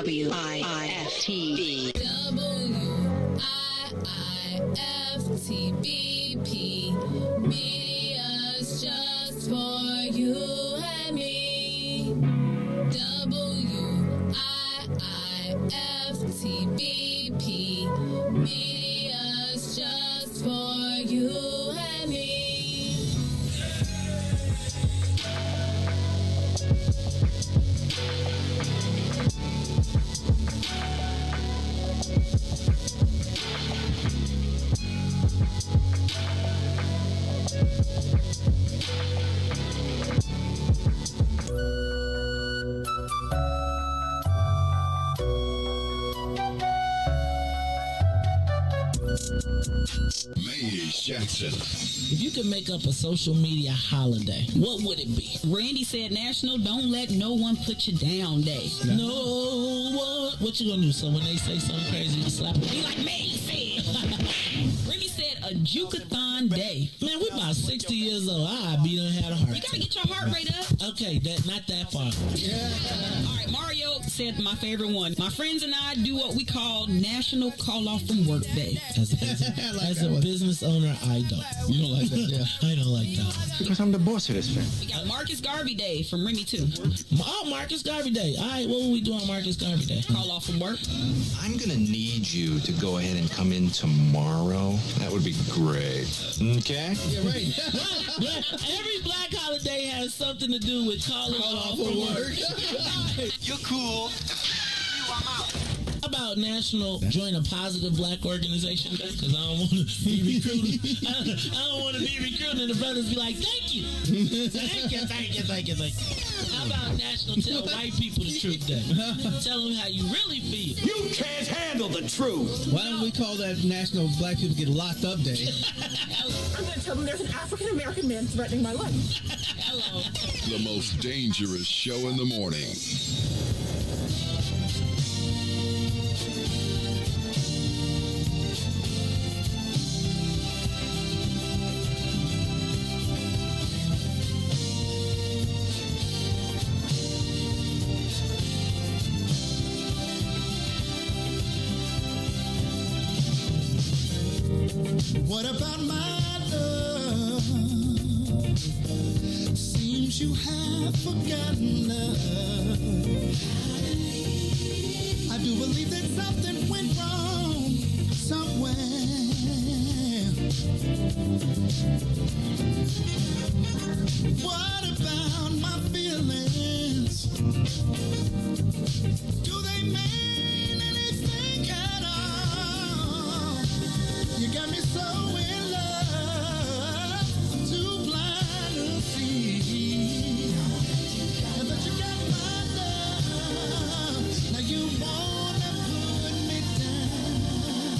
WIIFTV. WIIFTVP. Media's just for you and me. WIIFTVP. Media's just for you and me. Jackson. If you could make up a social media holiday, what would it be? Randy said National Don't Let No One Put You Down Day. No one. What you gonna do? So when they say something crazy, you slap them? Be like me said. Randy said a Jukathon Day. Man, we about 60 years old. I'd be done had a heart. You gotta get your heart rate up. Okay, not that far. All right, Mario said my favorite one. My friends and I do what we call National Call Off from Work Day. As a business owner, I don't. You don't like that, yeah? I don't like that. Because I'm the boss of this thing. We got Marcus Garvey Day from Remy too. Oh, Marcus Garvey Day. All right, what will we do on Marcus Garvey Day? Call off from work. I'm going to need you to go ahead and come in tomorrow. That would be great. Okay? Yeah, right. Every black holiday has something to do with calling off from work. You're cool. How about National Join a Positive Black Organization Day? Because I don't want to be recruited. I don't want to be recruited and the brothers be like, thank you. Thank you. How about National Tell White People the Truth Day? Tell them how you really feel. You can't handle the truth. Why don't we call that National Black People Get Locked Up Day? I'm going to tell them there's an African American man threatening my life. Hello. The most dangerous show in the morning. What about my love? Seems you have forgotten love. I do believe that something went wrong somewhere. What about my feelings? Do they mean anything at all? You got me so in love, I'm too blind to see. And that you got my love, now you wanna put me down.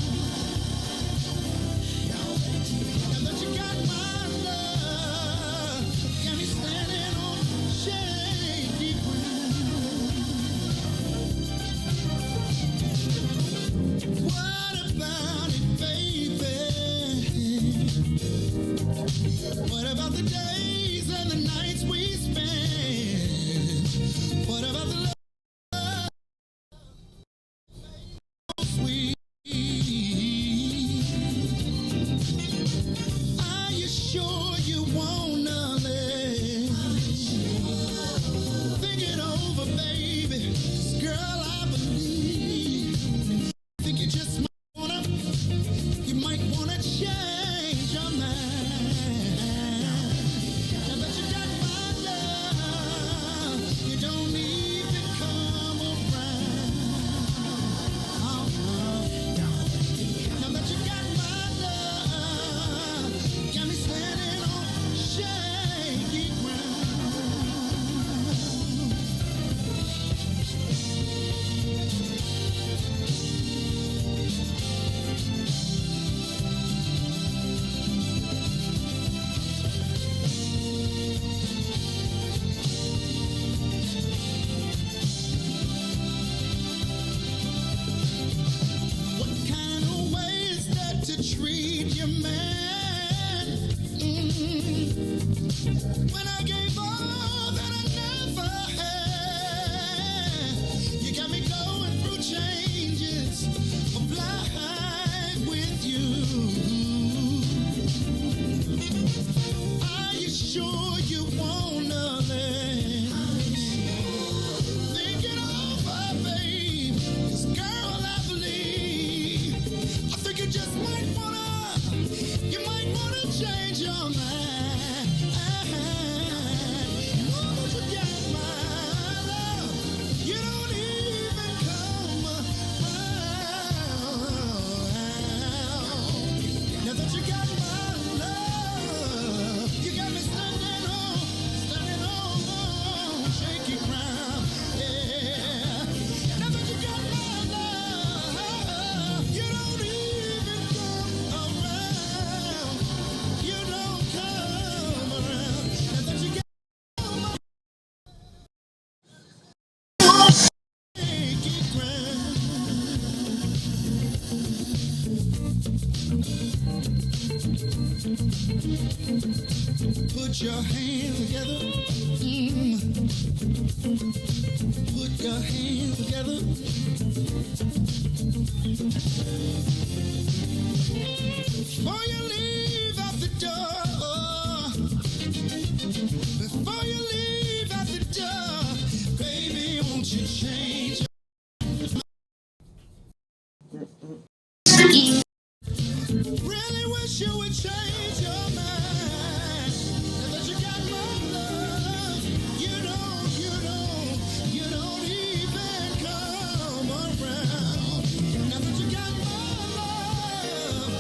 And that you got my love, got me standing on shaky ground. What about it, baby? What about the days and the nights we spend? What about the love sweet? Are you sure you wanna live? Think it over, baby. 'Cause girl, I believe. Think you just you might wanna change your mind. Now that you got my love, you don't even come around. Now that you got my love, got me standing on shaky ground. What kind of way is that to treat your man? When I gave all that I never had, you got me going through changes of life with you. Are you sure you wanna live? Think it over, babe. 'Cause girl, I believe. I think you just might wanna change your mind. Put your hands together. Put your hands together. Before you leave out the door, before you leave out the door, baby, won't you change? Really wish you would change your mind. Now that you got my love, you don't even come around. Now that you got my love,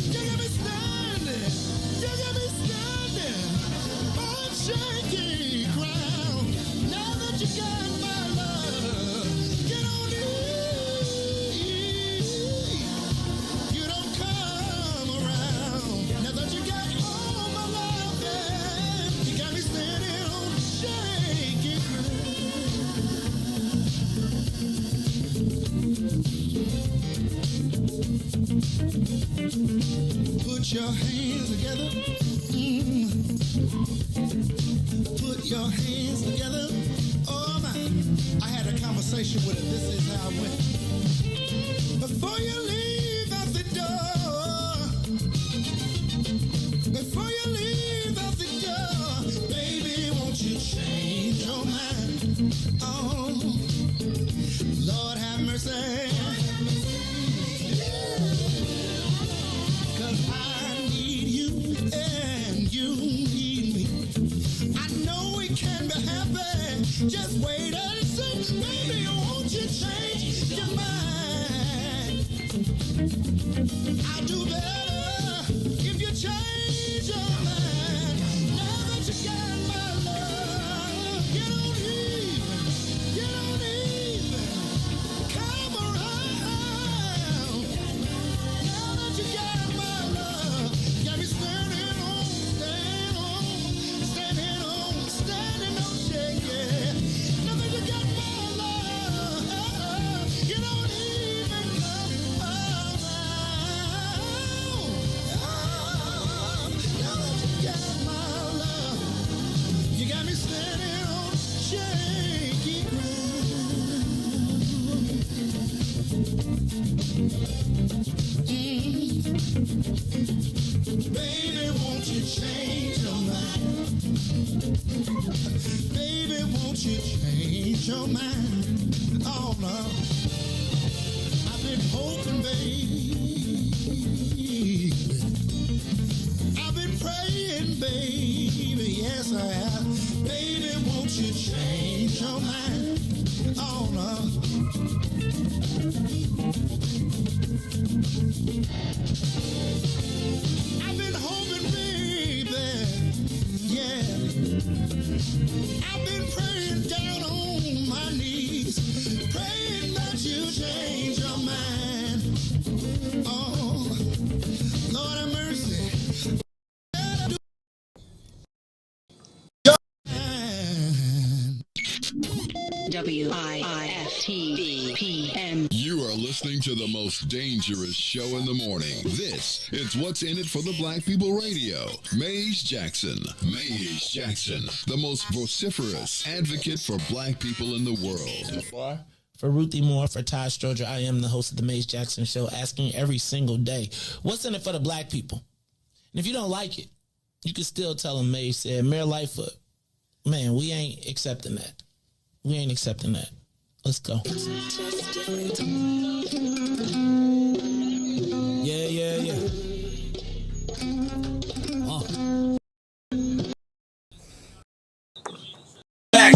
you got me standing on shaky ground. Now that you got my love, you don't come around. Now that you got all my love, yeah, you got me standing on shaky ground. Put your hands together. Put your hands together. Oh my, I had a conversation with her. This is how it went. Before you leave out the door, before you leave out the door, baby, won't you change your mind? Oh, Lord have mercy. 'Cause I need you and you need me. I know it can be happy. Just wait and see. Baby, won't you change your mind? I'll do better if you change your mind. Now that you got my love, you don't even come around. Now that you got my love, you got me standing on shaking. Now that you got my love, you don't even come around. Now that you got my love, you got me standing on shaky ground. Baby, won't you change your mind? Baby, won't you change your mind? Oh no, I've been hoping, baby. I've been praying, baby. Yes, I have. Baby, won't you change your mind? Oh no. I've been hoping, baby, yeah. I've been praying down on my knees, praying that you change your mind. Oh, Lord have mercy. WIIFT PM. You are listening to the most dangerous show in the morning. This is What's in It for the Black People Radio. Maze Jackson, the most vociferous advocate for black people in the world. For Ruthie Moore, for Todd Stoger, I am the host of the Maze Jackson Show, asking every single day, what's in it for the black people? And if you don't like it, you can still tell them Maze said, Mayor Lightfoot, man, we ain't accepting that. We ain't accepting that. Let's go. Yeah.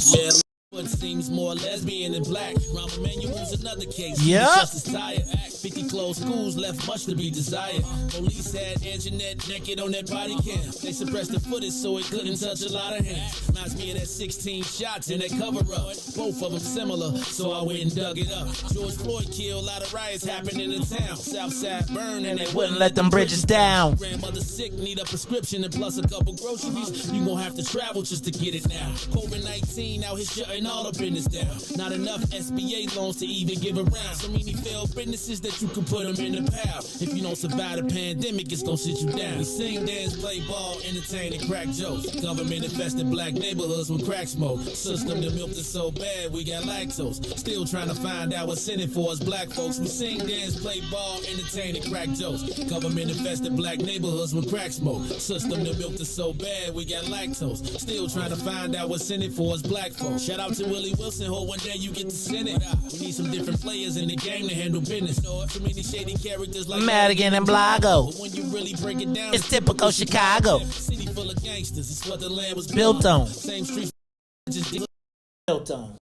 Yeah, what seems more lesbian than black. Rahm Emanuel's another case. Yep. Justice tired. 50 closed schools left much to be desired. Police had Anjanette naked on that body cam. They suppressed the footage so it couldn't touch a lot of hands. Reminds me of that 16 shots in that cover up. Both of them similar, so I went and dug it up. George Floyd killed, a lot of riots happened in the town. Southside burned and they wouldn't let them bridges down. Grandmother sick, need a prescription and plus a couple groceries. You gon' have to travel just to get it now. COVID-19 out here shutting all our business down. Not enough SBA loans to even give around. So many failed businesses that you can put them in the pile. If you don't survive the pandemic, it's gonna sit you down. We sing, dance, play ball, entertain, and crack jokes. Government infested black neighborhoods with crack smoke. System that milked us so bad, we got lactose. Still trying to find out what's in it for us black folks. We sing, dance, play ball, entertain, and crack jokes. Government infested black neighborhoods with crack smoke. System that milked us so bad, we got lactose. Still trying to find out what's in it for us black folks. Shout out to Willie Wilson, hope one day you get to send it. We need some different players in the game to handle business. Too many shady characters like Madigan and Blago. But when you really break it down, It's typical Chicago. City full of gangsters. It's what the land was Built on. Same streets just Built on.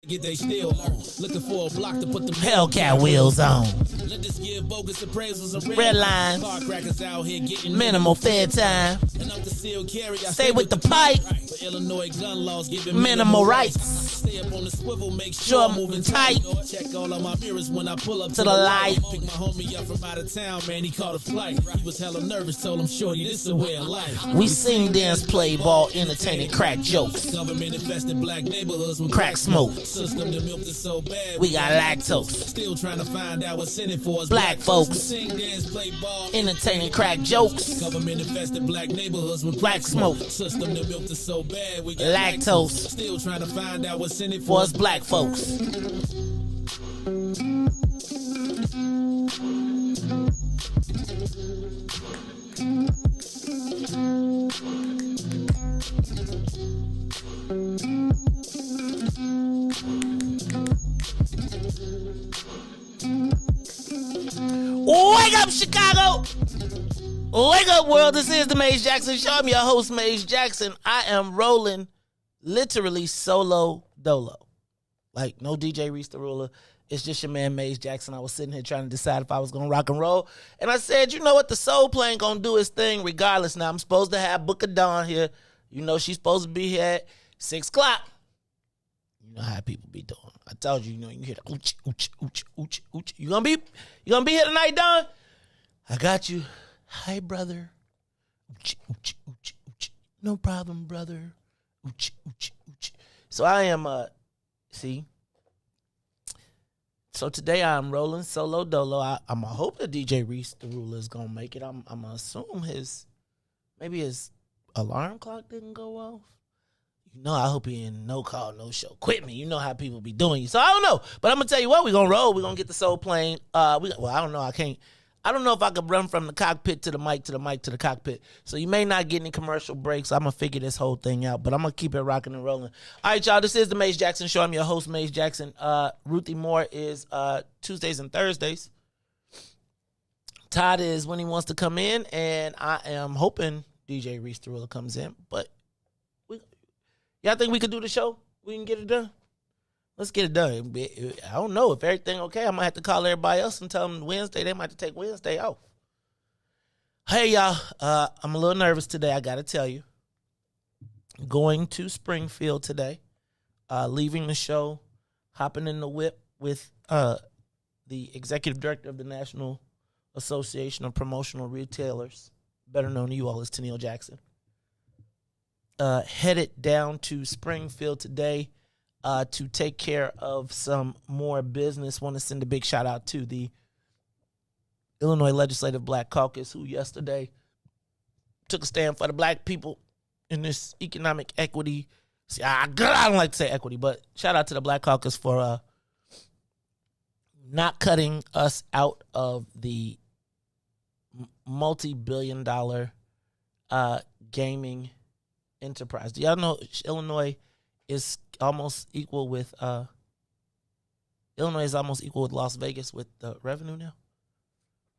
get they still on. Looking for a block to put them Hellcat wheels on. Let this give bogus appraisals a Red lines. Car crackers out here getting Minimal fed time. And up the seal carry, I Stay with the pipe. But Illinois gun laws giving Minimal rights. Stay up on the swivel, make Sure sure I'm I'm moving tight. Check all of my mirrors when I pull up To the light. Pick my homie up from out of town, man, he caught a flight. He was hella nervous, told him, shorty, this is a way of life. We sing, dance, play ball, entertaining, crack jokes. Government infested black neighborhoods with Crack smoke. System that milked us so bad. We got lactose. Still trying to find out what's in it for us Black folks. Sing, dance, play ball. Entertaining, crack jokes. Government infested black neighborhoods with Crack smoke. System that milked us so bad. We got Lactose. Still trying to find out what's in it For us black folks. Wake up, Chicago! Wake up, world. This is the Maze Jackson Show. I'm your host, Maze Jackson. I am rolling literally solo dolo. Like, no DJ Riis the Ruler. It's just your man, Maze Jackson. I was sitting here trying to decide if I was going to rock and roll. And I said, you know what? The soul plane going to do its thing regardless. Now, I'm supposed to have Book of Dawn here. You know she's supposed to be here at 6 o'clock. You know how people be doing. I told you, you know, you hear the ooch, ooch, ooch, ooch, ooch. You gonna be here tonight, Don? I got you. Hi, brother. Ooch, ooch, ooch, ooch. No problem, brother. Ooch, ooch, ooch. So I am, see. So today I'm rolling solo dolo. I'm gonna hope that DJ Riis the Ruler is gonna make it. I'm gonna assume maybe his alarm clock didn't go off. You know, I hope he in no call, no show. Quit me. You know how people be doing you. So I don't know. But I'm going to tell you what, we're going to roll. We're going to get the soul plane. I don't know. I don't know if I could run from the cockpit to the mic, to the mic, to the cockpit. So you may not get any commercial breaks. I'm going to figure this whole thing out. But I'm going to keep it rocking and rolling. All right, y'all. This is the Maze Jackson Show. I'm your host, Maze Jackson. Ruthie Moore is Tuesdays and Thursdays. Todd is when he wants to come in. And I am hoping DJ Riis the Ruler comes in. But y'all think we could do the show? We can get it done? Let's get it done. I don't know. If everything okay, I might have to call everybody else and tell them Wednesday. They might have to take Wednesday off. Hey, y'all. I'm a little nervous today, I got to tell you. Going to Springfield today. Leaving the show. Hopping in the whip with the executive director of the National Association of Promotional Retailers, better known to you all as Tennille Jackson. Headed down to Springfield today to take care of some more business. Want to send a big shout out to the Illinois Legislative Black Caucus, who yesterday took a stand for the black people in this economic equity. See, I don't like to say equity, but shout out to the Black Caucus for not cutting us out of the multi-billion-dollar gaming enterprise. Do y'all know Illinois is almost equal with Las Vegas with the revenue now?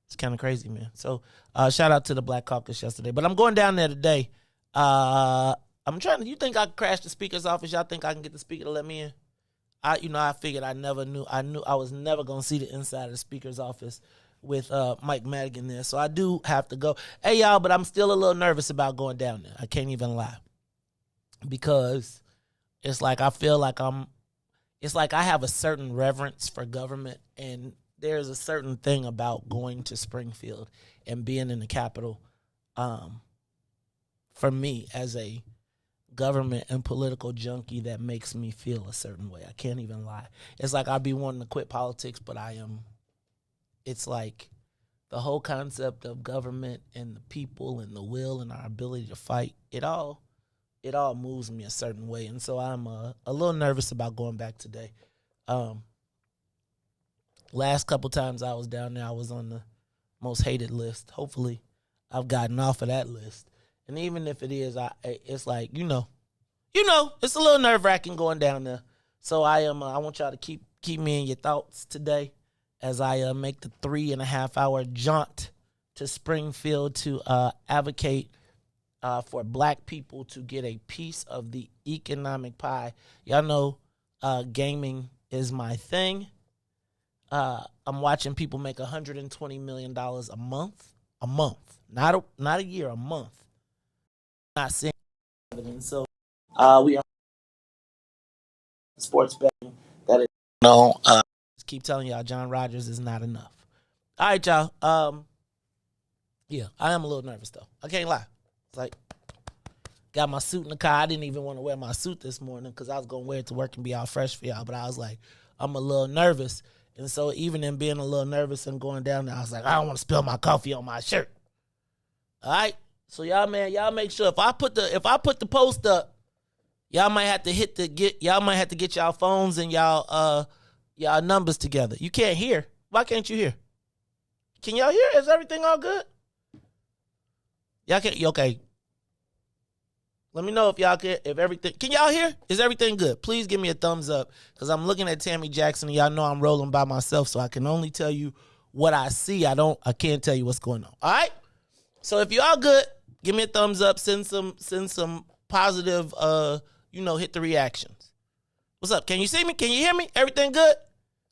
It's kind of crazy, man. So shout out to the Black Caucus yesterday. But I'm going down there today. I'm trying to, you think I could crash the speaker's office? Y'all think I can get the speaker to let me in? I figured I knew I was never going to see the inside of the speaker's office with Mike Madigan there. So I do have to go. Hey, y'all, but I'm still a little nervous about going down there. I can't even lie. Because it's like I feel like it's like I have a certain reverence for government, and there's a certain thing about going to Springfield and being in the Capitol for me as a government and political junkie that makes me feel a certain way. I can't even lie. It's like I'd be wanting to quit politics, but it's like the whole concept of government and the people and the will and our ability to fight, it all moves me a certain way. And so I'm a little nervous about going back today. Last couple times I was down there, I was on the most hated list. Hopefully I've gotten off of that list. And even if it is, it's like, it's a little nerve-wracking going down there. So I want y'all to keep me in your thoughts today as I make the 3.5-hour jaunt to Springfield to advocate for black people to get a piece of the economic pie. Y'all know gaming is my thing. I'm watching people make $120 million a month, not a year, a month. Not seeing evidence. So we are sports betting that is just keep telling y'all John Rodgers is not enough. All right, y'all. Yeah, I am a little nervous though. I can't lie. It's like got my suit in the car. I didn't even want to wear my suit this morning because I was gonna wear it to work and be all fresh for y'all. But I was like, I'm a little nervous. And so even in being a little nervous and going down there, I was like, I don't want to spill my coffee on my shirt. All right. So y'all make sure if I put the post up, y'all might have to get y'all phones and y'all numbers together. You can't hear. Why can't you hear? Can y'all hear? Is everything all good? Y'all can't. Okay. Let me know if y'all can. If everything. Can y'all hear? Is everything good? Please give me a thumbs up because I'm looking at Tammy Jackson and y'all know I'm rolling by myself, so I can only tell you what I see. I can't tell you what's going on. All right. So if y'all good, give me a thumbs up. Send some positive. Hit the reactions. What's up? Can you see me? Can you hear me? Everything good?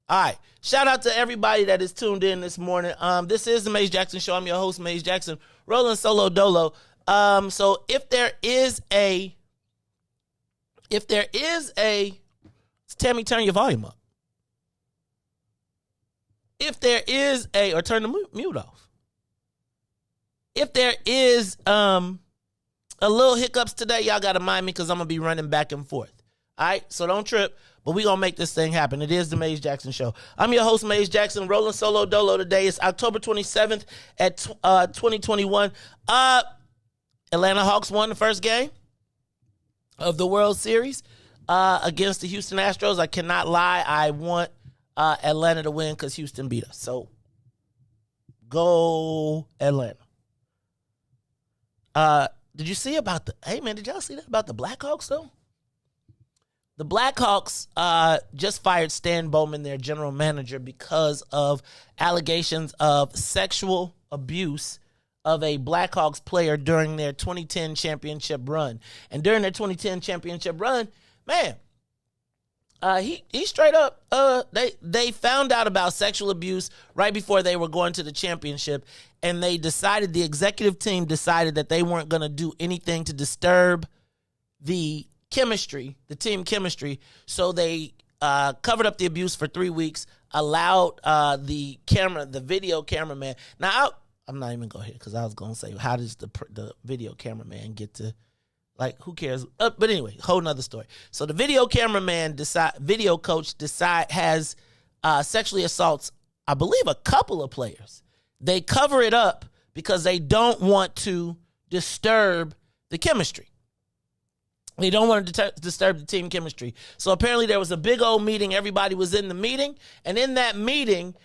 All right. Shout out to everybody that is tuned in this morning. This is the Maze Jackson Show. I'm your host, Maze Jackson, rolling solo dolo. So if there is a, Tammy, turn your volume up. If there is or turn the mute off. If there is a little hiccups today, y'all got to mind me because I'm going to be running back and forth. All right, so don't trip, but we're going to make this thing happen. It is the Maze Jackson Show. I'm your host, Maze Jackson, rolling solo dolo today. It's October 27th at 2021. Atlanta Hawks won the first game of the World Series against the Houston Astros. I cannot lie. I want Atlanta to win because Houston beat us. So go Atlanta. Did you see about did y'all see that about the Blackhawks though? The Blackhawks just fired Stan Bowman, their general manager, because of allegations of sexual abuse of a Blackhawks player during their 2010 championship run. And during their 2010 championship run, man, he straight up, they found out about sexual abuse right before they were going to the championship, and the executive team decided that they weren't going to do anything to disturb the team chemistry, so they covered up the abuse for 3 weeks, allowed the video cameraman. Now, I'm not even going to hit because I was going to say, how does the video cameraman get to, like, who cares? But anyway, whole nother story. So the video cameraman video coach has sexually assaults, I believe, a couple of players. They cover it up because they don't want to disturb the chemistry. They don't want to disturb the team chemistry. So apparently there was a big old meeting. Everybody was in the meeting. And in that meeting,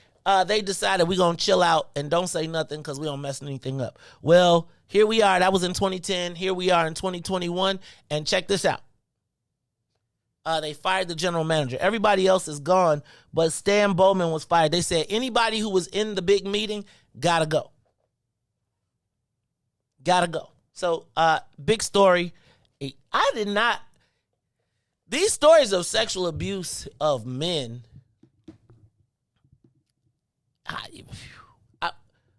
they decided we're going to chill out and don't say nothing because we don't mess anything up. Well, here we are. That was in 2010. Here we are in 2021. And check this out. They fired the general manager. Everybody else is gone, but Stan Bowman was fired. They said anybody who was in the big meeting got to go. Got to go. So, big story. These stories of sexual abuse of men,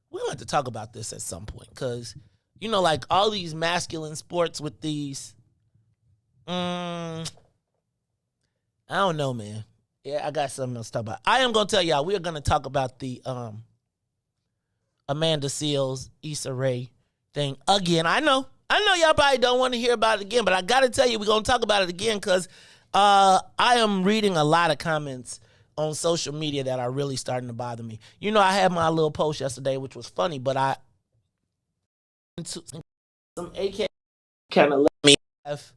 we're going to have to talk about this at some point because, like all these masculine sports with these, I don't know, man. Yeah, I got something else to talk about. I am going to tell y'all, we are going to talk about the Amanda Seales, Issa Rae thing again. I know. I know y'all probably don't want to hear about it again, but I got to tell you, we're going to talk about it again because I am reading a lot of comments on social media that are really starting to bother me. You know, I had my little post yesterday, which was funny, but some AK kind of let me have,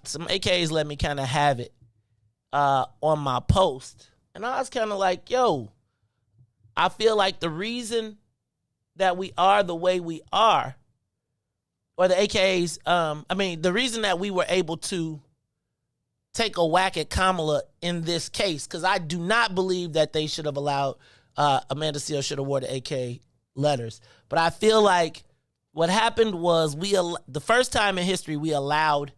some AKs let me kind of have it on my post. And I was kind of like, yo, I feel like the reason that we are the way we are, or the AKs, the reason that we were able to take a whack at Kamala in this case, because I do not believe that they should have allowed, Amanda Seales should have wore the AK letters. But I feel like what happened was the first time in history we allowed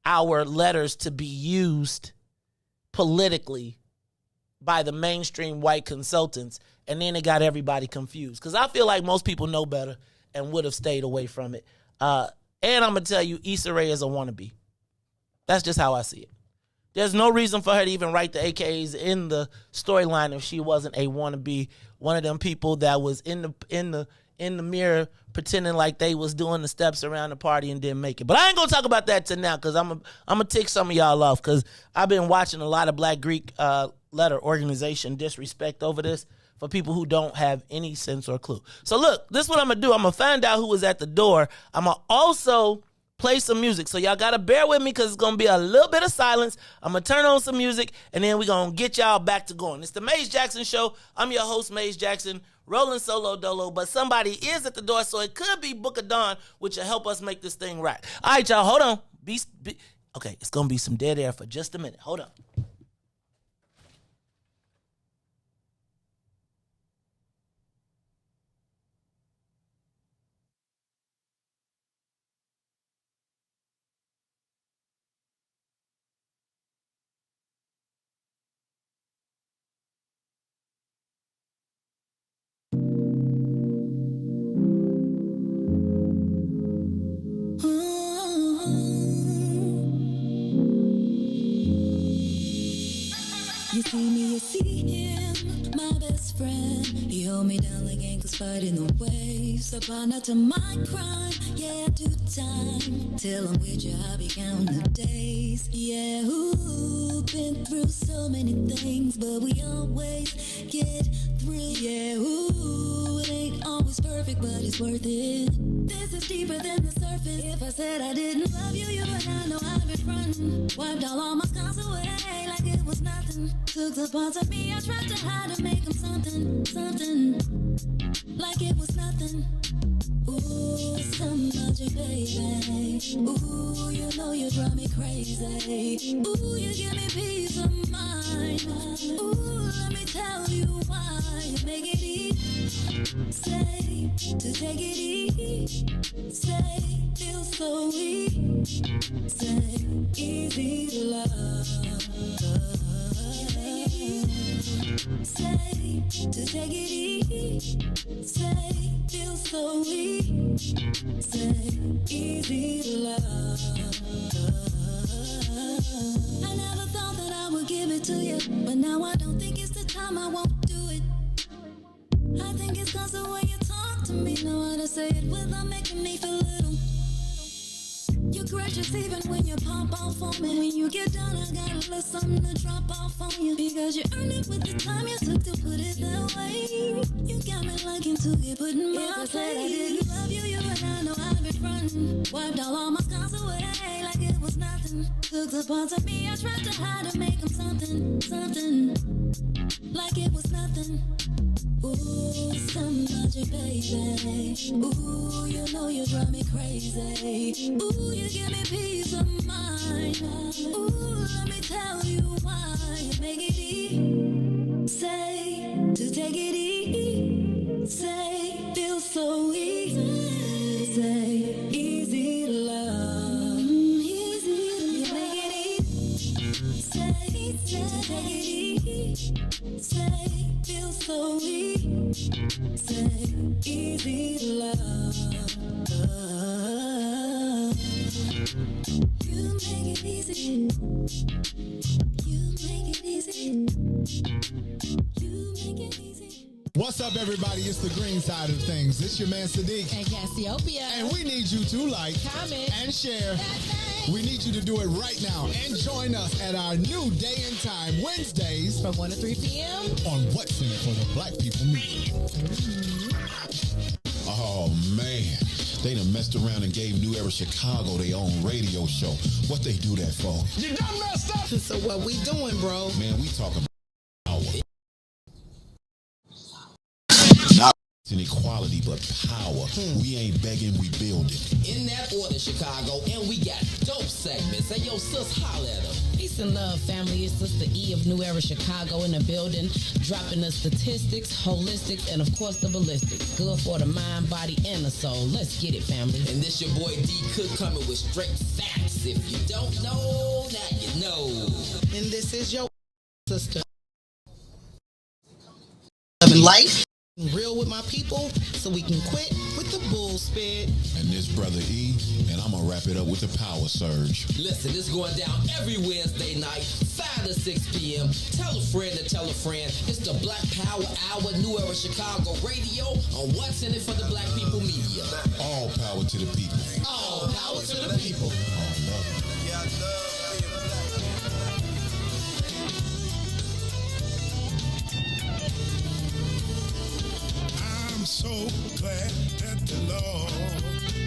our letters to be used politically by the mainstream white consultants, and then it got everybody confused. Because I feel like most people know better and would have stayed away from it. And I'm going to tell you, Issa Rae is a wannabe. That's just how I see it. There's no reason for her to even write the AKs in the storyline if she wasn't a wannabe, one of them people that was in the mirror pretending like they was doing the steps around the party and didn't make it. But I ain't gonna talk about that till now because I'm gonna tick some of y'all off because I've been watching a lot of Black Greek letter organization disrespect over this for people who don't have any sense or clue. So look, this is what I'm gonna do. I'm gonna find out who was at the door. I'm gonna also play some music. So y'all gotta bear with me because it's gonna be a little bit of silence. I'm gonna turn on some music and then we're gonna get y'all back to going. It's the Maze Jackson Show. I'm your host, Maze Jackson, rolling solo dolo, but somebody is at the door, so it could be Book of Dawn, which will help us make this thing right. All right, y'all, hold on. Okay, it's gonna be some dead air for just a minute. Hold on. You see me, you see him, my best friend. He hold me down like ankles fighting the waves. Up to my crime, yeah, I do time. Till I'm with you, I'll be counting the days. Yeah, ooh, been through so many things, but we always get through. Yeah, ooh, it ain't always perfect, but it's worth it. This is deeper than the surface. If I said I didn't love you, you would not know I've been frontin'. Wiped all my scars away like it was nothing. Took the parts of me I tried to hide to make them something, like it was nothing. Ooh, some magic, baby. Ooh, you know you drive me crazy. Ooh, you give me peace of mind. Ooh, let me tell you why. You make it easy, say, to take it easy, say, feel so weak, say, easy to love. Say, to take it easy, say, feel so weak, say, easy to love. I never thought that I would give it to you, but now I don't think it's the time, I won't do it. I think it's cause the way you talk to me, know how to say it without making me feel little. You're gracious even when you pop off on me. When you get done, I got a little something to drop off on you. Because you earned it with the time you took to put it that way. You got me liking to get put in my place. Said I didn't love you, you and I know I've been frontin'. Wiped all my scars away like it was nothing. Took the parts of me I tried to hide to make them something, like it was nothing. Ooh, some magic, baby. Ooh, you know you drive me crazy. Ooh, you give me peace of mind. Ooh, let me tell you why. You make it easy, say, to take it easy, say, feel so easy, say, easy to love. Easy, you make it easy, say, to take it easy, say, feel so weak, say, easy to love. You make it easy. You make it easy. You make it easy. What's up, everybody? It's the green side of things. It's your man Sadiq. And Cassiopeia. And we need you to like, comment, and share. We need you to do it right now and join us at our new day and time, Wednesdays from 1 to 3 p.m. on What's in It for the Black People Media. Oh, man. They done messed around and gave New Era Chicago their own radio show. What they do that for? You done messed up! So what we doing, bro? Man, we talking about power. Not inequality, but power. We ain't begging, we building. In that order, Chicago, and we got dope segments. Hey, yo, sis, holla at them. Peace and love, family. It's Sister E of New Era Chicago in the building, dropping the statistics, holistics, and of course the ballistics. Good for the mind, body, and the soul. Let's get it, family. And this your boy D Cook coming with straight facts. If you don't know, now you know. And this is your sister. Loving life. Real with my people so we can quit with the bull spit. And this brother E, and I'm gonna wrap it up with the power surge. Listen, it's going down every Wednesday night, 5 to 6 p.m. Tell a friend to tell a friend. It's the Black Power Hour, New Era Chicago Radio on What's in It for the Black People Media. All power to the people. All power to the people. I love it. Yeah, I love being black. I'm so glad that the Lord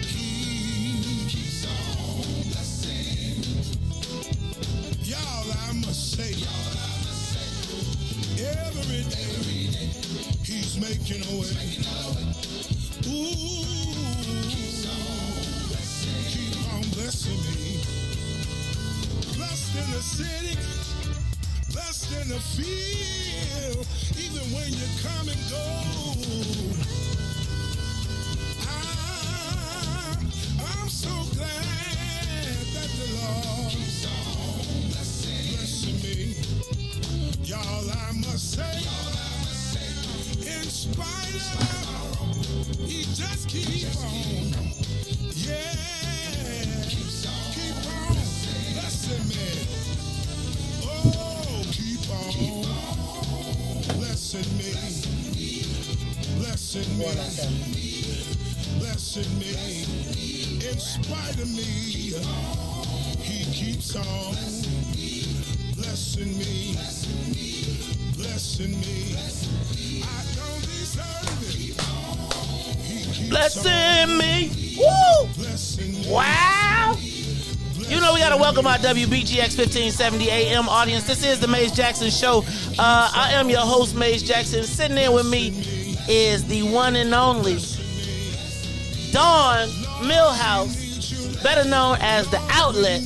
keeps on blessing. Y'all, I must say, every day He's making a way. Ooh, keep on blessing me. Blessed in the city, blessed in the field, even when you come and go. I'm so glad that the Lord keeps on blessing me. Y'all, I must say, in spite of, He just keeps on. Yeah, keep on blessing me. Oh, keep on blessing me. Blessing me. Blessing me. In spite of me, He keeps on blessing me. Blessing me. I don't deserve it. He keeps Blessing me. Woo! blessing me. Wow. You know we got to welcome our WBGX 1570 AM audience. This is the Maze Jackson Show. I am your host, Maze Jackson. Sitting in with me is the one and only Dawn Millhouse, better known as The Outlet.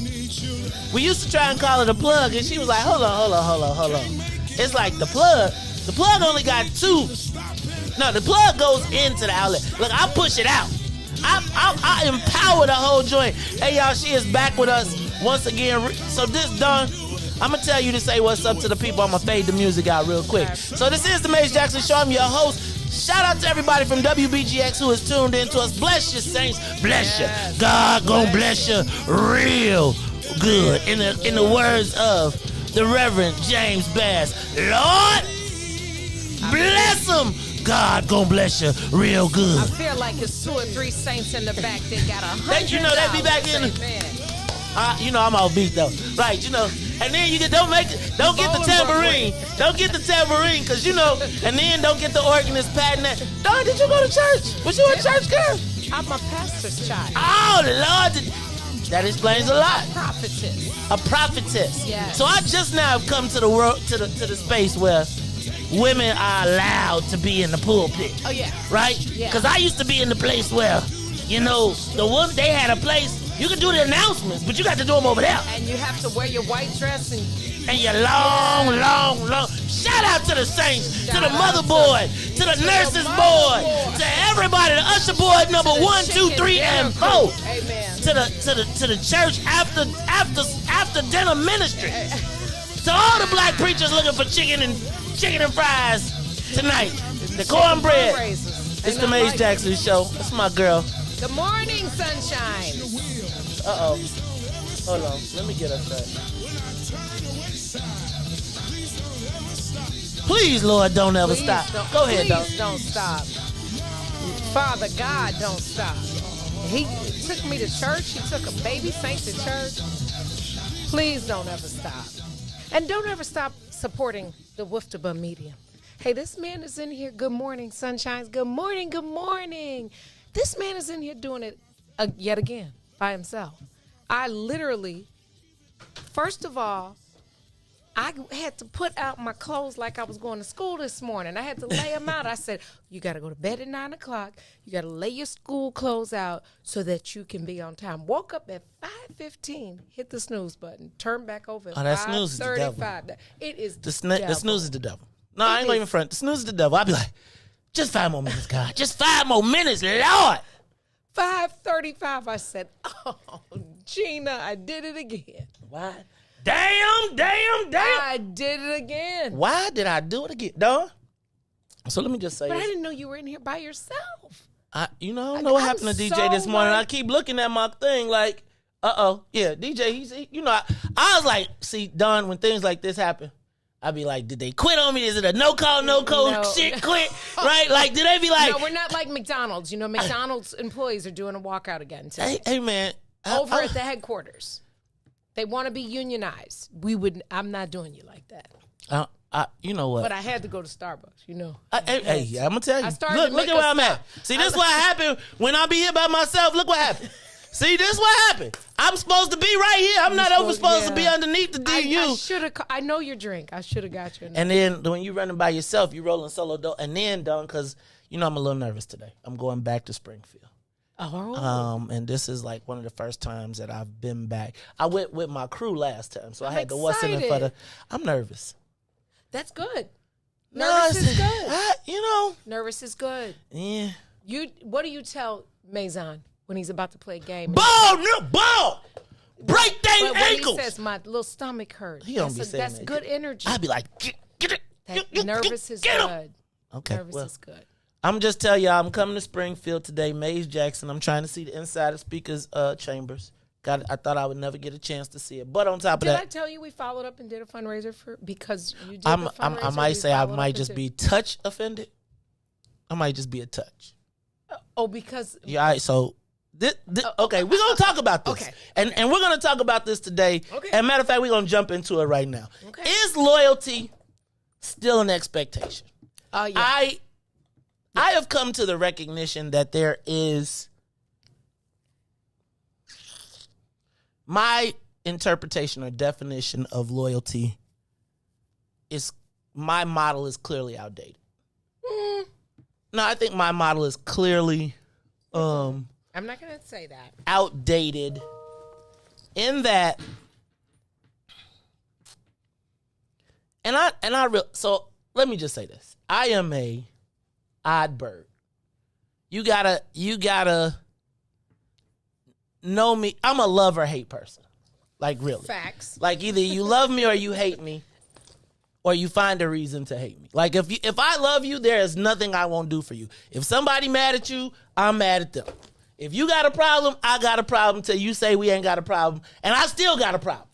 We used to try and call it a plug, and she was like, hold on. It's like the plug. The plug only got two. No, the plug goes into the outlet. Look, I push it out. I empower the whole joint. Hey, y'all, she is back with us once again. So this done, I'm going to tell you to say what's up to the people. I'm going to fade the music out real quick. So this is the Maze Jackson Show. I'm your host. Shout out to everybody from WBGX who is tuned in to us. Bless you, saints. Bless you. God gonna bless you real good. In the words of the Reverend James Bass. Lord, bless them. God gonna bless you real good. I feel like it's 2 or 3 saints in the back. They got $100. You know they be back in. You know I'm off beat though, right? You know, and then don't get the tambourine. Don't get the tambourine, cause you know, and then don't get the organist patting that. Dawn, did you go to church? Was you a church girl? I'm a pastor's child. Oh Lord, that explains a lot. A prophetess. Yes. So I just now have come to the world, to the space where women are allowed to be in the pulpit. Oh yeah. Right? Yeah. Because I used to be in the place where, you know, the woman, they had a place. You can do the announcements, but you got to do them over there. And you have to wear your white dress and your long. Shout out to the saints, to the mother board, to the nurses board, to everybody, the usher board number 1, 2, 3, and 4. Amen. To the church after dinner ministry. To all the black preachers looking for chicken and fries tonight. The cornbread. It's the Maze Jackson Show. That's my girl. Good morning, sunshine. Uh-oh. Hold on. Let me get her straight. Please, Lord, don't ever Please stop. don't- Go ahead, please dog. don't stop. Father God, don't stop. He took me to church. He took a baby saint to church. Please don't ever stop. And don't ever stop supporting the Wooftabah Medium. Hey, this man is in here. Good morning, sunshines. Good morning, good morning. This man is in here doing it yet again by himself. I literally, first of all, I had to put out my clothes like I was going to school this morning. I had to lay them out. I said, you got to go to bed at 9 o'clock. You got to lay your school clothes out so that you can be on time. Woke up at 5:15, hit the snooze button, turn back over at 5:35. That snooze is the devil. It is The snooze is the devil. No, I ain't gonna even front. The snooze is the devil. I'll be like, just 5 more minutes, God. Just 5 more minutes, Lord. 5:35, I said, oh, Gina, I did it again. Why? Damn. I did it again. Why did I do it again, dog? So let me just say But I this. didn't know you were in here by yourself. I don't know what happened to DJ this morning. I keep looking at my thing like, yeah, DJ, I was like, see, Don, when things like this happen, I'd be like, did they quit on me? Is it a no code shit quit? Right? Like, did they be like... No, we're not like McDonald's. You know, McDonald's employees are doing a walkout again today. Hey, man. Over at the headquarters. They want to be unionized. I'm not doing you like that. You know what? But I had to go to Starbucks, you know. Hey, I'm going to tell you. Look at a where I'm stop. at. See, this is what happened when I be here by myself. Look what happened. See, this is what happened. I'm supposed to be right here. I'm not supposed to be underneath the DU. I know your drink. I should have got you. And then when you running by yourself, you rolling solo dough. And then, Don, because, I'm a little nervous today. I'm going back to Springfield. Oh. And this is like one of the first times that I've been back. I went with my crew last time, so I had to what's in it for the... I'm nervous. That's good. Nervous is good. Nervous is good. Yeah. What do you tell Maison when he's about to play a game? Ball! Break their ankles! When he says, my little stomach hurts. He don't be saying that's that. good energy. I'd be like, get it. Nervous is good. Okay, Nervous is good. I'm just tell y'all, I'm coming to Springfield today, Mays Jackson. I'm trying to see the inside of speakers chambers. I thought I would never get a chance to see it. But on top of that, did I tell you we followed up and did a fundraiser because you did I the fundraiser? might say I might just be touch offended. I might just be a touch. Because yeah. All right, so okay, we're gonna talk about this. Okay, and we're gonna talk about this today. Okay. And matter of fact, we're gonna jump into it right now. Okay. Is loyalty still an expectation? Oh yeah. I have come to the recognition that there is my interpretation or definition of loyalty is my model is clearly outdated. No, I think my model is clearly I'm not going to say that. Outdated in that so let me just say this. I am a odd bird. You gotta know me. I'm a love or hate person. Like really. Facts. Like either you love me or you hate me, or you find a reason to hate me. Like if I love you, there is nothing I won't do for you. If somebody mad at you, I'm mad at them. If you got a problem, I got a problem till you say we ain't got a problem, and I still got a problem.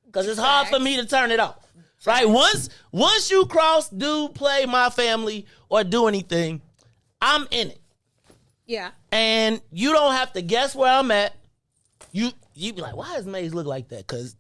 Because it's hard for me to turn it off. Right? Once you play my family or do anything, I'm in it. Yeah. And you don't have to guess where I'm at. You be like, why does Maze look like that? Cause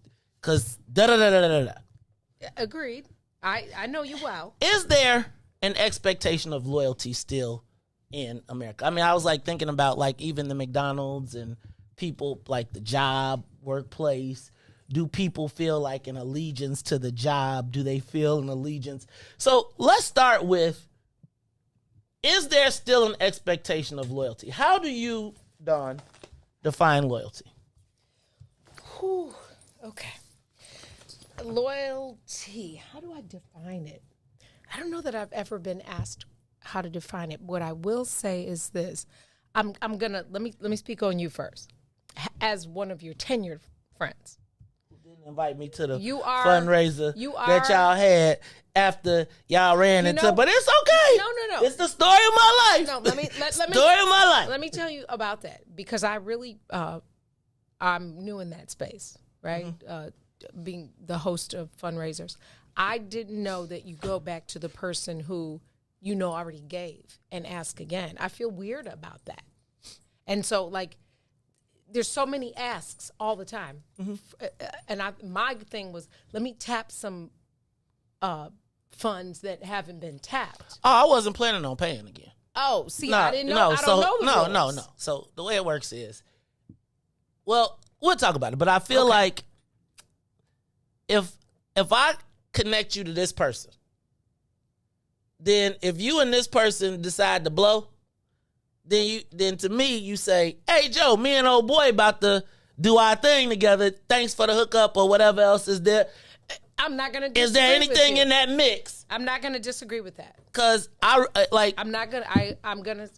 da da da da da da. Agreed. I know you well. Is there an expectation of loyalty still in America? I mean, I was like thinking about like even the McDonald's and people like the job, workplace. Do people feel like an allegiance to the job? Do they feel an allegiance? So let's start with, is there still an expectation of loyalty? How do you, Dawn, define loyalty? Whew. Okay. Loyalty. How do I define it? I don't know that I've ever been asked how to define it. What I will say is this. I'm gonna let me speak on you first. As one of your tenured friends. Invite me to the fundraiser that y'all had after y'all ran into, but it's okay. No. It's the story of my life. No, let me story of my life. Let me tell you about that because I really I'm new in that space, right? Mm-hmm. Being the host of fundraisers, I didn't know that you go back to the person who you know already gave and ask again. I feel weird about that. And so, like, there's so many asks all the time. And my thing was, let me tap some funds that haven't been tapped. Oh, I wasn't planning on paying again. Oh, see, I didn't know. I don't know the rules. No. So the way it works is, well, we'll talk about it. But I feel like if I connect you to this person, then if you and this person decide to blow, then to me you say, hey Joe, me and old boy about to do our thing together. Thanks for the hookup or whatever else is there. I'm not gonna disagree. Is there anything in that mix? I'm not gonna disagree with that. Cause I'm gonna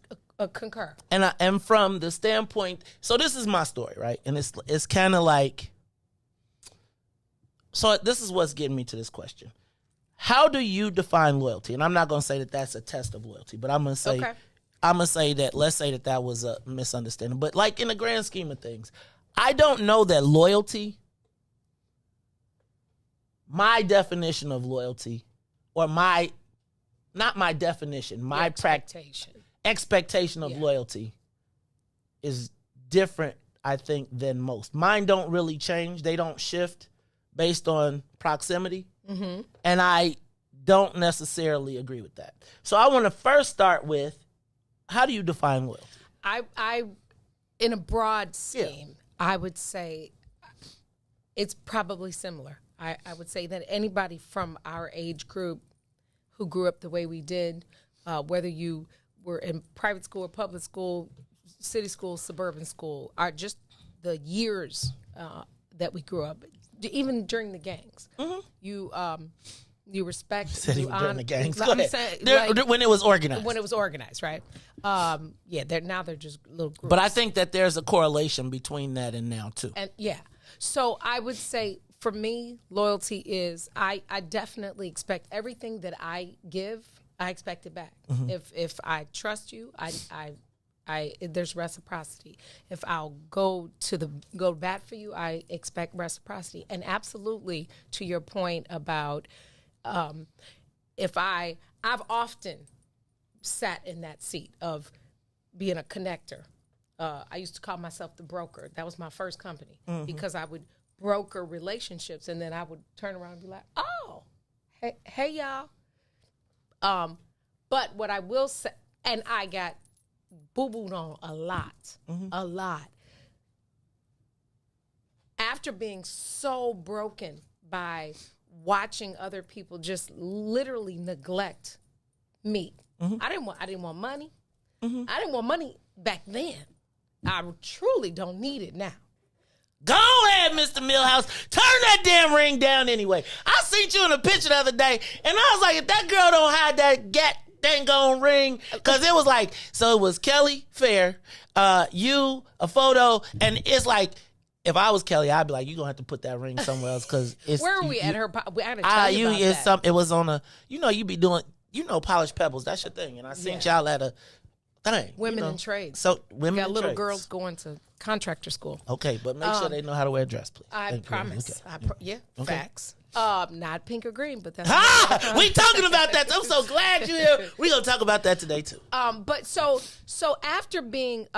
concur. And from the standpoint, so this is my story, right? And it's kind of like, so this is what's getting me to this question. How do you define loyalty? And I'm not gonna say that that's a test of loyalty, but I'm gonna say that, let's say that was a misunderstanding. But like in the grand scheme of things, I don't know that loyalty, my definition of loyalty, or not my definition, my expectation of loyalty is different, I think, than most. Mine don't really change. They don't shift based on proximity. Mm-hmm. And I don't necessarily agree with that. So I want to first start with, how do you define loyalty? I in a broad scheme, I would say it's probably similar. I would say that anybody from our age group who grew up the way we did, whether you were in private school or public school, city school, suburban school, are just the years that we grew up, even during the gangs. Mm-hmm. You respect. Said even during the gangs. Go ahead. Saying, when it was organized. When it was organized, right? They're just little groups. But I think that there's a correlation between that and now too. And so I would say, for me, loyalty is I definitely expect everything that I give, I expect it back. Mm-hmm. If I trust you, I there's reciprocity. If I'll go bat for you, I expect reciprocity. And absolutely, to your point about I've often sat in that seat of being a connector. I used to call myself the broker. That was my first company, because I would broker relationships, and then I would turn around and be like, oh, hey y'all. But what I will say, and I got boo-booed on a lot. After being so broken by watching other people just literally neglect me. Mm-hmm. I didn't want money. Mm-hmm. I didn't want money back then. I truly don't need it now. Go ahead, Mr. Millhouse. Turn that damn ring down anyway. I seen you in a picture the other day, and I was like, if that girl don't hide that dang on ring, because it was like, so it was Kelly Fair, you, a photo, and it's like, if I was Kelly, I'd be like, you're going to have to put that ring somewhere else, because it's... Where were we at her... I had to tell you about that. It was on a... you be doing... Polished Pebbles, that's your thing, and I seen y'all at a... thing. Women in trades. So women got in little trades. Girls going to contractor school. Okay, but make sure they know how to wear a dress, please. I promise. Okay. Facts. Not pink or green, but that's... we talking about that. I'm so glad you're here. We're going to talk about that today, too. But so after being...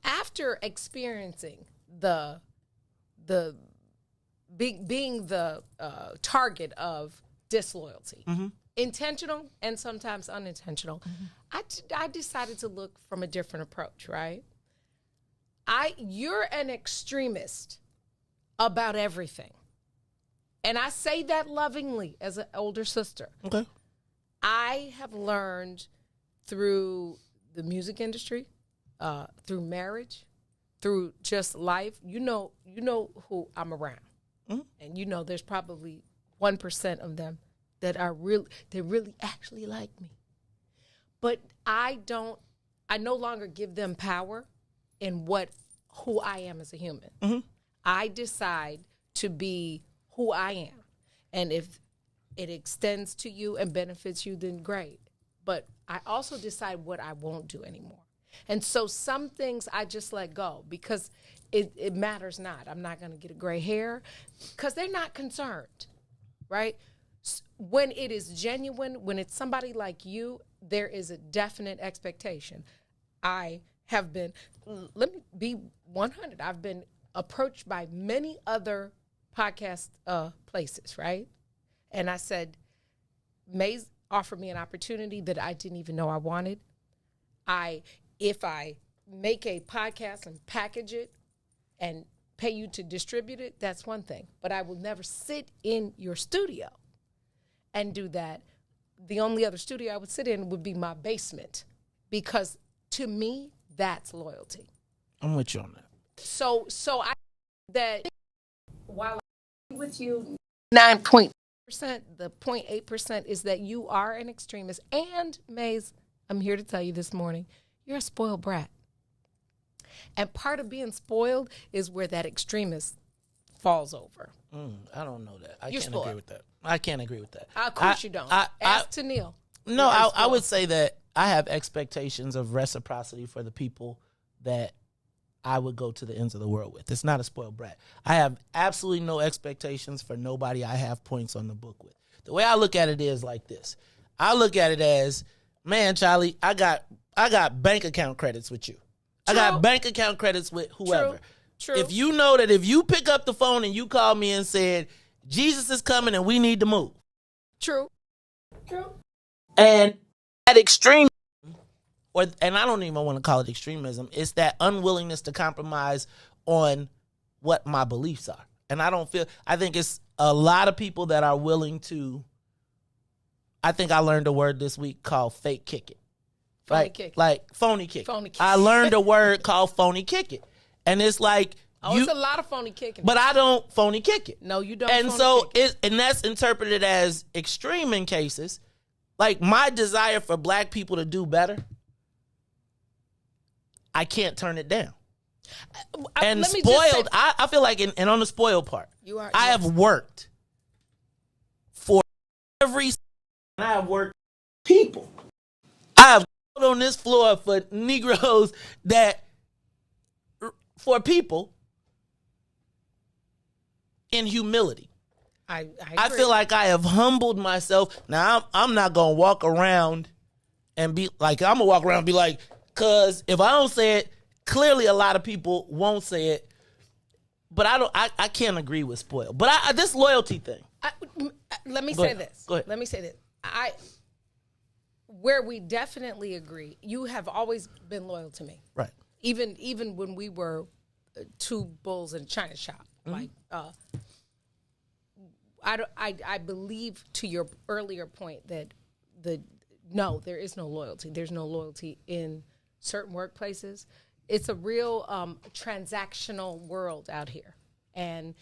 after experiencing being the target of disloyalty, intentional and sometimes unintentional, I decided to look from a different approach, right? You're an extremist about everything. And I say that lovingly as an older sister. Okay. I have learned through the music industry, through marriage, through just life. You know who I'm around. And there's probably 1% of them that they really actually like me. But I no longer give them power in who I am as a human. Mm-hmm. I decide to be who I am. And if it extends to you and benefits you, then great. But I also decide what I won't do anymore. And so some things I just let go because it matters not. I'm not going to get a gray hair because they're not concerned. right? When it is genuine, when it's somebody like you, there is a definite expectation. I have been, let me be 100, I've been approached by many other podcast places, right? And I said, Maze offered me an opportunity that I didn't even know I wanted. If I make a podcast and package it and pay you to distribute it, that's one thing. But I will never sit in your studio and do that. The only other studio I would sit in would be my basement, because to me, that's loyalty. I'm with you on that. So I that while I'm with you 9.% the 0.8% is that you are an extremist. And Maze, I'm here to tell you this morning, you're a spoiled brat. And part of being spoiled is where that extremist falls over. I don't know that. I You're can't spoiled. agree with that. I can't agree with that. Of course you don't. Ask Tennille. No, I would say that I have expectations of reciprocity for the people that I would go to the ends of the world with. It's not a spoiled brat. I have absolutely no expectations for nobody I have points on the book with. The way I look at it is like this. I look at it as, man, Charlie, I got bank account credits with you. True. I got bank account credits with whoever. True. If you know that if you pick up the phone and you call me and said, Jesus is coming and we need to move. True. And that extreme, and I don't even want to call it extremism, it's that unwillingness to compromise on what my beliefs are. And I think it's a lot of people that are willing to, I think I learned a word this week called fake kick it. Phony kick it. Like phony kick. Phony kick. I learned a word called phony kick it. And it's like, it's a lot of phony kicking. But I don't phony kick it. No, you don't. And so and that's interpreted as extreme in cases. Like my desire for black people to do better, I can't turn it down. And spoiled, I feel like, and on the spoiled part, I have worked for every, I have worked people. I have gone on this floor for Negroes for people in humility. I feel like I have humbled myself. Now, I'm not going to walk around and be like, I'm going to walk around and be like, because if I don't say it, clearly a lot of people won't say it. But I can't agree with spoiled. But this loyalty thing. Let me Go say ahead. this. Go ahead. Let me say this. Where we definitely agree, you have always been loyal to me. Right. Even when we were two bulls in a china shop. Mm-hmm. Like, I believe to your earlier point that no, there is no loyalty. There's no loyalty in certain workplaces. It's a real transactional world out here. And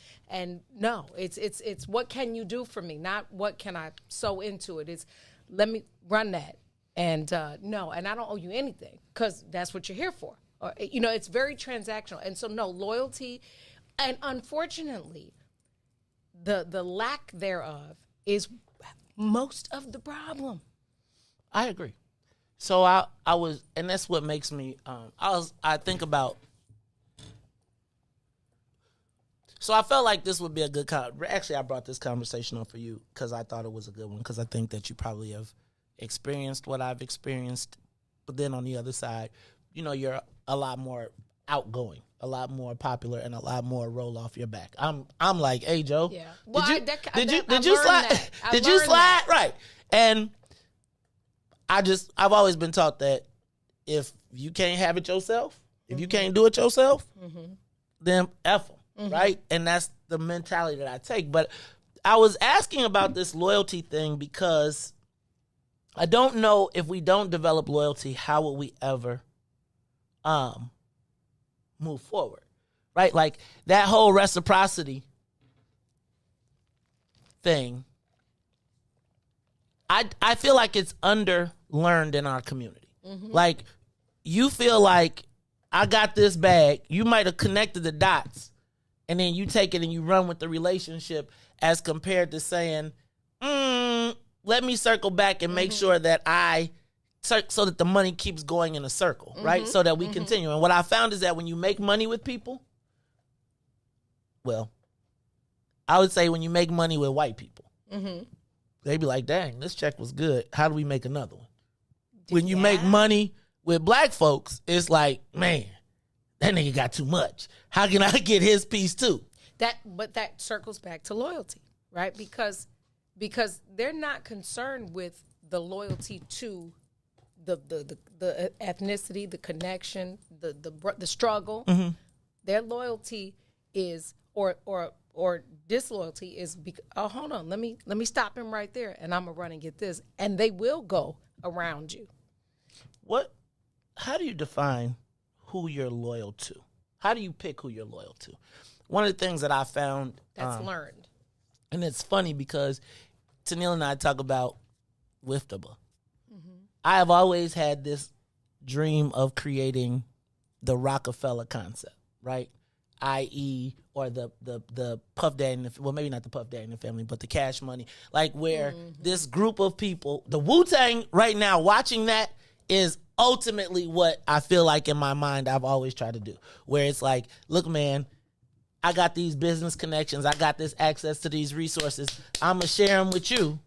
no, it's what can you do for me, not what can I sew into it. It's let me run that. And no, and I don't owe you anything because that's what you're here for. Or, it's very transactional. And so no, loyalty, and unfortunately, the lack thereof is most of the problem. I agree. So I was, and that's what makes me, I think about, so I felt like this would be a good, actually I brought this conversation up for you because I thought it was a good one, because I think that you probably have experienced what I've experienced, but then on the other side, you're a lot more outgoing, a lot more popular, and a lot more roll off your back. I'm like, hey Joe, yeah. Well, did you slide? Did you slide? Right. And I've always been taught that if you can't have it yourself, if you can't do it yourself, then F them, right? And that's the mentality that I take. But I was asking about this loyalty thing because I don't know, if we don't develop loyalty, how will we ever move forward, right? Like that whole reciprocity thing, I feel like it's underlearned in our community. Like you feel like I got this bag, you might have connected the dots, and then you take it and you run with the relationship, as compared to saying, let me circle back and make sure that so that the money keeps going in a circle, right? So that we continue. And what I found is that when you make money with people, well, I would say when you make money with white people, Mm-hmm. They be like, dang, this check was good. How do we make another one? When you make money with black folks, it's like, man, that nigga got too much. How can I get his piece too? But that circles back to loyalty, right? Because they're not concerned with the loyalty to the ethnicity, the connection, the struggle. Mm-hmm. Their loyalty is or disloyalty is. Hold on, let me stop him right there, and I'm gonna run and get this, and they will go around you. How do you define who you're loyal to? How do you pick who you're loyal to? One of the things that I found that's learned, and it's funny because Tennille and I talk about Wiftaba. I have always had this dream of creating the Rockefeller concept, right? I.e., or the Puff Daddy, well, maybe not the Puff Daddy in the family, but the Cash Money, like where this group of people, the Wu-Tang right now, watching that is ultimately what I feel like in my mind I've always tried to do, where it's like, look, man, I got these business connections, I got this access to these resources, I'm going to share them with you,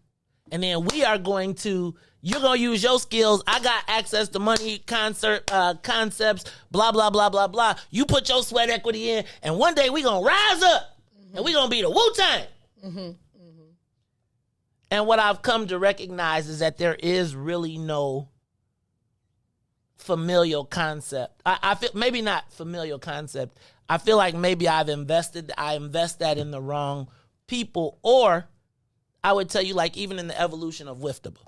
and then you're going to use your skills. I got access to money, concepts, blah, blah, blah, blah, blah. You put your sweat equity in, and one day we going to rise up, and we going to be the Wu-Tang. And what I've come to recognize is that there is really no familial concept. I feel, maybe not familial concept. I feel like maybe I invest that in the wrong people, or I would tell you, like, even in the evolution of Wiftaba.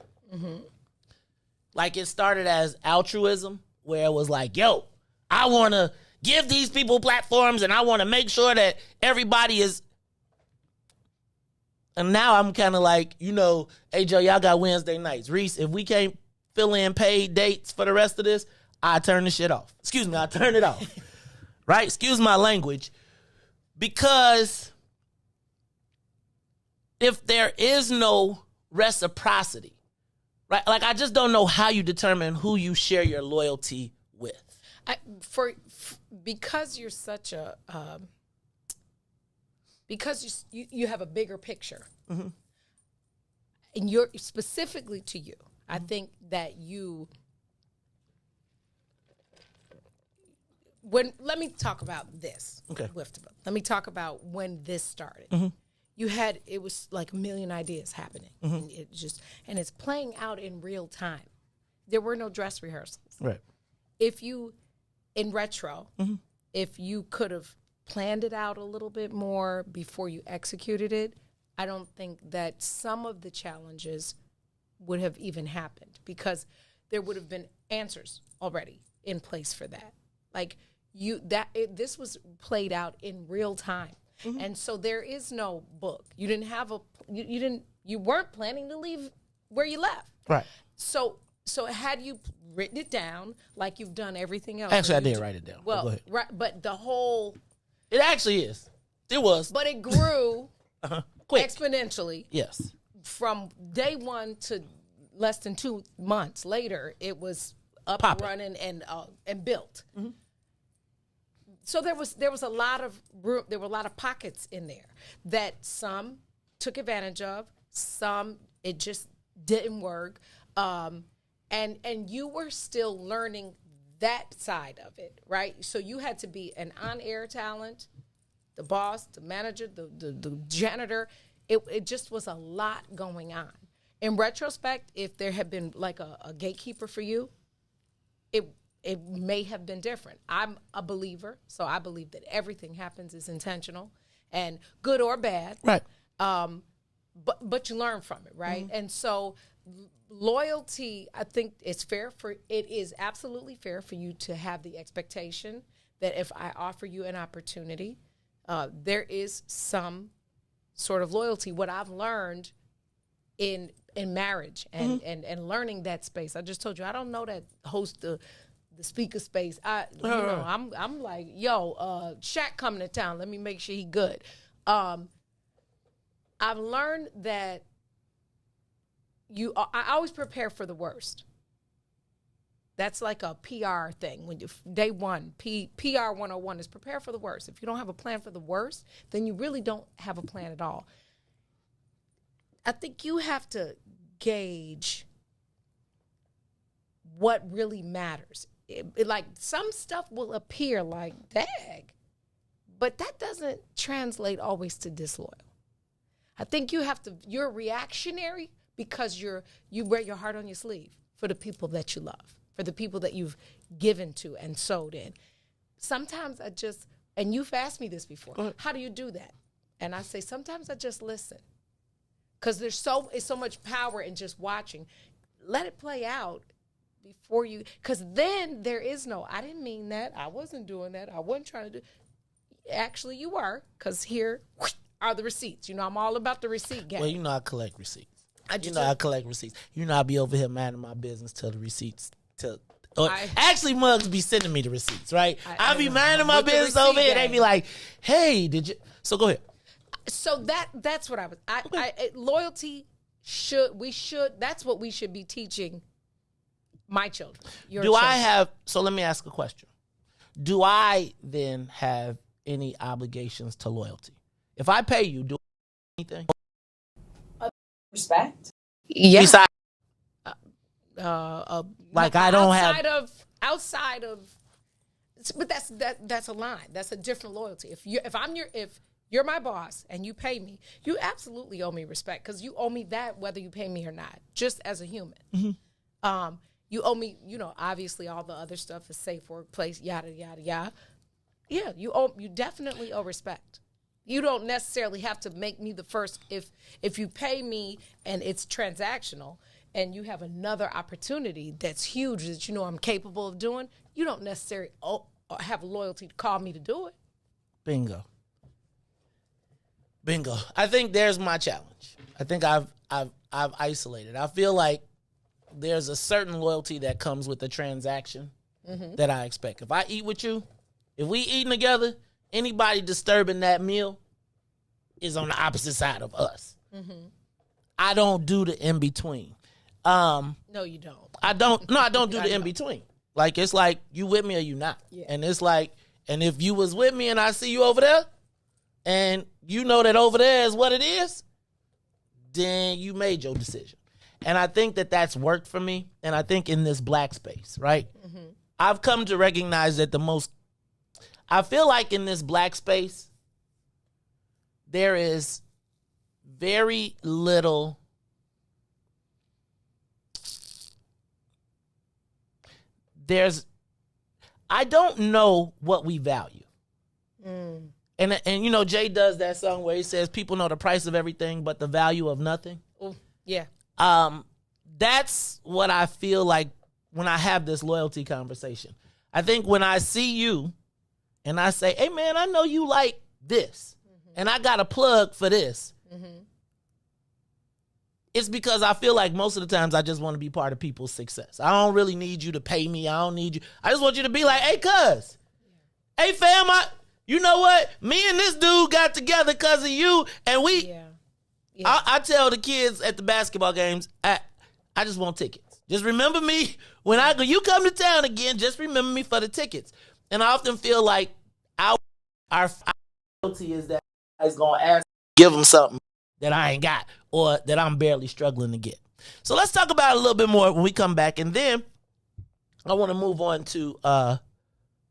Like, it started as altruism, where it was like, yo, I want to give these people platforms and I want to make sure that everybody is. And now I'm kind of like, hey, Joe, y'all got Wednesday nights. Riis, if we can't fill in paid dates for the rest of this, I turn the shit off. Excuse me, I turn it off. Right? Excuse my language. Because if there is no reciprocity, right? Like, I just don't know how you determine who you share your loyalty with. Because you're such a because you have a bigger picture, and you're specifically to you. I think that let me talk about this. Okay. Let me talk about when this started. It was like a million ideas happening. And and it's playing out in real time. There were no dress rehearsals. Right. In retro, if you could have planned it out a little bit more before you executed it, I don't think that some of the challenges would have even happened, because there would have been answers already in place for that. Like, this was played out in real time. And so there is no book. You weren't planning to leave where you left. Right. So had you written it down like you've done everything else? Actually, I did write it down. Well, go ahead. right, but the whole... It actually is. It was. But it grew quick, exponentially. Yes. From day one to less than 2 months later, it was up and running and built. So there was a lot of room. There were a lot of pockets in there that some took advantage of. Some it just didn't work, and you were still learning that side of it, right? So you had to be an on-air talent, the boss, the manager, the janitor. It just was a lot going on. In retrospect, if there had been like a gatekeeper for you, it may have been different. I'm a believer, so I believe that everything happens is intentional, and good or bad. Right. But you learn from it, right? And so loyalty, I think it is absolutely fair for you to have the expectation that if I offer you an opportunity, there is some sort of loyalty. What I've learned in marriage and learning that space. I just told you, I don't know that host the speaker space. I'm like, yo, Shaq coming to town. Let me make sure he good. I've learned that I always prepare for the worst. That's like a PR thing. When day one, PR 101 is prepare for the worst. If you don't have a plan for the worst, then you really don't have a plan at all. I think you have to gauge what really matters. Like some stuff will appear like dag, but that doesn't translate always to disloyal. I think you're reactionary because you wear your heart on your sleeve for the people that you love, for the people that you've given to and sowed in. Sometimes and you've asked me this before, how do you do that? And I say, sometimes I just listen. Because it's so much power in just watching. Let it play out before you, because then there is no, I didn't mean that. I wasn't doing that. I wasn't trying to do. Actually, you were, because here are the receipts. I'm all about the receipt game. Well, I collect receipts. I collect receipts. I be over here minding my business till the receipts. Actually, Muggs be sending me the receipts, right? I be minding my business over here. They be like, hey, did you? So go ahead. So that's what I was. Loyalty that's what we should be teaching my children. So let me ask a question. Do I then have any obligations to loyalty? If I pay you, do I anything? Respect? Yeah. Besides, like I don't outside of, but that's a line. That's a different loyalty. If you're my boss and you pay me, you absolutely owe me respect because you owe me that whether you pay me or not, just as a human. Mm-hmm. You owe me, obviously all the other stuff is safe workplace, yada, yada, yada. Yeah, you definitely owe respect. You don't necessarily have to make me the first. If you pay me and it's transactional and you have another opportunity that's huge that I'm capable of doing, you don't necessarily have a loyalty to call me to do it. Bingo. I think there's my challenge. I think I've isolated. I feel like there's a certain loyalty that comes with the transaction that I expect. If I eat with you, if we eating together, anybody disturbing that meal is on the opposite side of us. Mm-hmm. I don't do the in-between. No, you don't. I don't do the in-between. Like, it's like, you with me or you not. Yeah. And it's like, and if you was with me and I see you over there, and you know that over there is what it is, then you made your decision. And I think that that's worked for me. And I think in this black space, right? Mm-hmm. I've come to recognize that I feel like in this black space, there is very little I don't know what we value. Mm. And Jay does that song where he says people know the price of everything but the value of nothing. Ooh, yeah. That's what I feel like when I have this loyalty conversation. I think when I see you and I say, hey man, I know you like this and I got a plug for this. Mm-hmm. It's because I feel like most of the times I just want to be part of people's success. I don't really need you to pay me. I don't need you. I just want you to be like, hey, cuz. Hey, fam, you know what? Me and this dude got together because of you. And I tell the kids at the basketball games, I just want tickets. Just remember me. When you come to town again, just remember me for the tickets. And I often feel like our loyalty is that I going to ask, give them something that I ain't got or that I'm barely struggling to get. So let's talk about it a little bit more when we come back. And then I want to move on to,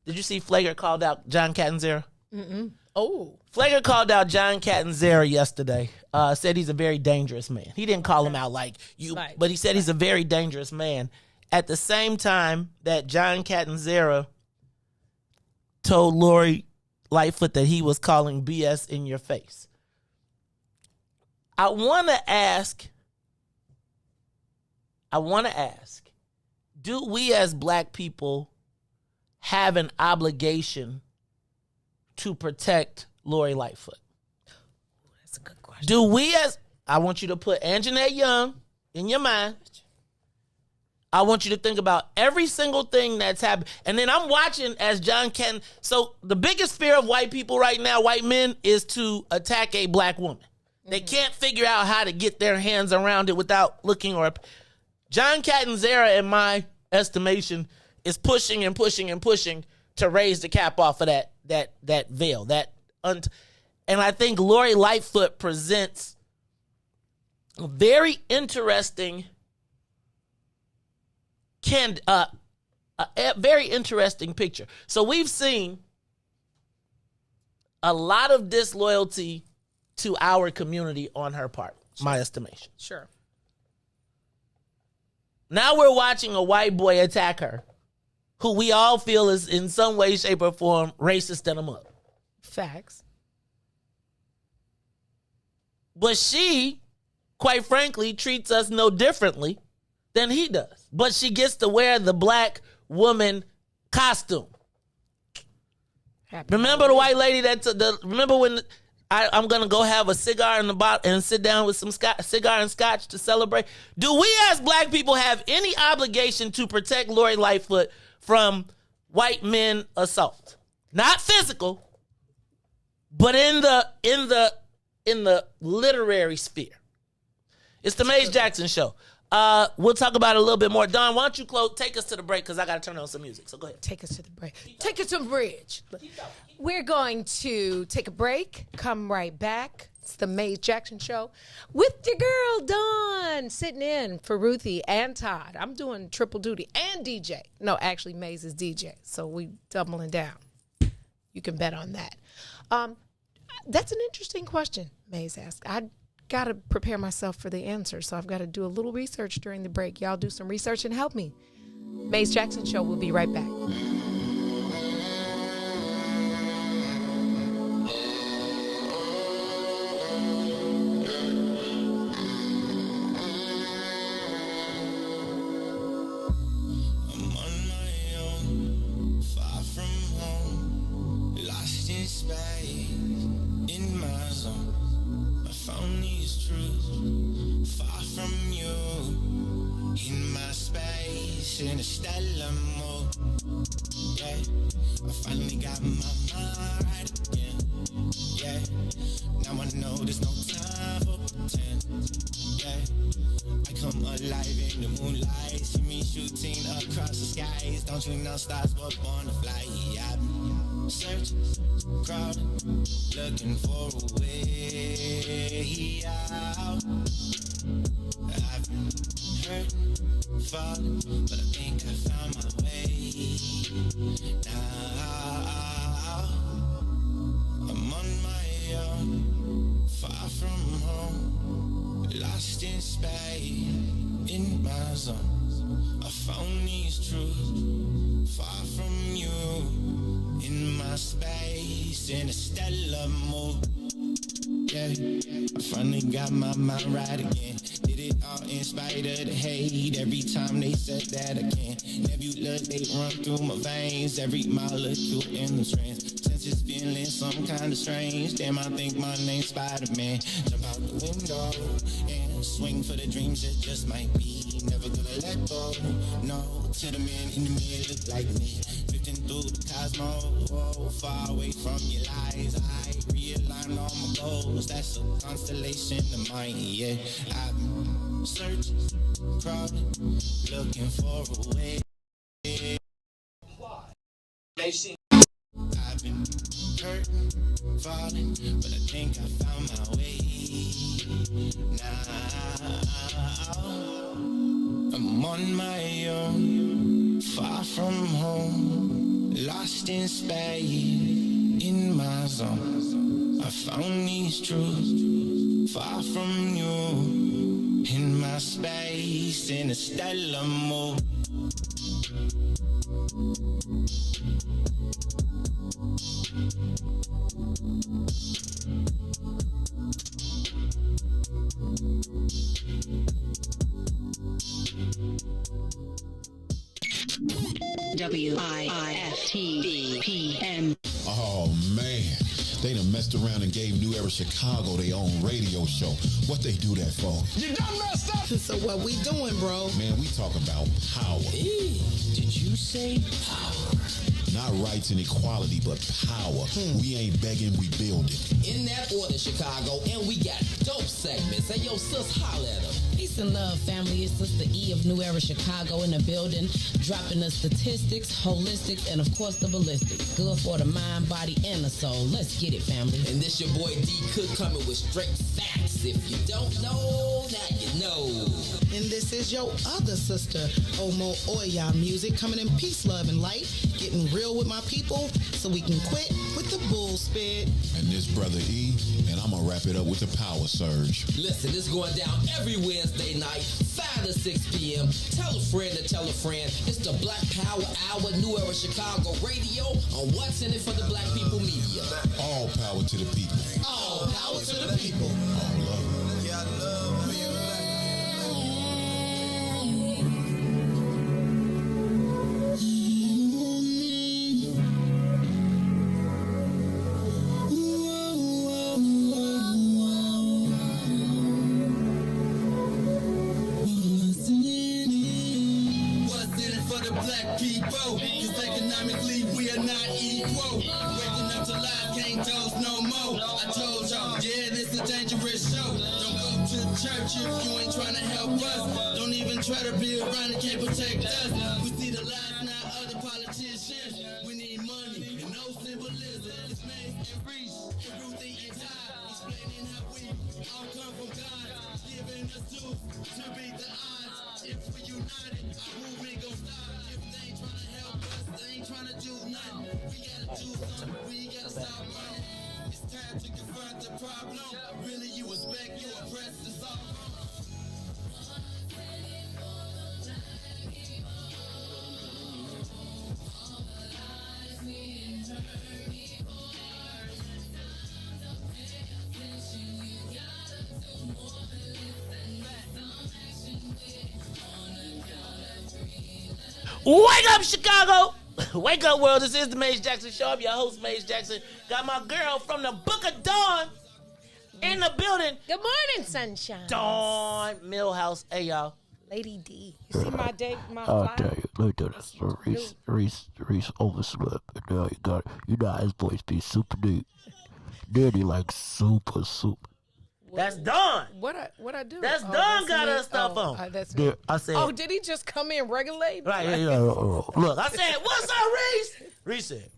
did you see Flager called out John Catanzara? Mm-mm. Oh. Flager called out John Catanzara yesterday, said he's a very dangerous man. He didn't call him out like you, but he said he's a very dangerous man. At the same time that John Catanzara told Lori Lightfoot that he was calling BS in your face. I want to ask, do we as black people have an obligation to protect Lori Lightfoot? That's a good question. Do we I want you to put Anjanette Young in your mind. I want you to think about every single thing that's happened. And then I'm watching as John Canton. So the biggest fear of white people right now, white men, is to attack a black woman. They can't figure out how to get their hands around it without looking John Catanzara, in my estimation, is pushing and pushing and pushing to raise the cap off of that veil. And I think Lori Lightfoot presents a very interesting a very interesting picture. So we've seen a lot of disloyalty to our community on her part, my estimation. Sure. Now we're watching a white boy attack her, who we all feel is in some way, shape, or form racist and a mug. Facts. But she, quite frankly, treats us no differently than he does. But she gets to wear the black woman costume. Remember the white lady remember when I'm going to go have a cigar in the bottle and sit down with some cigar and scotch to celebrate? Do we as black people have any obligation to protect Lori Lightfoot from white men assault? Not physical, but in the literary sphere. It's the Maze Jackson Show. We'll talk about it a little bit more. Don, why don't you take us to the break, because I got to turn on some music. So go ahead. Take us to the break. Take us to the bridge. We're going to take a break, come right back. It's the Maze Jackson Show with your girl, Dawn, sitting in for Ruthie and Todd. I'm doing triple duty and DJ. No, actually, Maze is DJ, so we doubling down. You can bet on that. That's an interesting question, Maze asked. I got to prepare myself for the answer, so I've got to do a little research during the break. Y'all do some research and help me. Maze Jackson Show, we'll be right back. In a stellar mode, yeah. I finally got my mind right again, yeah. Now I know there's no time for pretend, yeah. I come alive in the moonlight, see me shooting across the skies. Don't you know stars were born to fly? I've been searching, crowding, looking for a way out. I've been hurting, falling, but I think I found my way now. I'm on my own, far from home, lost in space, in my zone. I found these truths, far from you, in my space, in a stellar mode. Yeah, I finally got my mind right again. Did it all in spite of the hate. Every time they said that I can't. Nebulas, they run through my veins. Every molecule in the strands. Senses feeling some kind of strange. Damn, I think my name's Spider-Man. Jump out the window and swing for the dreams that just might be. Never gonna let go. No, to the man in the mirror look like me. Drifting through the cosmos, oh, far away from your lies. I realign all my goals. That's a constellation of mine, yeah. I've been searching, crawling, looking for a way. I've been hurting, falling, but I think I found my way. Now I'm on my own, far from home, lost in space, in my zone. I found these truths, far from you, in my space, in a stellar mode. WIFTBPM. Oh man, they done messed around and gave New Era Chicago their own radio show. What they do that for? You done messed up. So what we doing, bro? Man, we talk about power. Did you say power? Not rights and equality, but power. We ain't begging, we building. In that order, Chicago, and we got dope segments. Hey, yo, sis, holla at them. Peace and love, family. It's Sister E of New Era Chicago in the building, dropping the statistics, holistics, and of course the ballistics. Good for the mind, body, and the soul. Let's get it, family. And this your boy D Cook coming with straight facts. If you don't know, now you know. And this is your other sister, Omo Oya Music, coming in peace, love, and light, getting real with my people so we can quit with the bull spit. And this brother E, and I'm gonna wrap it up with the power surge. Listen, it's going down every Wednesday night, 5 to 6 p.m. Tell a friend to tell a friend. It's the Black Power Hour, New Era Chicago Radio on What's in It for the Black People Media. All power to the people. All power to the people. All love. Yeah, I love being black. Black people, cause economically we are not equal. Waking up to life, can't toast no more. I told y'all, yeah, this is a dangerous show. Don't go to church if you ain't trying to help us. Don't even try to be around and can't protect us. We see the lies now of the politicians. We need money and no symbolism. It's Mace and Riis and Ruthie and Todd, explaining how we all come from God, giving us tools to beat the odds. If we united, our movement gon' stop. Trying to do nothing. We gotta do something. We gotta stop running. It's time to confront the problem. Really, you expect you oppressed to solve. Wake up, Chicago! Wake up, world. This is the Maze Jackson Show. I'm your host, Maze Jackson. Got my girl from the Book of Dawn in the building. Good morning, sunshine. Dawn Millhouse. Hey, y'all. Lady D. You see my date, my I'll fly? tell you, let me tell you this. Riis overslept. And now you know how his voice be super deep. Then he like super. That's Dawn. What I do? That's Dawn got her stuff on. That's Yeah, me. I said. Oh, did he just come in regulate? Right, yeah. Look, I said, what's up, Riis? Riis said.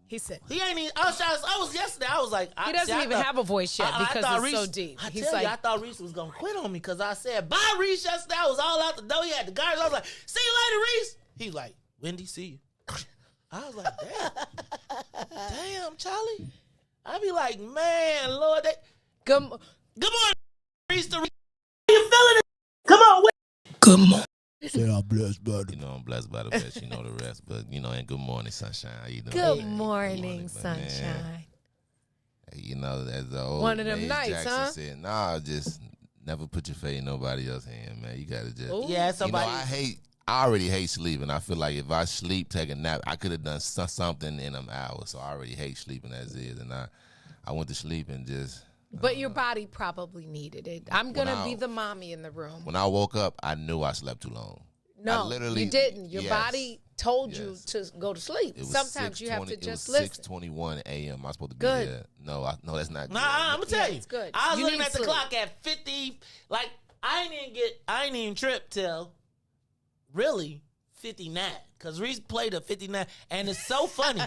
He said. He ain't even, I was yesterday, I was like. He doesn't even have a voice yet because it's so Riis, deep. I He's tell like, you, I thought Riis was going to quit on me because I said, bye, Riis, yesterday. I was all out the door. He had the guards. I was like, see you later, Riis. He's like, Wendy, see you. I was like, damn, Charlie. I be like, man, Lord, Good morning, Riis. How you feeling? Come on, Good morning. Say I'm blessed, buddy. You know I'm blessed by the best. You know the rest. But, you know, and good morning, sunshine. How you doing? Good morning, sunshine. Man, you know, as the old One of them Maze nights, Jackson huh? said, nah, just never put your faith in nobody else's hand, man. You got to just. Ooh. Yeah, somebody. You know, I already hate sleeping. I feel like if I sleep, take a nap, I could have done something in them hours. So I already hate sleeping as is. And I went to sleep and just. But your body probably needed it. I'm going to be the mommy in the room. When I woke up, I knew I slept too long. No, you didn't. Your body told you to go to sleep. It was Sometimes you have to just listen. listen. 6:21 a.m. I'm supposed to be Good. there. No, that's not good. Nah, I'm gonna tell you. It's good. I was You looking need at the sleep. clock at 50. Like I ain't even trip till really 59. Cause Riis played a 59, and it's so funny.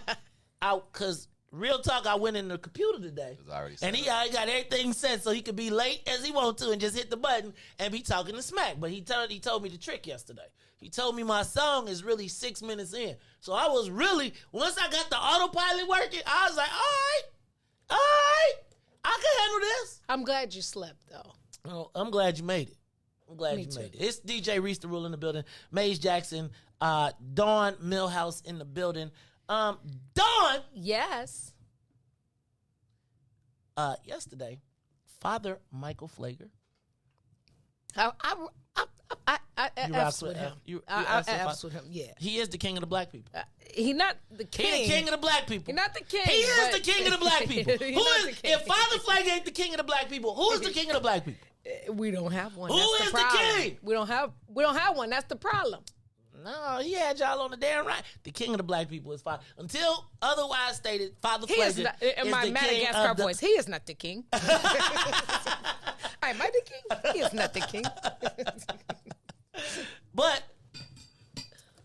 Cause real talk, I went in the computer today, and he already got everything set so he could be late as he want to and just hit the button and be talking to smack. But he told me the trick yesterday. He told me my song is really 6 minutes in. So I was really, once I got the autopilot working, I was like, all right, I can handle this. I'm glad you slept, though. Oh, I'm glad you made it. Me too. It's DJ Riis the Rule in the building. Maze Jackson, Dawn Millhouse in the building. Dawn. Yes. Yesterday, Father Michael Flager. I F's with him. I F's with him, yeah. He is the king of the black people. He not the king. He the king of the black people. He not the king. He is the king of the black people. If Father Flag ain't the king of the black people, who is the king of the black people? We don't have one. Who That's is the problem. the king? We don't have one. That's the problem. No, he had y'all on the damn right. The king of the black people is Father. Until otherwise stated, Father He is Flager not, is in my the king Madagascar of the... voice, he is not the king. Am I the king? He is not the king. But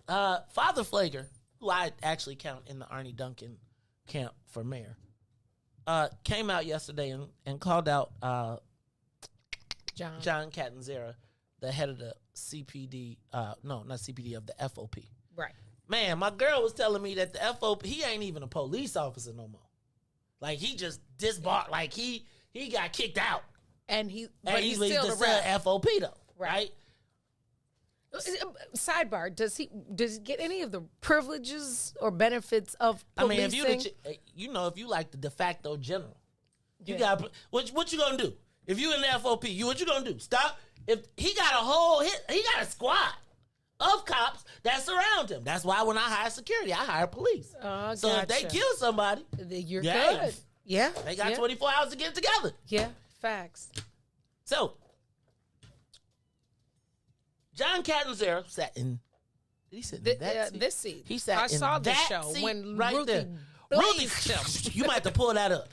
Father Flager, who I actually count in the Arnie Duncan camp for mayor, came out yesterday and called out John Catanzara, the head of the CPD, no, not CPD, of the FOP. Right. Man, my girl was telling me that the FOP, he ain't even a police officer no more. Like, he just disbarred, like, he got kicked out. And he's he's still the around. FOP, though, right? Sidebar: Does he get any of the privileges or benefits of policing? I mean, if if you like the de facto general, you got what you gonna do? If you in the FOP, what you gonna do? Stop? If he got he got a squad of cops that surround him. That's why when I hire security, I hire police. So if they kill somebody, you're good. Yeah, they got 24 hours to get it together. Yeah, facts. So John Catanzara sat in. Did he sit in that seat? This seat. He sat I in saw the that show seat when right Ruthie there. blazed him. You might have to pull that up.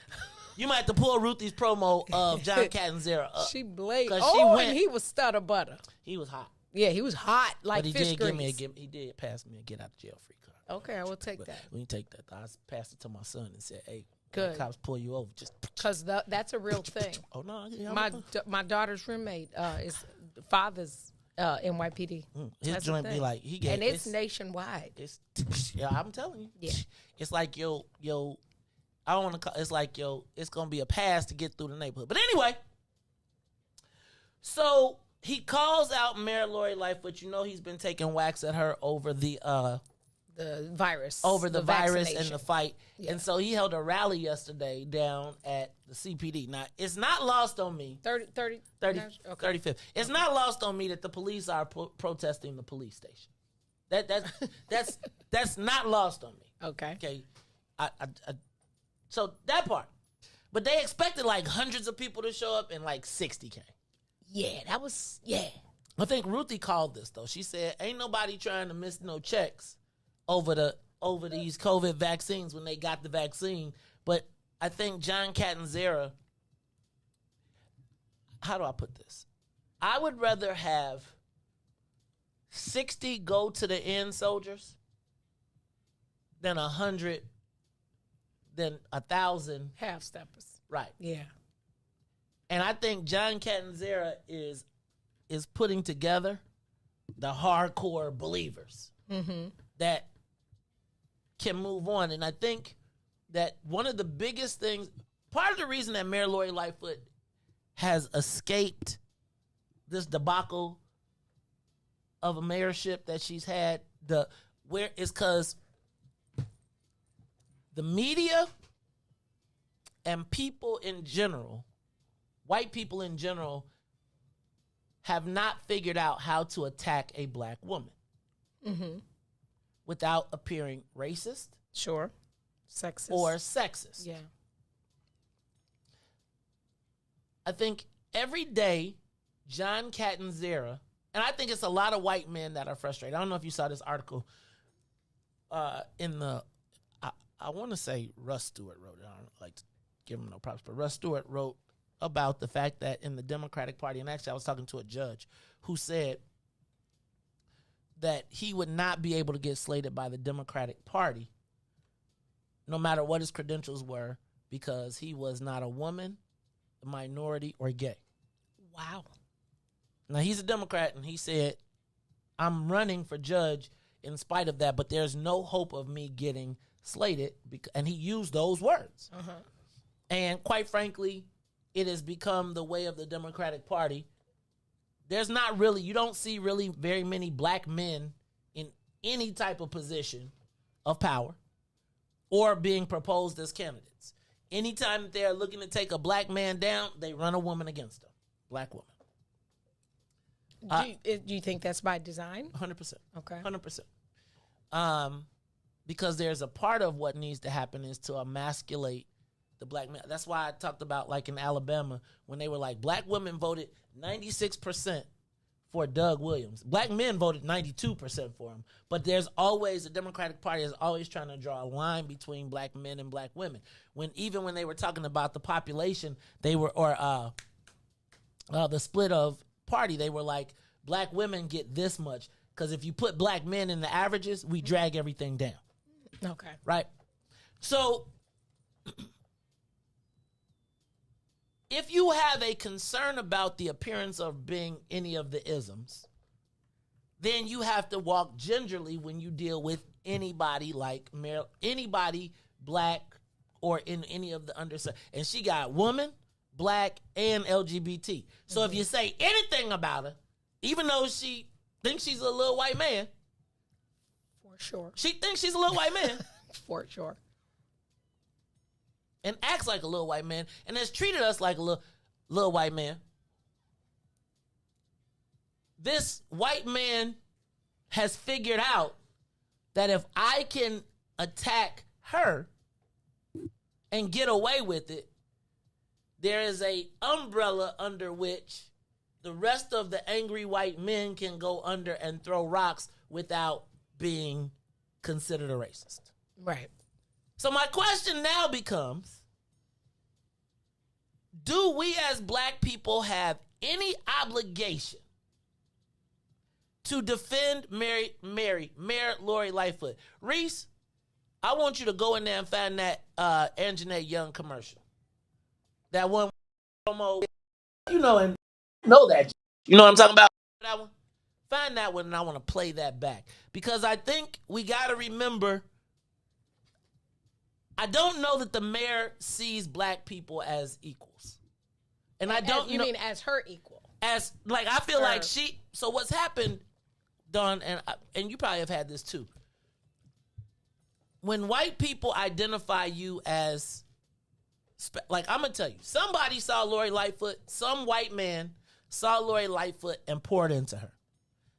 You might have to pull Ruthie's promo of John Catanzara up. She blazed. And he was stutter butter. He was hot. Yeah, he was hot like but he fish did grease. he did pass me a get out of jail free card. Okay, I will take that. When you take that, I passed it to my son and said, "Hey, Good. when cops pull you over, just because that's a real thing." Oh no, yeah, my daughter's roommate is father's NYPD. His That's joint the be thing. like he gave, and it's nationwide. It's yeah, I'm telling you. Yeah, it's like yo. I don't want to call. It's like it's gonna be a pass to get through the neighborhood. But anyway, so he calls out Mayor Lori Lightfoot. You know he's been taking whacks at her over the virus, over the virus and vaccination. the fight. Yeah. And so he held a rally yesterday down at the CPD. Now, it's not lost on me. 35th. It's not lost on me that the police are protesting the police station. That's not lost on me. Okay. Okay. So that part. But they expected like hundreds of people to show up and like 60 came. Yeah, that was, yeah. I think Ruthie called this though. She said, ain't nobody trying to miss no checks over these COVID vaccines when they got the vaccine. But I think John Catanzara, how do I put this? I would rather have 60 go to the end soldiers than 100, than 1,000 half steppers. Right. Yeah. And I think John Catanzara is putting together the hardcore believers that can move on. And I think that one of the biggest things, part of the reason that Mayor Lori Lightfoot has escaped this debacle of a mayorship that she's had, is because the media and people in general, white people in general, have not figured out how to attack a black woman without appearing racist. Sure. Sexist. Or sexist. Yeah. I think every day, John Catanzara, and I think it's a lot of white men that are frustrated. I don't know if you saw this article in the, I want to say Russ Stewart wrote it. I don't like to give him no props, but Russ Stewart wrote about the fact that in the Democratic Party, and actually I was talking to a judge who said that he would not be able to get slated by the Democratic Party no matter what his credentials were because he was not a woman, a minority, or gay. Wow. Now, he's a Democrat, and he said, I'm running for judge in spite of that, but there's no hope of me getting slated, and he used those words. And quite frankly, it has become the way of the Democratic Party. There's not really, you don't see really very many black men in any type of position of power or being proposed as candidates. Anytime that they're looking to take a black man down, they run a woman against them. Black woman. Do you think that's by design? 100%. Okay. 100%. Because there's a part of what needs to happen is to emasculate the black man. That's why I talked about like in Alabama when they were like black women voted 96% for Doug Williams. Black men voted 92% for him. But there's always, the Democratic Party is always trying to draw a line between black men and black women. Even when they were talking about the population, they were, or the split of party, they were like, black women get this much. Because if you put black men in the averages, we drag everything down. Okay. Right? So, if you have a concern about the appearance of being any of the isms, then you have to walk gingerly when you deal with anybody like anybody black or in any of the underserved. And she got woman, black, and LGBT. So if you say anything about her, even though she thinks she's a little white man, for sure, she thinks she's a little white man, for sure, and acts like a little white man, and has treated us like a little white man. This white man has figured out that if I can attack her and get away with it, there is a umbrella under which the rest of the angry white men can go under and throw rocks without being considered a racist. Right. So my question now becomes, do we as black people have any obligation to defend Mayor Lori Lightfoot? Riis, I want you to go in there and find that Anjanette Young commercial. That one promo, and know that. You know what I'm talking about? That one? Find that one, and I want to play that back. Because I think we got to remember, I don't know that the mayor sees black people as equals. And I don't You mean as her equal? As, like, I feel like so what's happened, Dawn, and you probably have had this too. When white people identify you as, like, I'm going to tell you, somebody saw Lori Lightfoot, some white man saw Lori Lightfoot and poured into her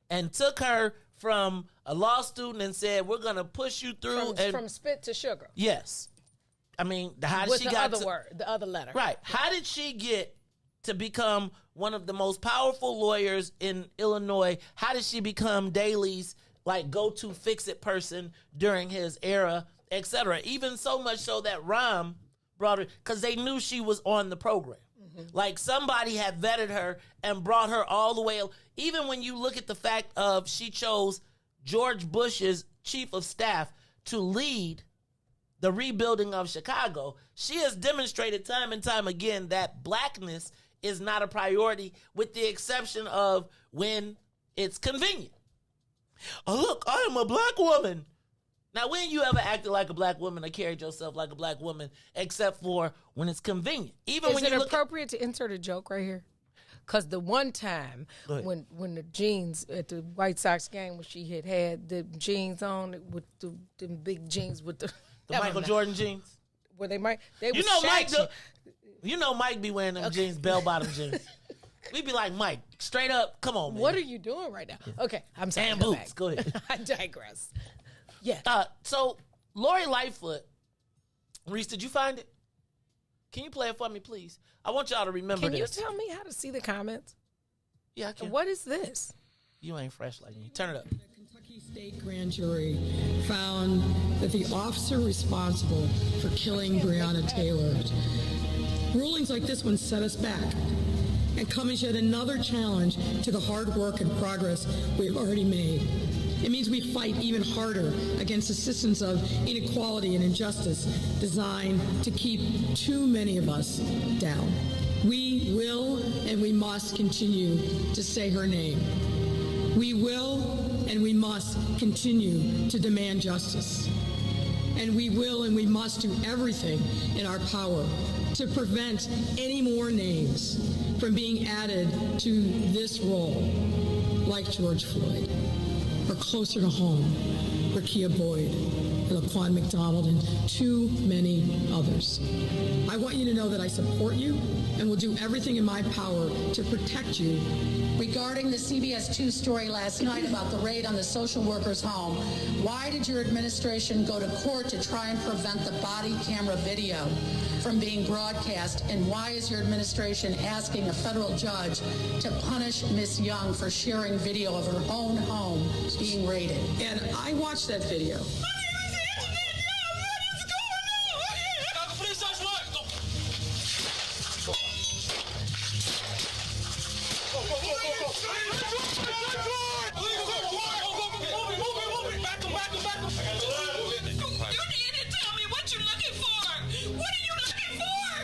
and took her from a law student and said, we're going to push you through. From spit to sugar. Yes. I mean, how did she get the other letter. Right. How did she get to become one of the most powerful lawyers in Illinois? How did she become Daley's like go-to fix-it person during his era, etc.? Even so much so that Rahm brought her, because they knew she was on the program. Like somebody had vetted her and brought her all the way. Even when you look at the fact of she chose George Bush's chief of staff to lead the rebuilding of Chicago, she has demonstrated time and time again that blackness is not a priority, with the exception of when it's convenient. Oh, look, I am a black woman. Now, when you ever acted like a black woman or carried yourself like a black woman, except for when it's convenient? Is it appropriate to insert a joke right here? Because the one time when the jeans at the White Sox game, when she had the jeans on with the big jeans with the Michael Jordan jeans, where they Mike be wearing them jeans, bell bottom jeans. We'd be like, Mike, straight up, come on, man. What are you doing right now? Okay, I'm sorry. And boots. Go ahead. I digress. Yeah. So Lori Lightfoot, Riis, did you find it? Can you play it for me, please? I want y'all to remember this. Can you tell me how to see the comments? Yeah, I can. What is this? You ain't fresh like me. Turn it up. The Kentucky State Grand Jury found that the officer responsible for killing Breonna Taylor. Rulings like this one set us back and come as yet another challenge to the hard work and progress we've already made. It means we fight even harder against the systems of inequality and injustice designed to keep too many of us down. We will and we must continue to say her name. We will and we must continue to demand justice. And we will and we must do everything in our power to prevent any more names from being added to this roll, like George Floyd, or closer to home, Rekia Boyd, and Laquan McDonald, and too many others. I want you to know that I support you and will do everything in my power to protect you. Regarding the CBS 2 story last night about the raid on the social worker's home, why did your administration go to court to try and prevent the body camera video? from being broadcast? And why is your administration asking a federal judge to punish Miss Young for sharing video of her own home being raided? And I watched that video.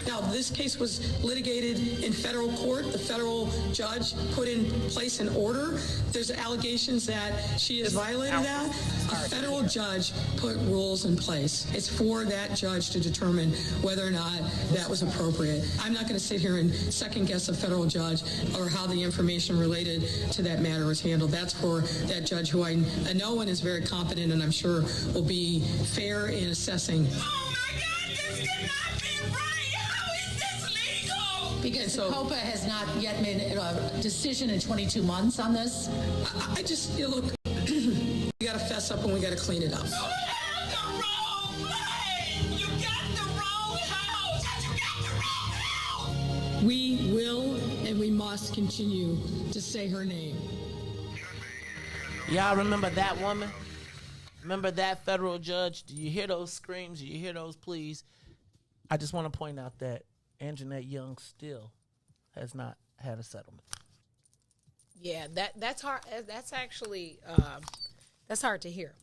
Now, this case was litigated in federal court. The federal judge put in place an order. There's allegations that she has violated that. A federal judge put rules in place. It's for that judge to determine whether or not that was appropriate. I'm not going to sit here and second guess a federal judge or how the information related to that matter was handled. That's for that judge who I know and is very competent and I'm sure will be fair in assessing. Because COPA has not yet made a decision in 22 months on this. I just, look, we got to fess up and we got to clean it up. We will and we must continue to say her name. Y'all remember that woman? Remember that federal judge? Do you hear those screams? Do you hear those pleas? I just want to point out that Anjanette Young still has not had a settlement. Yeah, that's hard. That's actually that's hard to hear.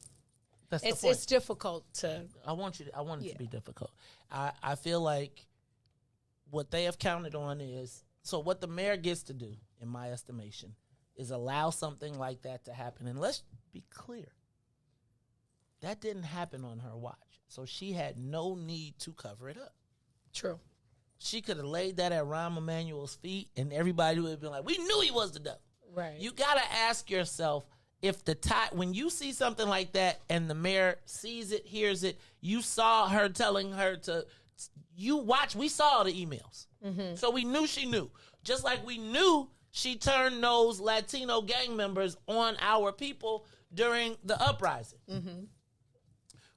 That's the point. It's difficult to. I want it to be difficult. I feel like what they have counted on is what the mayor gets to do, in my estimation, is allow something like that to happen. And let's be clear, that didn't happen on her watch, so she had no need to cover it up. True. She could have laid that at Rahm Emanuel's feet, and everybody would have been like, "We knew he was the devil." Right. You gotta ask yourself if when you see something like that, and the mayor sees it, hears it. You saw her telling her to. You watch. We saw the emails, so we knew she knew. Just like we knew she turned those Latino gang members on our people during the uprising.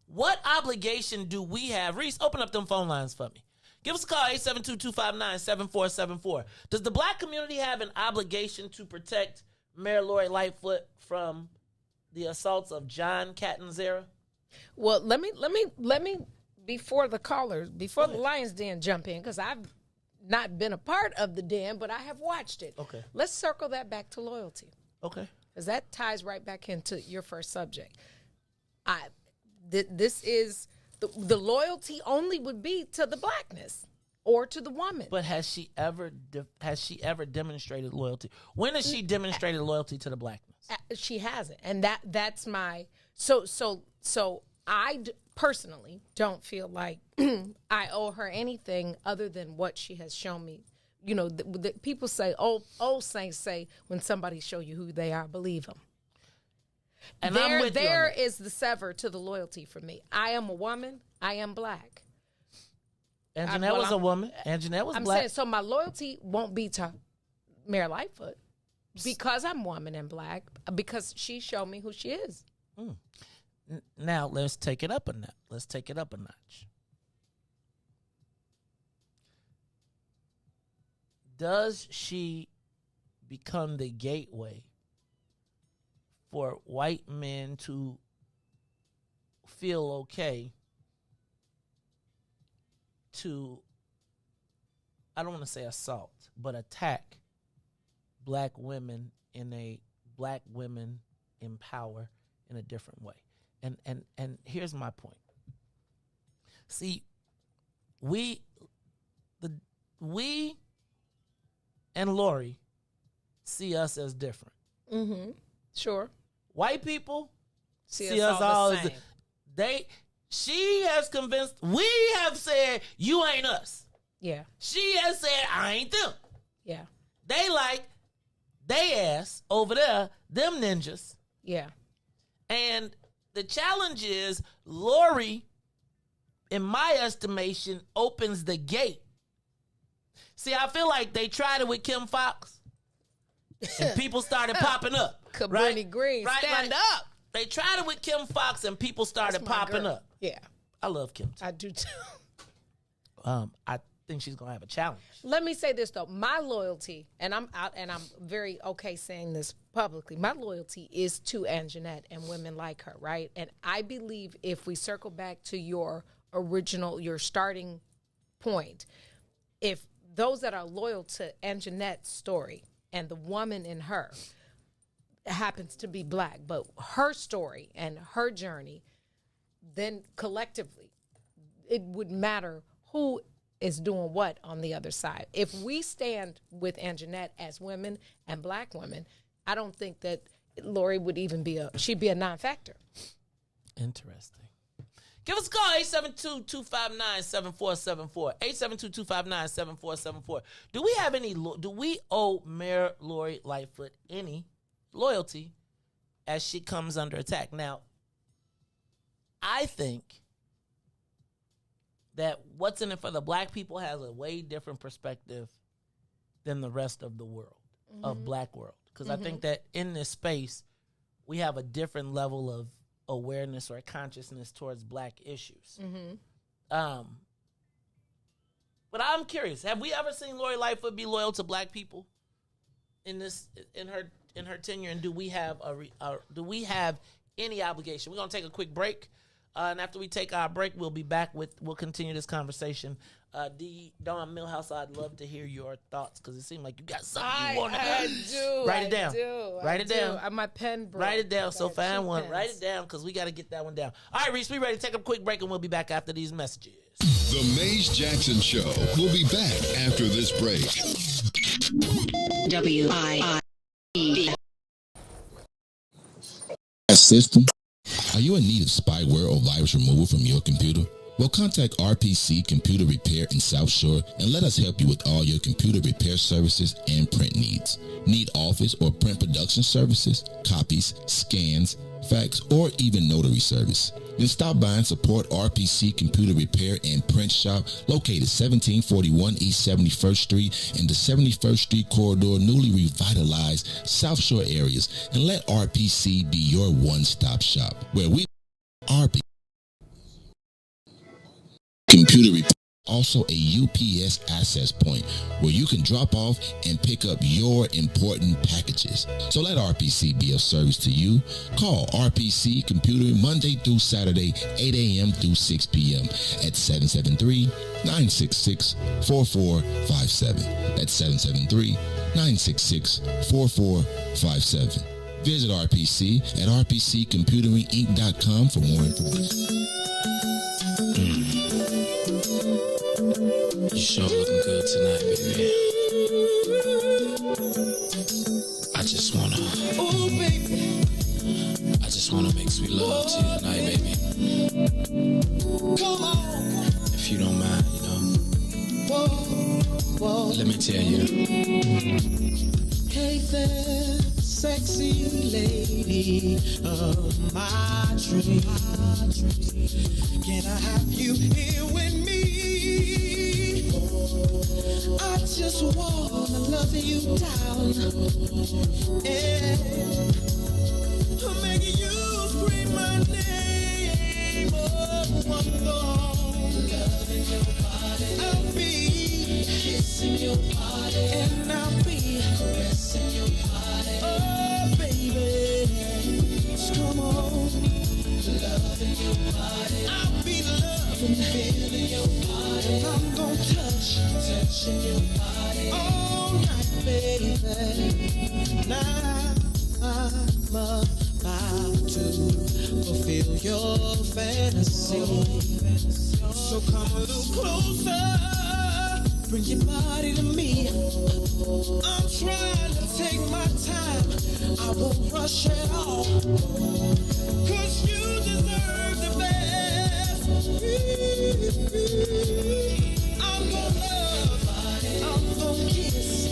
What obligation do we have? Riis, open up them phone lines for me. Give us a call, 872-259-7474. Does the black community have an obligation to protect Mayor Lori Lightfoot from the assaults of John Catanzara? Well, let me before the Lions Den jump in, because I've not been a part of the den, but I have watched it. Okay. Let's circle that back to loyalty. Okay. Because that ties right back into your first subject. This is the loyalty only would be to the blackness or to the woman. But has she ever demonstrated loyalty? When has she demonstrated loyalty to the blackness? She hasn't, and that's my so I personally don't feel like I owe her anything other than what she has shown me. You know, the people say, old saints say, when somebody show you who they are, believe them. And there is the sever to the loyalty for me. I am a woman. I am black. Anjanette was a woman. Anjanette was black. I'm saying, so my loyalty won't be to Mayor Lightfoot because I'm woman and black, because she showed me who she is. Now, let's take it up a notch. Does she become the gateway for white men to feel okay to, I don't want to say assault, but attack black women in a black women in power in a different way? And here's my point. See, we and Lori see us as different. Sure. White people see us all the same. She has convinced, we have said, you ain't us. Yeah. She has said, I ain't them. Yeah. They ass over there, them ninjas. Yeah. And the challenge is, Lori, in my estimation, opens the gate. See, I feel like they tried it with Kim Fox, and people started popping up. Cabrini Green, stand up. They tried it with Kim Fox, and people started popping up. Yeah. I love Kim too. I do too. I think she's gonna have a challenge. Let me say this though, my loyalty, and I'm out, and I'm very okay saying this publicly. My loyalty is to Anjanette and women like her, right? And I believe if we circle back to your starting point, if those that are loyal to Anjanette's story and the woman in her happens to be black, but her story and her journey, then collectively, it would matter who is doing what on the other side. If we stand with Anjanette as women and black women, I don't think that Lori would even she'd be a non-factor. Interesting. Give us a call, 872-259-7474. 872-259-7474. Do we owe Mayor Lori Lightfoot any loyalty as she comes under attack? Now, I think that what's in it for the black people has a way different perspective than the rest of the world, of black world. Because I think that in this space, we have a different level of awareness or consciousness towards black issues. But I'm curious, have we ever seen Lori Lightfoot be loyal to black people in her tenure? And do we have any obligation? We're gonna take a quick break. And after we take our break, we'll be back we'll continue this conversation. Dawn Millhouse, I'd love to hear your thoughts because it seemed like you got something you want to write it down. Write it down. My pen broke. Write it down. So find one. Write it down because we got to get that one down. All right, Riis, we ready to take a quick break and we'll be back after these messages. The Maze Jackson Show will be back after this break. WIID. System. Are you in need of spyware or virus removal from your computer? Well, contact RPC Computer Repair in South Shore and let us help you with all your computer repair services and print needs. Need office or print production services, copies, scans, fax, or even notary service? Then stop by and support RPC Computer Repair and Print Shop located 1741 East 71st Street in the 71st Street corridor, newly revitalized South Shore areas, and let RPC be your one-stop shop where we RPC Computer Repair. Also a UPS access point where you can drop off and pick up your important packages. So let RPC be of service to you. Call RPC Computer Monday through Saturday, 8 a.m. through 6 p.m. at 773-966-4457. That's 773-966-4457. Visit RPC at rpccomputeringinc.com for more information. You sure looking good tonight, baby. I just wanna make sweet love to you tonight, baby. Come on. If you don't mind, let me tell you. Hey there, sexy lady of my dreams. Can I have you here with me? I just wanna love you down. Yeah. I'm making you scream my name. Oh, I'm loving your body. I'll be kissing your body. And I'll be caressing your body. Oh, baby, just come on. Loving your body. I'll be loving, feeling your body. And I'm gonna touching your body all night, baby. Now I'm about to fulfill your fantasy. So come a little closer, bring your body to me. I'm trying to take my time, I won't rush at all, 'cause you deserve the best. I'm gonna love, I'm gonna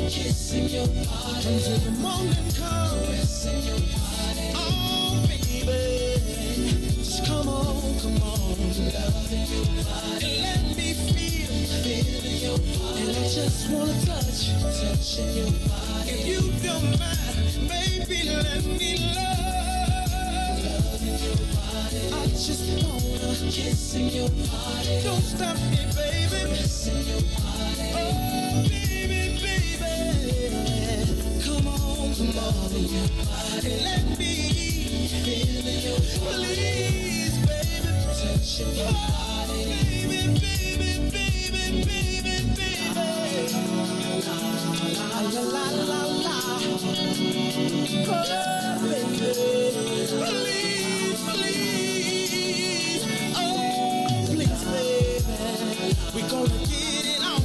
kissing your body until the morning comes. Caressing your body, oh baby, just come on, loving your body, and let me feeling your body, and I just wanna touching your body. If you don't mind, baby, let me loving your body. I just wanna Kissing your body. Don't stop me, baby. Kissing your body. Oh, baby, baby. Come on, come on. Your body. Let me feel your body. Please, baby. Touch your body. Baby, baby, baby, baby, baby. La, la, la, la, la. Oh, baby. Please, please. Oh, please, baby. We're gonna get it on.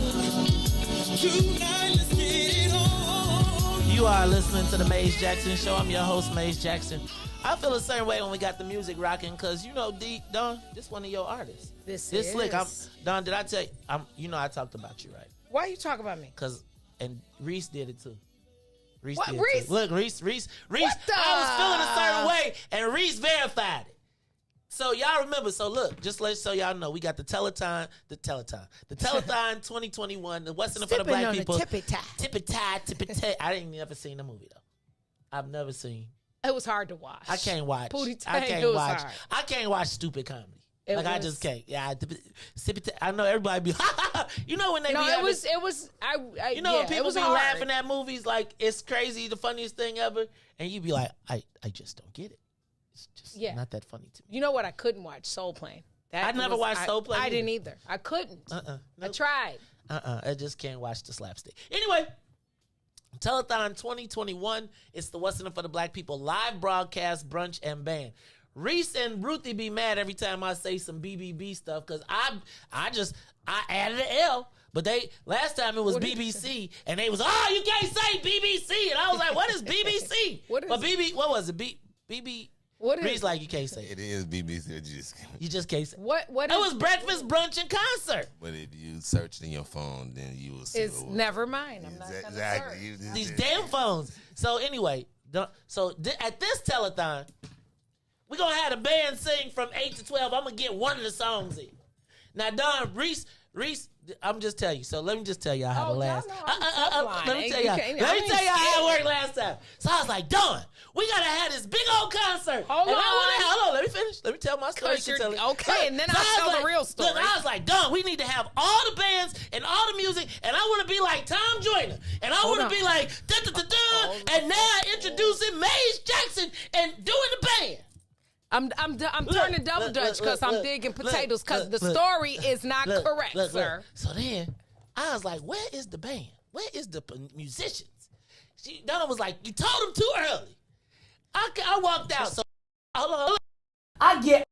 Tonight, let's get it on. You are listening to the Maze Jackson Show. I'm your host, Maze Jackson. I feel the same way when we got the music rocking, because you know, Don, this one of your artists. This is slick. is. Don, did I tell you? You know I talked about you, right? Why you talking about me? And Riis did it too. Riis What, did Riis? it too. Look, Riis. What the? I was feeling a certain way, and Riis verified it. So y'all remember. So look, just so y'all know, we got the Telethon 2021. The What's in it for the Sipping Black on people? the tippy-tie. I didn't never seen the movie though. I've never seen. It was hard to watch. I can't watch. Pootie I Tang, can't it was watch. hard. I can't watch stupid comedy. It I was- just can't. Yeah, I know everybody be. You know when they No, be it having, was. You know yeah, when people it was be hard. laughing at movies like it's crazy, the funniest thing ever, and you be like, I just don't get it. It's just not that funny to me. You know what? I couldn't watch Soul Plane. I never watched Soul Plane I either. didn't either. I couldn't. I tried. I just can't watch the slapstick. Anyway, Telethon 2021. It's the What's in it for the Black people live broadcast, brunch, and band. Riis and Ruthie be mad every time I say some BBB stuff because I added an L. But last time it was BBC, and they was, you can't say BBC. And I was like, what is BBC? What was it? BB. What is Riis like, you can't say it. It is BBC. You just can't say it. What It was breakfast, brunch, and concert. But if you search in your phone, then you will see. It's never mind. I'm not gonna Exactly. search. These damn phones. So anyway, at this telethon, we're going to have the band sing from 8 to 12. I'm going to get one of the songs in. Now, Don, Riis, I'm just telling you. So let me just tell y'all how the last. Let me tell y'all how it worked last time. So I was like, Don, we gotta have this big old concert. Hold on. Let me finish. Let me tell my story. Okay, and then I'll tell the real story. Look, I was like, Don, we need to have all the bands and all the music, and I want to be like Tom Joyner, and I want to be like and now introducing Maze Jackson and doing the band. I'm turning double dutch because I'm digging potatoes because the story is not correct, sir. So then I was like, where is the band? Where is the musicians? Donna was like, you told them too early. I walked out. So hold on. I get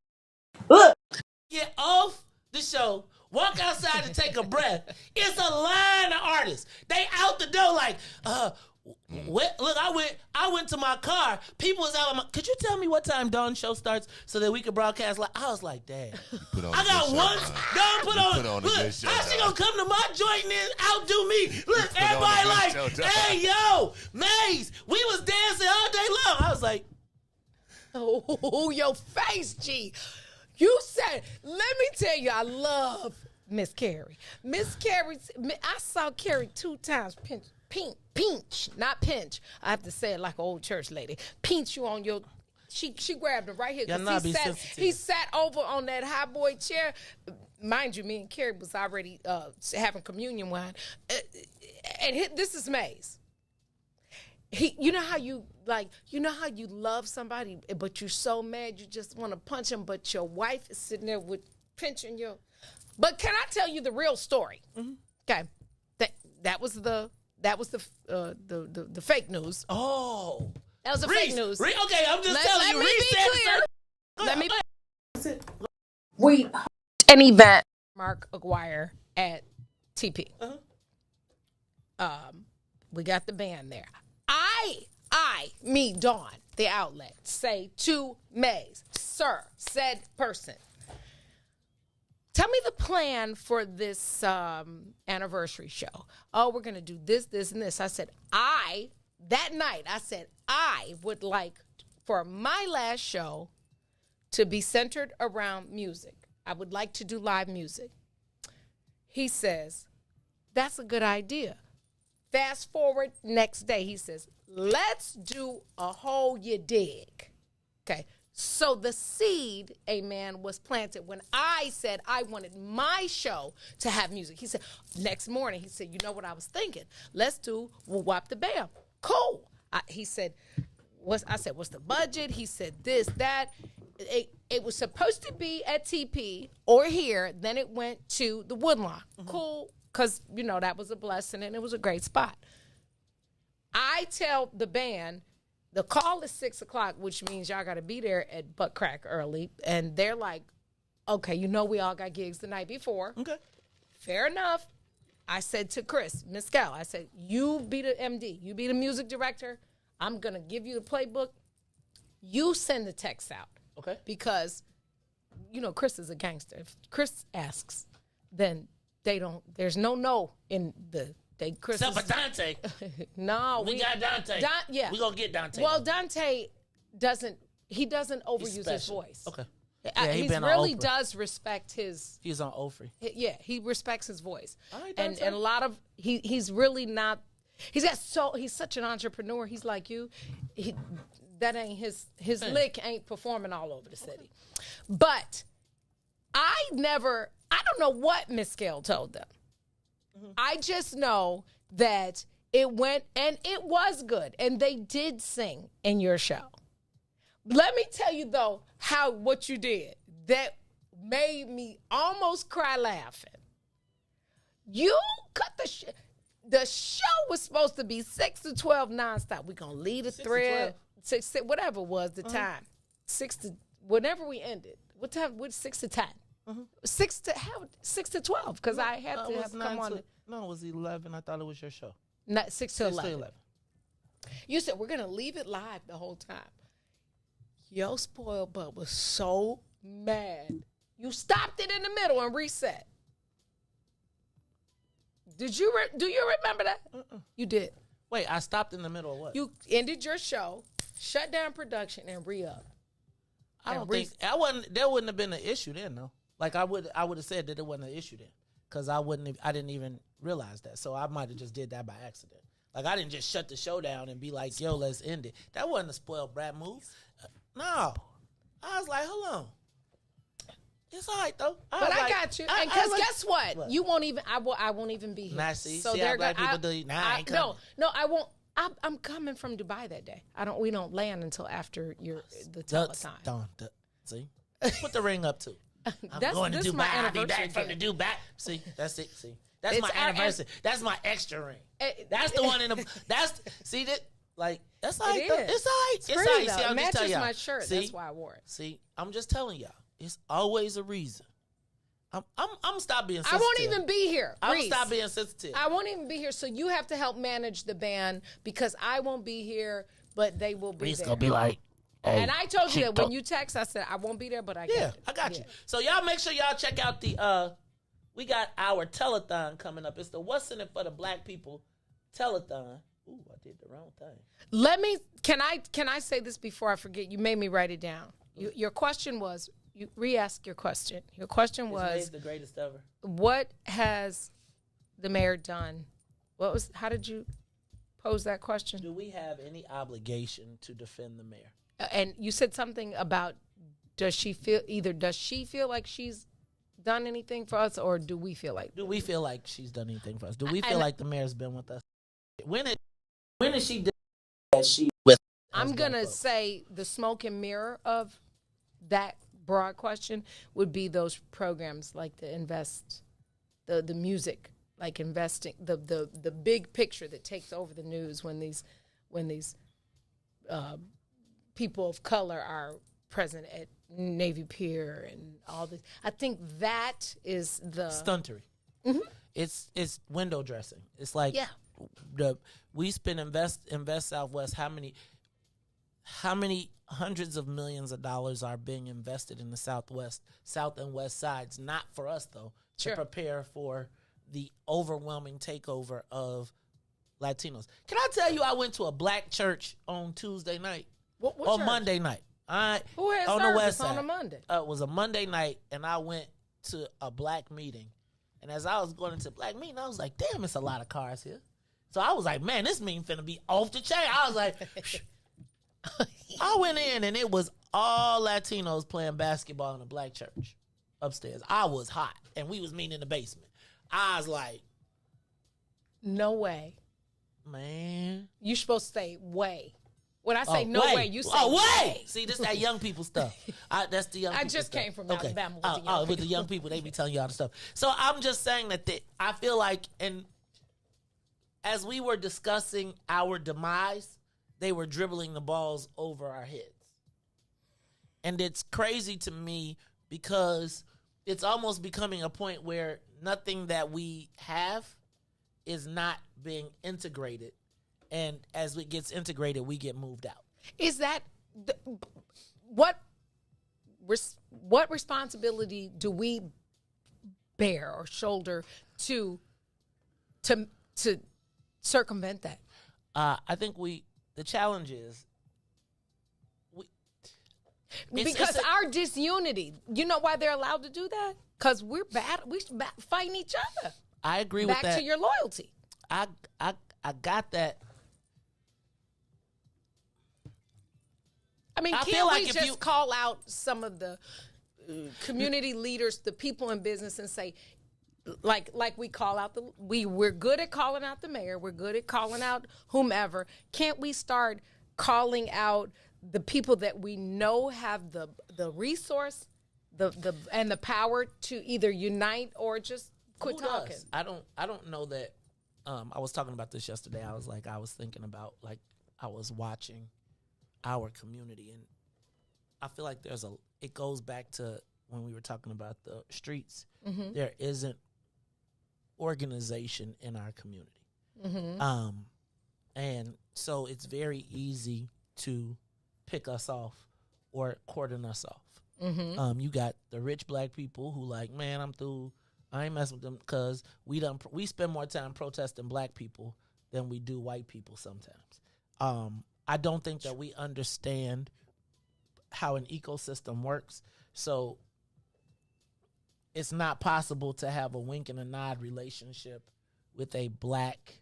off the show, walk outside to take a breath. It's a line of artists. They out the door like, look, I went to my car. People was out. Could you tell me what time Dawn's show starts so that we could broadcast? I was like, Dad, I got one. Dawn put on. Look, how she gonna come to my joint and then outdo me? Look, everybody like, hey, yo, Maze, we was dancing all day long. I was like, oh, your face, G. You said, let me tell you, I love Miss Carrie. Miss Carrie, I saw Carrie 2 times pinch, not pinch. I have to say it like an old church lady. Pinch you on your. She grabbed him right here because he sat over on that high boy chair. Mind you, me and Carrie was already having communion wine, and this is Maze. You know how you love somebody, but you're so mad you just want to punch him, but your wife is sitting there with pinching your. But can I tell you the real story? Mm-hmm. Okay, that was the fake news. Oh, that was the fake news. Okay, I'm just telling you. Let me we an event. Mark Aguirre at TP. We got the band there. Me, Dawn, the outlet, say to Maze, sir, said person, tell me the plan for this anniversary show. Oh, we're going to do this, this, and this. I said, that night, I would like for my last show to be centered around music. I would like to do live music. He says, that's a good idea. Fast forward next day, he says, let's do a whole you dig. Okay, So the seed, amen, was planted when I said I wanted my show to have music. He said, next morning, he said, you know what I was thinking? Let's do Wop the Bam. Cool. He said, I said, what's the budget? He said this, that. It was supposed to be at TP or here. Then it went to the Woodlawn. Cool, because, you know, that was a blessing and it was a great spot. I tell the band, the call is 6 o'clock, which means y'all got to be there at butt crack early. And they're like, okay, you know we all got gigs the night before. Okay. Fair enough. I said to Chris, Mescal, I said, you be the MD. You be the music director. I'm going to give you the playbook. You send the text out. Okay. Because, you know, Chris is a gangster. If Chris asks, then they don't, there's no in the, Chris except for Dante. No. We got Dante. Yeah. We going to get Dante. Well, Dante doesn't overuse his voice. Okay. Yeah, he really does respect his. He's on Ofri. Yeah, he respects his voice. All right, and a lot of, he's really not, he's such an entrepreneur. He's like you. That ain't his lick ain't performing all over the city. But I don't know what Miss Gail told them. I just know that it went, and it was good, and they did sing in your show. Let me tell you, though, what you did that made me almost cry laughing. You cut the show was supposed to be 6 to 12 nonstop. We're going to lead a thread. 6, whatever was the time. 6 to, whenever we ended. What time? 6 to 10. 6 to 12, because I had to have come on. No, it was 11. I thought it was your show. Not 6 to 11. You said we're going to leave it live the whole time. Yo, spoiled butt was so mad. You stopped it in the middle and reset. Do you remember that? You did. Wait, I stopped in the middle of what? You ended your show, shut down production, and re-up. I don't think there wouldn't have been an issue then, though. Like I would have said that it wasn't an issue then, because I didn't even realize that. So I might have just did that by accident. Like I didn't just shut the show down and be like, "Yo, let's end it." That wasn't a spoiled brat move. No, I was like, "Hold on, it's all right though." But I got you, and because guess what? You won't even. I won't even be here. Nah, see how black people do. Nah, I ain't coming. No, I won't. I'm coming from Dubai that day. We don't land until after the telethon. See, put the ring up too. I'm going to Dubai. I'll be back from the Dubai. See, that's it. See, that's my anniversary. That's my extra ring. That's the one in the. See that. Like that's all right. It's all right. It's all right. See, it matches my shirt. That's why I wore it. See, I'm just telling y'all. It's always a reason. I'm stop being sensitive. I won't even be here. I'm stop being sensitive. I won't even be here. So you have to help manage the band because I won't be here, but they will be Riis there. Gonna be like, hey, and I told you that when you text, I said I won't be there, but I got you. So y'all make sure y'all check out the we got our telethon coming up. It's the What's in It for the Black People telethon. Ooh, I did the wrong thing. Can I say this before I forget? You made me write it down. Your question was, you re-ask your question. Your question was, the greatest ever. What has the mayor done? How did you pose that question? Do we have any obligation to defend the mayor? And you said something about, does she feel like she's done anything for us, or do we feel like she's done anything for us? Do we feel like the mayor's been with us? When is she with us? I'm going to say the smoke and mirror of that broad question would be those programs like the music, like investing, the big picture that takes over the news when these people of color are present at Navy Pier and all this. I think that is the stuntery. Mm-hmm. It's window dressing. It's like we spend invest Southwest. How many hundreds of millions of dollars are being invested in the South and West sides? Not for us though. To prepare for the overwhelming takeover of Latinos. Can I tell you, I went to a black church on Tuesday night. What church? Monday night. Who had on the West service side. on a Monday? It was a Monday night, and I went to a black meeting. And as I was going into the black meeting, I was like, damn, it's a lot of cars here. So I was like, man, this meeting finna be off the chain. I was like, I went in, and it was all Latinos playing basketball in a black church upstairs. I was hot, and we was meeting in the basement. I was like, no way. Man. You supposed to say way. When I say no way, you say way. See, this that young people stuff. That's the young people I just stuff. came from Alabama with the young people. With the young people, they be telling you all the stuff. So I'm just saying that I feel like, and as we were discussing our demise, they were dribbling the balls over our heads. And it's crazy to me because it's almost becoming a point where nothing that we have is not being integrated. And as it gets integrated, we get moved out. Is that what responsibility do we bear or shoulder to circumvent that? I think the challenge is because our disunity. You know why they're allowed to do that? Because we're fighting each other. I agree with that. Back to your loyalty. I got that. I mean, can't we just call out some of the community leaders, the people in business, and say, like we call out we're good at calling out the mayor, we're good at calling out whomever. Can't we start calling out the people that we know have the resource, and the power to either unite or just quit talking? I don't know that. I was talking about this yesterday. I was thinking about, like, I was watching our community, and I feel like it goes back to when we were talking about the streets. Mm-hmm. There isn't organization in our community. Mm-hmm. And so it's very easy to pick us off or cordon us off. Mm-hmm. You got the rich black people who like, man, I'm through. I ain't messing with them because we spend more time protesting black people than we do white people sometimes. I don't think that we understand how an ecosystem works. So it's not possible to have a wink and a nod relationship with a black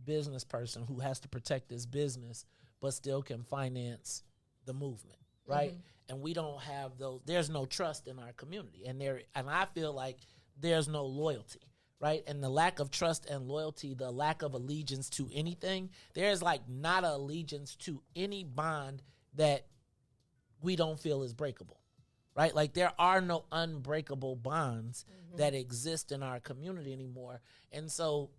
business person who has to protect his business but still can finance the movement, right? Mm-hmm. And we don't have those. There's no trust in our community, and I feel like there's no loyalty, right? And the lack of trust and loyalty, the lack of allegiance to anything, there's like not an allegiance to any bond that we don't feel is breakable, right? Like there are no unbreakable bonds that exist in our community anymore. And so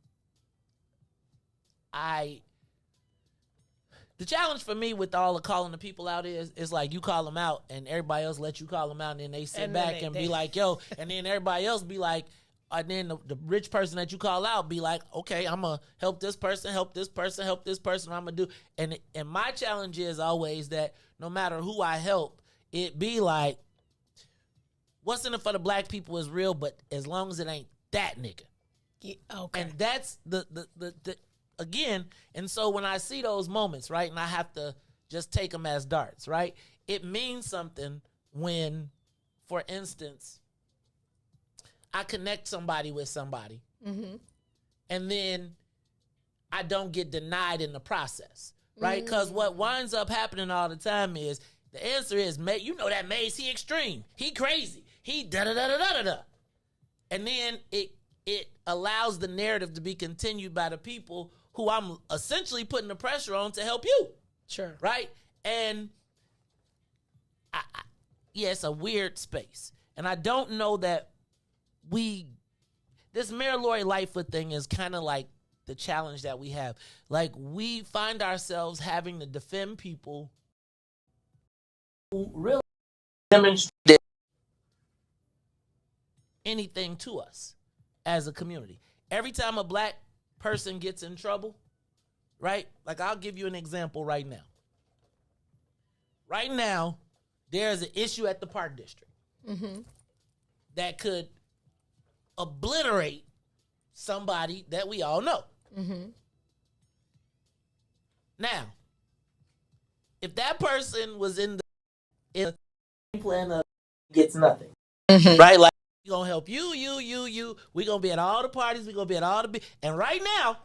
the challenge for me with all the calling the people out is like you call them out and everybody else let you call them out, and then they sit back and be like, yo, and then everybody else be like, and then the rich person that you call out be like, okay, I'm going to help this person, help this person, help this person, I'm going to do. And my challenge is always that no matter who I help, it be like, what's in it for the black people is real, but as long as it ain't that nigga. Yeah, okay. And that's the again, and so when I see those moments, right, and I have to just take them as darts, right, it means something when, for instance, I connect somebody with somebody, and then I don't get denied in the process, right? Because what winds up happening all the time is the answer is, you know that Maze, he extreme, he crazy, he da-da-da-da-da-da-da. And then it allows the narrative to be continued by the people who I'm essentially putting the pressure on to help you. Sure. Right? And it's a weird space. And I don't know that this Mayor Lori Lightfoot thing is kind of like the challenge that we have. Like, we find ourselves having to defend people who really demonstrate anything to us as a community. Every time a black person gets in trouble, right? Like, I'll give you an example right now. Right now, there's an issue at the Park District that could obliterate somebody that we all know. Now, if that person was in the plan of gets nothing, right? Like, we gonna help you. We gonna be at all the parties. We gonna be at all the and right now,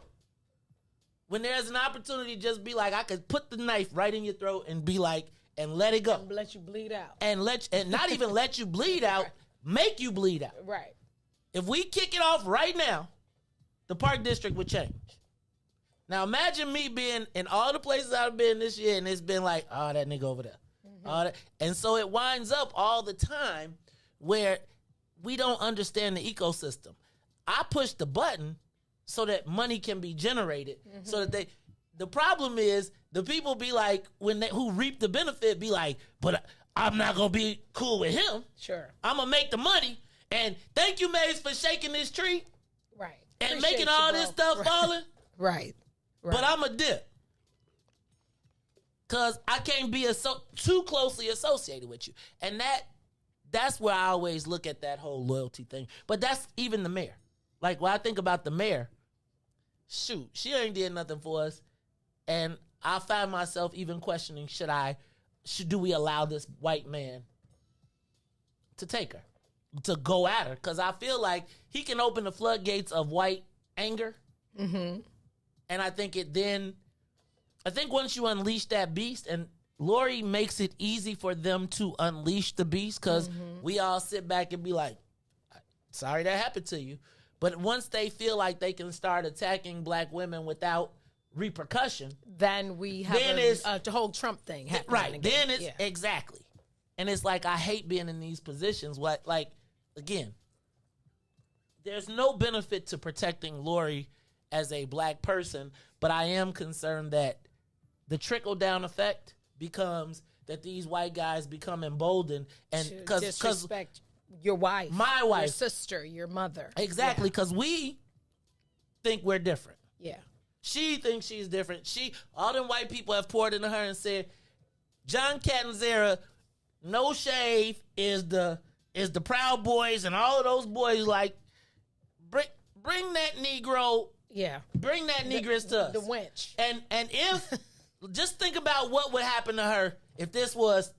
when there's an opportunity, just be like, I could put the knife right in your throat and be like, and let it go. And let you bleed out. And not even let you bleed out, make you bleed out. Right. If we kick it off right now, the Park District would change. Now imagine me being in all the places I've been this year, and it's been like, oh, that nigga over there. And so it winds up all the time where we don't understand the ecosystem. I push the button so that money can be generated, so that the problem is the people be like, who reap the benefit be like, but I'm not going to be cool with him. Sure. I'm going to make the money. And thank you, Maze, for shaking this tree. Right. And Appreciate making you, all bro. this stuff falling. Right. But I'm a dip. Because I can't be too closely associated with you. And that's where I always look at that whole loyalty thing. But that's even the mayor. Like, when I think about the mayor, shoot, she ain't did nothing for us. And I find myself even questioning, do we allow this white man to take her, to go at her? Because I feel like he can open the floodgates of white anger. And I think once you unleash that beast, and Lori makes it easy for them to unleash the beast, because we all sit back and be like, sorry that happened to you. But once they feel like they can start attacking black women without repercussion, then we have the whole Trump thing happening. Right. Again. Then it's exactly. And it's like, I hate being in these positions. Again, there's no benefit to protecting Lori as a black person, but I am concerned that the trickle-down effect becomes that these white guys become emboldened, and because disrespect your wife, my wife, your sister, your mother. Exactly, because we think we're different. Yeah. She thinks she's different. All them white people have poured into her and said, John Catanzara, no shave, is the Proud Boys, and all of those boys like, bring that Negro. Yeah. Bring that negress to us. The wench. And if, just think about what would happen to her if this was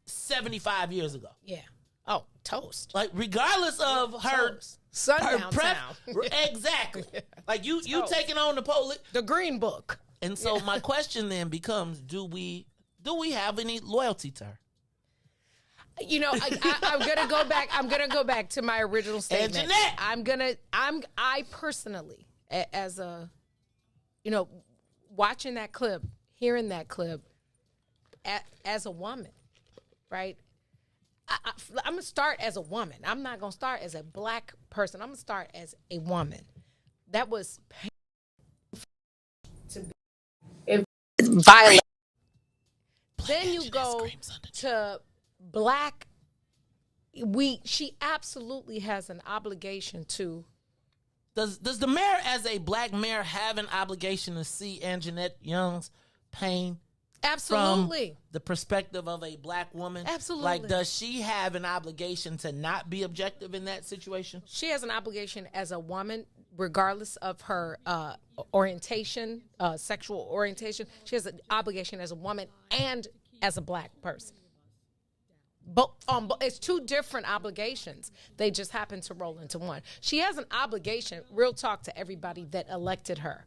75 years ago. Yeah. Oh, toast. Like, regardless of her sundown town. Exactly. Like, you taking on the police. The Green Book. And so my question then becomes, do we have any loyalty to her? You know, I'm gonna go back. I'm gonna go back to my original statement. I personally, as a, watching that clip, hearing that clip, as a woman, right? I'm gonna start as a woman. I'm not gonna start as a black person. I'm gonna start as a woman. That was to be violent. Then you go to black. She absolutely has an obligation to. Does the mayor, as a black mayor, have an obligation to see Anjanette Young's pain? Absolutely. From the perspective of a black woman? Absolutely. Like, does she have an obligation to not be objective in that situation? She has an obligation as a woman, regardless of her orientation, sexual orientation. She has an obligation as a woman and as a black person. But it's two different obligations. They just happen to roll into one. She has an obligation, real talk, to everybody that elected her.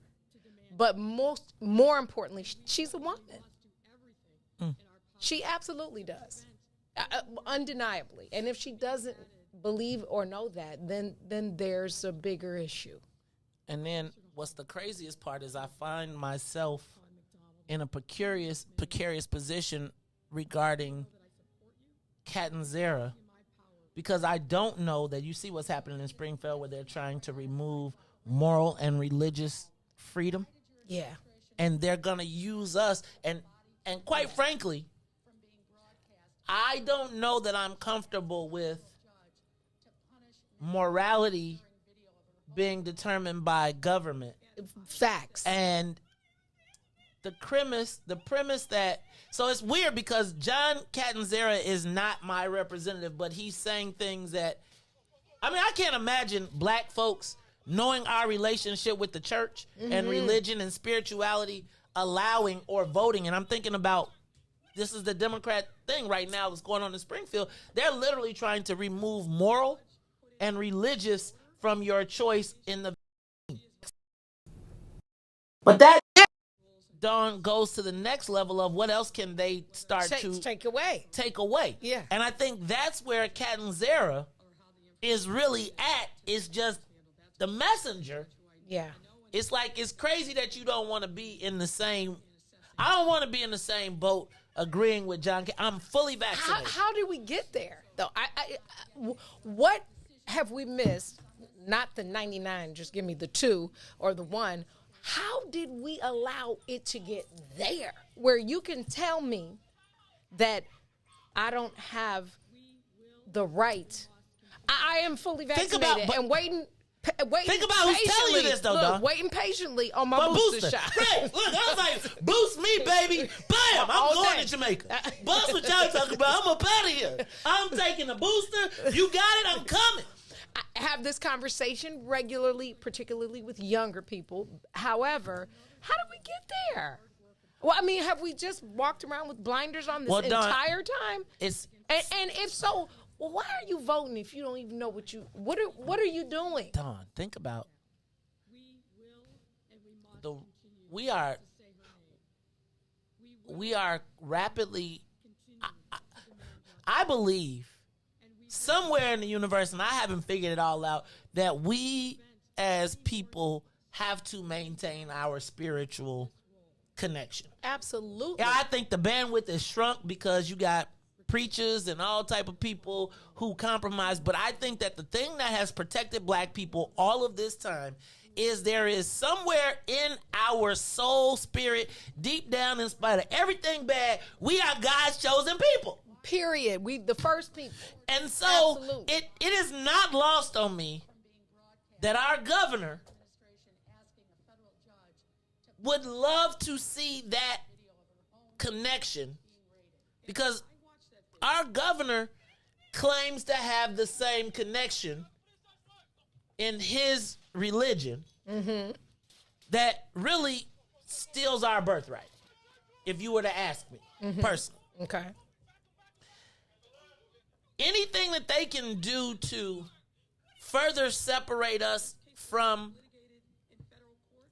But more importantly, she's a woman. She absolutely does, undeniably. And if she doesn't believe or know that, then there's a bigger issue. And then what's the craziest part is I find myself in a precarious position regarding Catanzara, because I don't know that you see what's happening in Springfield, where they're trying to remove moral and religious freedom. Yeah. And they're going to use us. And quite frankly, I don't know that I'm comfortable with morality being determined by government. Facts. And the premise that, so it's weird because John Catanzara is not my representative, but he's saying things that, I mean, I can't imagine black folks knowing our relationship with the church and religion and spirituality allowing or voting. And I'm thinking about, this is the Democrat thing right now that's going on in Springfield. They're literally trying to remove moral and religious from your choice in the. But that Dawn goes to the next level of what else can they start to take away. Yeah. And I think that's where Catanzara is really at, is just the messenger. Yeah. It's like, it's crazy that you don't want to be in the same, I don't want to be in the same boat agreeing with John. I'm fully vaccinated. How did we get there, though? What have we missed? Not the 99, just give me the 2 or the 1. How did we allow it to get there where you can tell me that I don't have the right? I am fully vaccinated and waiting. Think about who's telling you this, though, dog. Waiting patiently on my booster shot. Right. Look, I was like, boost me, baby. Bam! I'm going to Jamaica. Bust what y'all talking about. I'm up out of here. I'm taking the booster. You got it. I'm coming. I have this conversation regularly, particularly with younger people. However, how do we get there? Well, I mean, have we just walked around with blinders on this entire time? And if so, well, why are you voting if you don't even know what are you doing? Dawn, think about we are rapidly. I believe somewhere in the universe, and I haven't figured it all out, that we as people have to maintain our spiritual connection. Absolutely. Yeah, I think the bandwidth is shrunk because you got preachers and all type of people who compromise. But I think that the thing that has protected black people all of this time is there is somewhere in our soul, spirit, deep down, in spite of everything bad, we are God's chosen people. Period. We the first people. And so it is not lost on me that our governor would love to see that connection, because our governor claims to have the same connection in his religion that really steals our birthright, if you were to ask me personally. Okay. Anything that they can do to further separate us from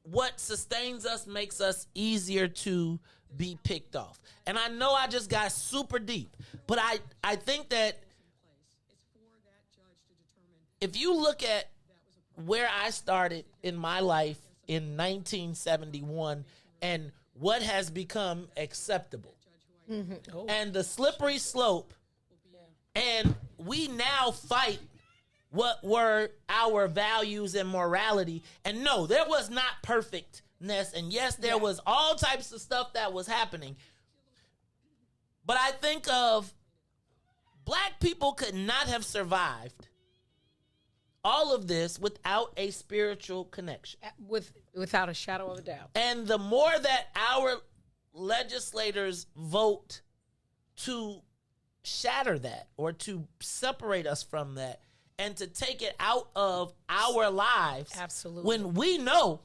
what sustains us makes us easier to be picked off. And I know I just got super deep, but I think that if you look at where I started in my life in 1971 and what has become acceptable and the slippery slope, and we now fight what were our values and morality. And no, there was not perfectness. And yes, there was all types of stuff that was happening. But I think of black people could not have survived all of this without a spiritual connection. Without a shadow of a doubt. And the more that our legislators vote to shatter that or to separate us from that and to take it out of our lives. Absolutely. When we know,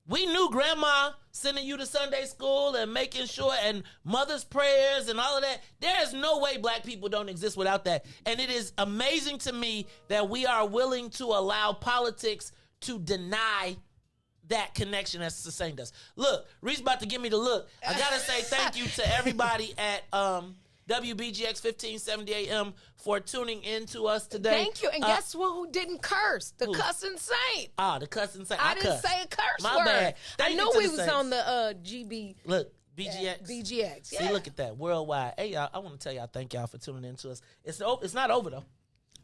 we knew grandma sending you to Sunday school and making sure, and mother's prayers and all of that. There is no way black people don't exist without that. And it is amazing to me that we are willing to allow politics to deny that connection that sustained us. Look, Riis about to give me the look. I gotta say thank you to everybody at WBGX 1570 AM for tuning in to us today. Thank you. And guess what? Who didn't curse? The cussing saint. Ah, the cussing saint. I didn't say a curse My word. bad. I knew we was on the GB. Look, BGX. BGX. See, look at that. Worldwide. Hey, y'all, I want to tell y'all thank y'all for tuning in to us. It's not over, though.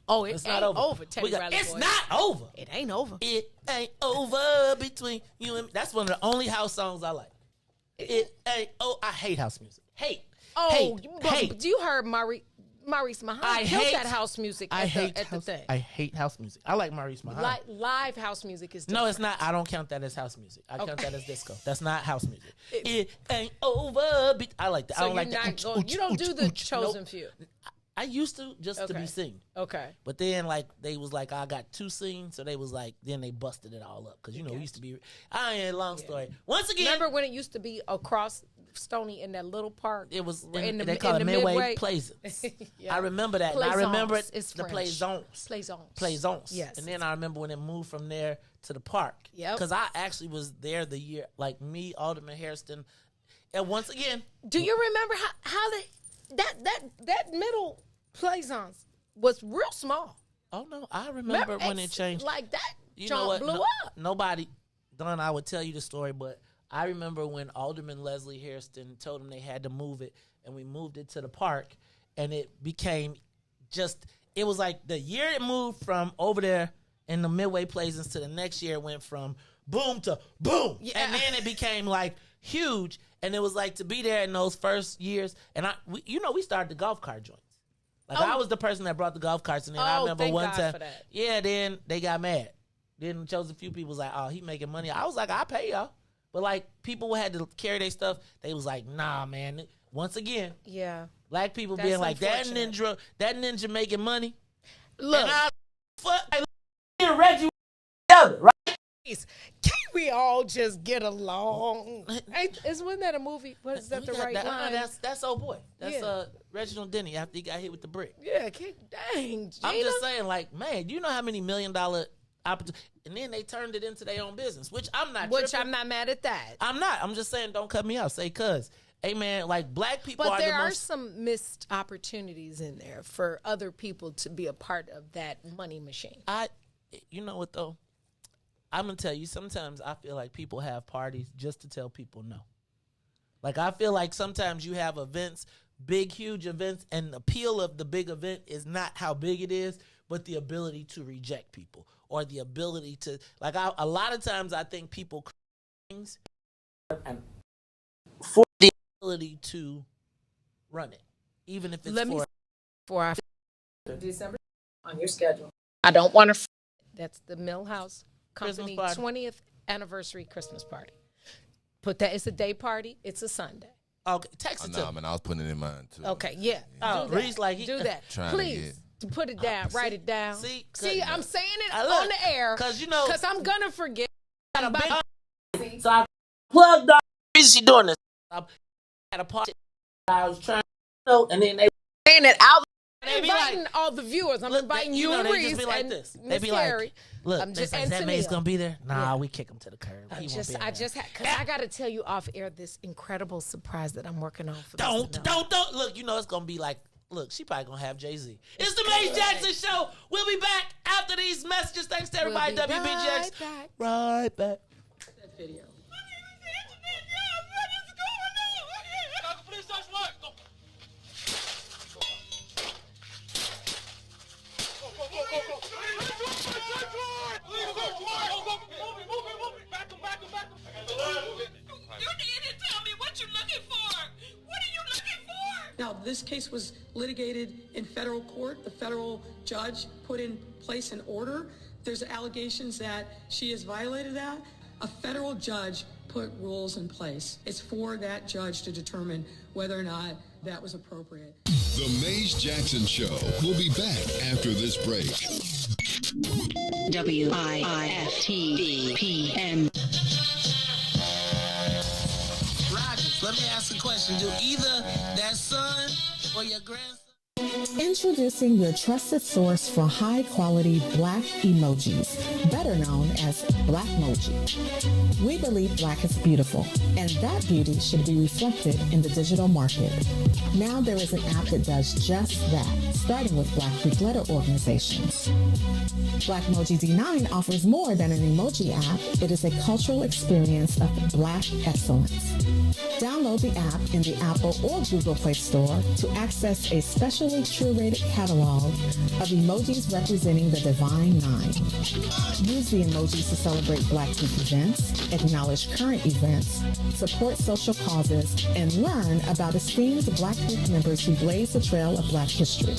Oh, it's not over. It's not over. It ain't over. It ain't over between you and me. That's one of the only house songs I like. It ain't. Oh, I hate house music. Hate. But you heard Maurice Muhammad killed that house music at the thing. I hate house music. I like Maurice Muhammad. Live house music is different. No, it's not. I don't count that as house music. I count that as disco. That's not house music. It ain't over. I like that. So I don't like that. You don't do the chosen few. I used to just to be seen. Okay. But then they was like, I got 2 scenes, so they was like, then they busted it all up because we used to be. I ain't long story. Once again, remember when it used to be across Stony, in that little park. It was they call it Midway Plaisance. Yeah. I remember that. And I remember it, It's the French. Plaisance. Plaisance. Yes. And then I remember when it moved from there to the park. Yep. Because I actually was there the year, like me, Alderman Hairston. And once again. Do you remember how that middle Plaisance was real small? Oh, no. I remember when it changed. Like that You know what? blew up. Nobody, Don, I would tell you the story, but I remember when Alderman Leslie Hairston told them they had to move it, and we moved it to the park, and it became it was like the year it moved from over there in the Midway Plaisance to the next year, it went from boom to boom. Yeah. And then it became like huge, and it was like to be there in those first years, and we started the golf cart joints. Like I was the person that brought the golf carts, and then I remember one time, then they got mad. Then chose a few people was like, oh, he making money. I was like, I'll pay y'all. But like people had to carry their stuff. They was like, nah, man. Once again, black people being like, that ninja making money. Look, and Reggie together, right? Can't we all just get along? Wasn't that a movie? Is that the right line? That's old boy. That's Reginald Denny after he got hit with the brick. Yeah, dang. Gina. I'm just saying, like, man, you know how many $1 million opportunities, and then they turned it into their own business, which I'm not. I'm not mad at that. I'm not. I'm just saying, don't cut me out. Say, cuz, hey, man, like black people. But there are some missed opportunities in there for other people to be a part of that money machine. You know what though? I'm gonna tell you. Sometimes I feel like people have parties just to tell people no. Like I feel like sometimes you have events, big, huge events, and the appeal of the big event is not how big it is, but the ability to reject people or the ability to a lot of times I think people things and for the ability to run it, even if it's for December on your schedule. I don't want to. That's the Millhouse Company Christmas 20th anniversary Christmas party. Put that. It's a day party. It's a Sunday. Okay, text it to me. Man, I was putting it in mind too. Okay, yeah. Oh, Riis do that. Please. Put it down. Write it down. See, I'm saying it on the air because I'm gonna forget. So I plugged up. Is she doing this? I had a party. I was trying to and then they saying it out. I'm inviting all the viewers. I'm inviting you and Riis. They just be like this. They be like, look, is that man's gonna be there? Nah, we kick him to the curb. Because I got to tell you off air this incredible surprise that I'm working on. For don't. Look, you know it's gonna be like. Look, she probably gonna have Jay-Z. It's the Maze Jackson Show. We'll be back after these messages. Thanks to everybody at WBGX. Right back. That video. Now, this case was litigated in federal court. The federal judge put in place an order. There's allegations that she has violated that. A federal judge put rules in place. It's for that judge to determine whether or not that was appropriate. The Maze Jackson Show will be back after this break. WIIFTBPM. Let me ask a question. Do either that son or your grandson? Introducing your trusted source for high-quality Black emojis, better known as Blackmoji. We believe Black is beautiful, and that beauty should be reflected in the digital market. Now there is an app that does just that, starting with Black Greek letter organizations. Blackmoji D9 offers more than an emoji app. It is a cultural experience of Black excellence. Download the app in the Apple or Google Play Store to access a specially curated catalog of emojis representing the Divine Nine. Use the emojis to celebrate Black Greek events, acknowledge current events, support social causes, and learn about esteemed Black Greek members who blaze the trail of Black history.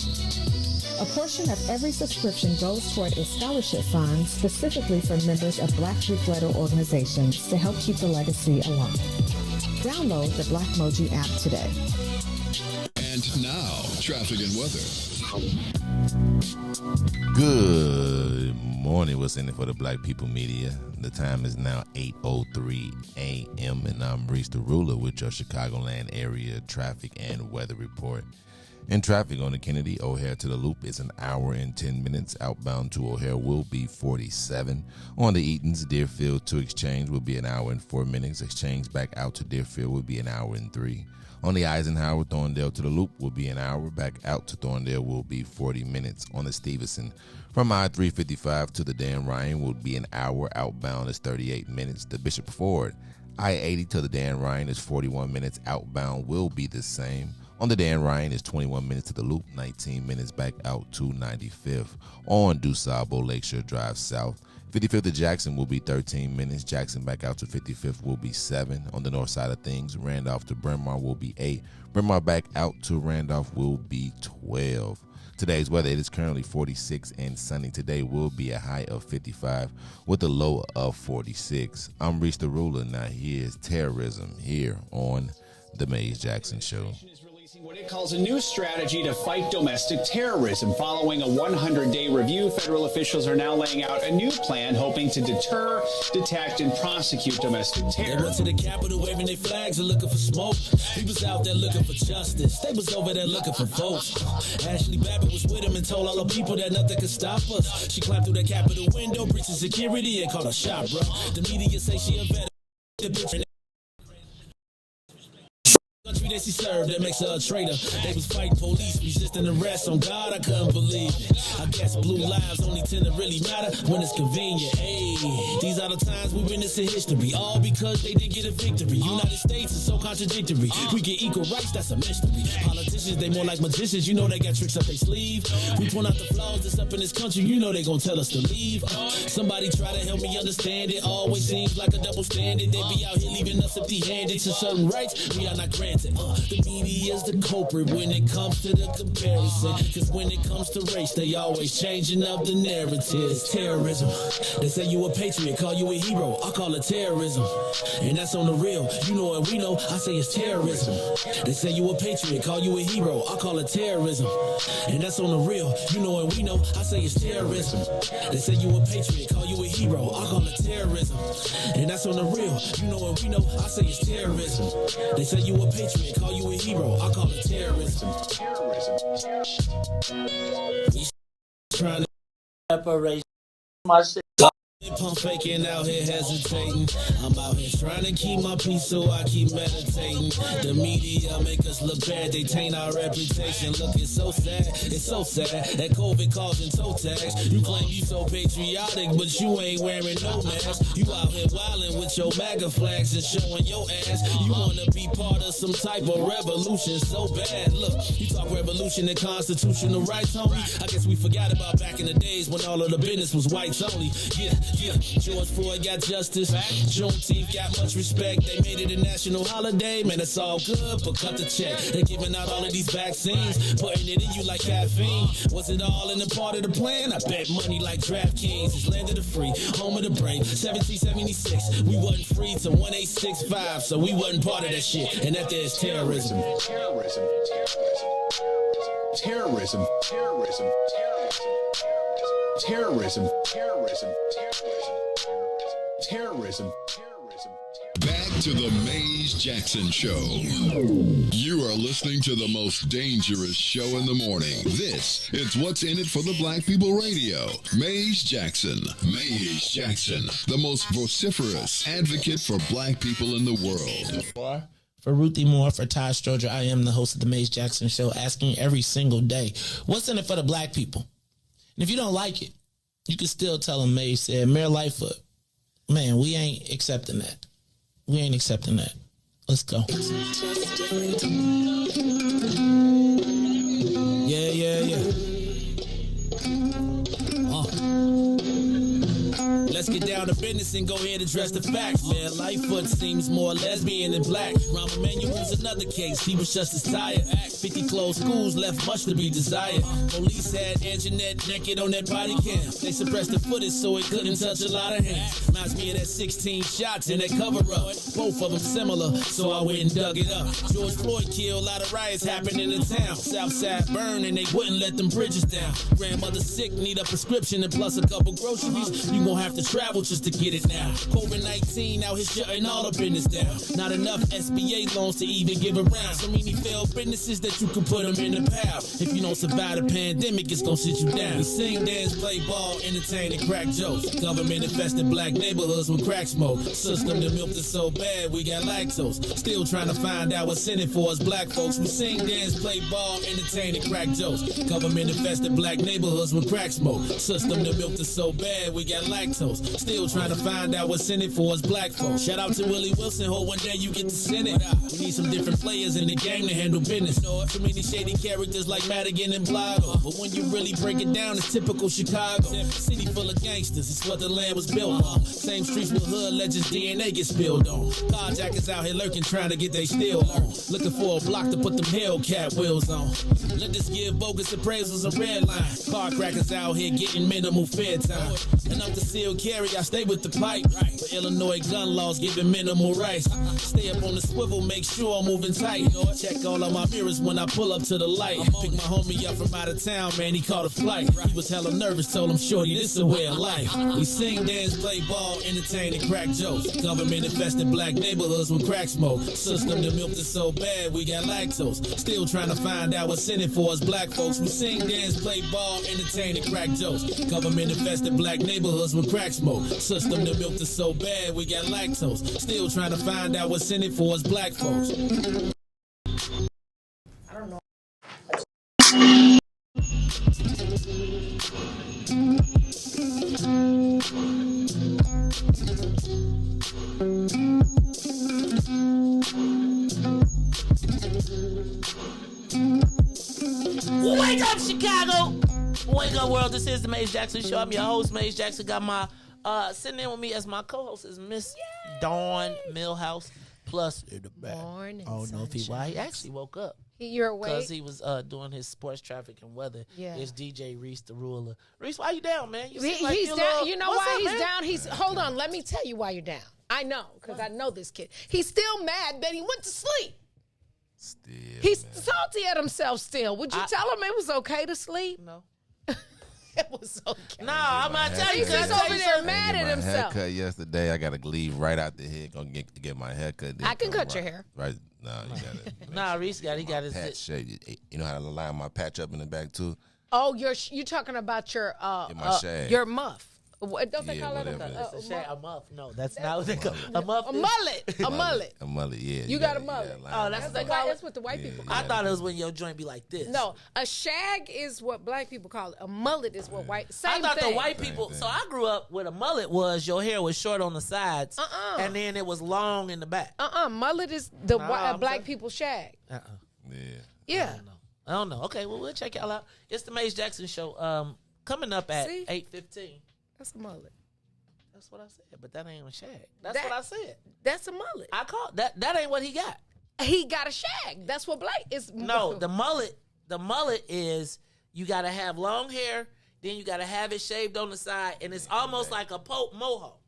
A portion of every subscription goes toward a scholarship fund specifically for members of Black Greek letter organizations to help keep the legacy alive. Download the Blackmoji app today. And now, traffic and weather. Good morning. What's in it for the Black People Media? The time is now 8:03 a.m. and I'm Riis the Ruler with your Chicagoland area traffic and weather report. In traffic on the Kennedy, O'Hare to the Loop is an hour and 10 minutes. Outbound to O'Hare will be 47. On the Eatons, Deerfield to Exchange will be an hour and 4 minutes. Exchange back out to Deerfield will be an hour and 3. On the Eisenhower, Thorndale to the Loop will be an hour. Back out to Thorndale will be 40 minutes. On the Stevenson, from I-355 to the Dan Ryan will be an hour. Outbound is 38 minutes. The Bishop Ford, I-80 to the Dan Ryan is 41 minutes. Outbound will be the same. On the Dan Ryan is 21 minutes to the Loop, 19 minutes back out to 95th. On DuSable Lakeshore Drive South, 55th to Jackson will be 13 minutes. Jackson back out to 55th will be 7. On the north side of things, Randolph to Bryn Mawr will be 8. Bryn Mawr back out to Randolph will be 12. Today's weather, it is currently 46 and sunny. Today will be a high of 55 with a low of 46. I'm Riis the Ruler. Now here's terrorism here on The Maze Jackson Show. What it calls a new strategy to fight domestic terrorism. Following a 100-day review, federal officials are now laying out a new plan hoping to deter, detect, and prosecute domestic terror. They went to the Capitol waving their flags and looking for smoke. We was out there looking for justice. They was over there looking for votes. Ashley Babbitt was with him and told all the people that nothing could stop us. She climbed through the Capitol window, breached security, and called a shot, bro. The media say she a veteran. The bitch country that she served, that makes her a traitor. They was fighting police, resisting arrest. On God, I couldn't believe it. I guess blue lives only tend to really matter when it's convenient. Hey, these are the times we witness in history, all because they did get a victory. United States is so contradictory. We get equal rights, that's a mystery. Politicians, they more like magicians. You know they got tricks up their sleeve. We point out the flaws that's up in this country. You know they gon' tell us to leave. Somebody try to help me understand it. Always seems like a double standard. They be out here leaving us empty-handed to certain rights we are not granted. The media is the culprit when it comes to the comparison. Cause when it comes to race, they always changing up the narrative. It's terrorism. They say you a patriot, call you a hero. I call it terrorism. And that's on the real. You know and we know, I say it's terrorism. They say you a patriot, call you a hero. I call it terrorism. And that's on the real. You know and we know, I say it's terrorism. They say you a patriot, call you a hero. I call it terrorism. And that's on the real. You know and we know, I say it's terrorism. They say you a patriot, call you a hero, I call it terrorism. We trying to separate my shit. Pump faking out here hesitating. I'm out here trying to keep my peace, so I keep meditating. The media make us look bad, they taint our reputation. Look, it's so sad that COVID causing toe tags. You claim you so patriotic, but you ain't wearing no mask. You out here wildin' with your MAGA flags and showing your ass. You wanna be part of some type of revolution so bad. Look, you talk revolution and constitutional rights, homie. I guess we forgot about back in the days when all of the business was whites only. Yeah, George Floyd got justice. Juneteenth got much respect. They made it a national holiday. Man, it's all good, but cut the check. They're giving out all of these vaccines, putting it in you like caffeine. Was it all in the part of the plan? I bet money like DraftKings. It's land of the free, home of the brave. 1776, we wasn't free till 1865, so we wasn't part of that shit. And that there's terrorism. Terrorism. Terrorism. Terrorism. Terrorism. Terrorism. Terrorism. Back to the Maze Jackson Show. You are listening to the most dangerous show in the morning. This is What's in It for the Black People Radio. Maze Jackson. Maze Jackson, the most vociferous advocate for black people in the world. For Ruthie Moore, for Todd Stoger, I am the host of the Maze Jackson Show, asking every single day, what's in it for the black people? And if you don't like it, you can still tell them Maze said, Mayor Lightfoot, man, we ain't accepting that. We ain't accepting that. Let's go. Let's get down down to business and go ahead and address the facts, man. Lightfoot seems more lesbian than black. Rahm Emanuel's another case. He was just as tired. 50 closed schools left much to be desired. Police had Anjanette naked on that body cam. They suppressed the footage so it couldn't touch a lot of hands. Reminds me of that 16 shots in that cover-up. Both of them similar, so I went and dug it up. George Floyd killed, a lot of riots happened in the town. Southside burned and they wouldn't let them bridges down. Grandmother sick, need a prescription and plus a couple groceries. You gon' have to travel just to get it now. COVID-19 out here shutting all the business down. Not enough SBA loans to even give around. So many failed businesses that you can put them in the pile. If you don't survive the pandemic, it's gon' sit you down. We sing, dance, play ball, entertain, and crack jokes. Government infested black neighborhoods with crack smoke. System that milked us so bad, we got lactose. Still trying to find out what's in it for us black folks. We sing, dance, play ball, entertain, and crack jokes. Government infested black neighborhoods with crack smoke. System that milked us so bad, we got lactose. Still trying to find out what's in it for us black folks. Shout out to Willie Wilson, hope one day you get to send it. We need some different players in the game to handle business. So many shady characters like Madigan and Blotto. But when you really break it down, it's typical Chicago. City full of gangsters, it's what the land was built on. Same streets with hood legends, DNA gets spilled on. Carjackers out here lurking, trying to get they steel on. Looking for a block to put them Hellcat wheels on. Let us give bogus appraisals a red line. Car crackers out here getting minimal fair time. And up to seal carry, I stay with the pipe. But Illinois gun laws giving minimal rights. Stay up on the swivel, make sure I'm moving tight. Check all of my mirrors when I pull up to the light. Pick my homie up from out of town, man, he caught a flight. He was hella nervous, told him, shorty, this a way of life. We sing, dance, play ball, entertain, and crack jokes. Government infested black neighborhoods with crack smoke. System that milked us so bad, we got lactose. Still trying to find out what's in it for us black folks. We sing, dance, play ball, entertain, and crack jokes. Government infested black neighborhoods with crack smoke. System that milked us so bad, we got lactose. Still trying to find out what's in it for us black folks. I don't know. Wake up, Chicago! Wake up, world. This is the Maze Jackson Show. I'm your host, Maze Jackson. Got my sitting in with me as my co-host is Miss Dawn Millhouse. Plus, in the back. Morning, I don't know if he actually woke up. You're awake? Because he was doing his sports, traffic, and weather. Yeah. It's DJ Riis, the ruler. Riis, why you down, man? You He's down. You know why he's down? Hold on. Let me tell you why you're down. I know, because I know this kid. He's still mad that he went to sleep. He's salty at himself still. Would you tell him it was okay to sleep? No. It was okay. No, I'm going to tell you. He's over there mad at himself. Haircut yesterday. I got to leave right out the head. Go get my haircut. I can cut your hair. Right. No, you got it. Nah, Riis got his patch shape. You know how to line my patch up in the back too? Oh, you're talking about your shag. your muff. What don't they call it? A muff. No, that's not what they call it. A muff. A mullet. A mullet. A mullet, yeah. You got a mullet. Oh, that's what they call it? That's what the white people call it. I thought it was when your joint be like this. No, a shag is what black people call it. A mullet is what white. Same I thought thing. the white people. So I grew up with a mullet was your hair was short on the sides, and then it was long in the back. Mullet is the black people shag. Yeah. I don't know. Okay, well we'll check y'all out. It's the Maze Jackson Show. Coming up at 8:15. That's a mullet. That's what I said, but that ain't a shag. That's what I said. That's a mullet. I called that. That ain't what he got. He got a shag. That's what black is. No, the mullet. The mullet is you got to have long hair, then you got to have it shaved on the side, and it's almost like a Pope mohawk.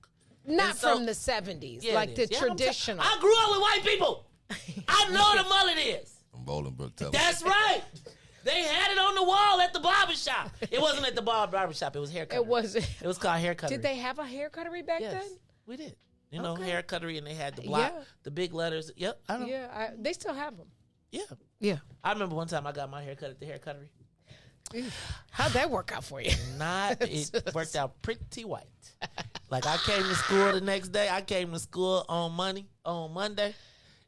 Not from the 70s, like the traditional. I grew up with white people. I know what a mullet is. From Bolingbrook, That's right. They had it on the wall at the barbershop. It wasn't at the barbershop. It was hair cuttery. It was. It was called hair cuttery. Did they have a hair cuttery back then? We did. You know, hair cuttery, and they had the block, the big letters. Yep, I know. Yeah, they still have them. Yeah. Yeah. I remember one time I got my hair cut at the hair cuttery. How'd that work out for you? It worked out pretty white. Like I came to school the next day. I came to school on Monday,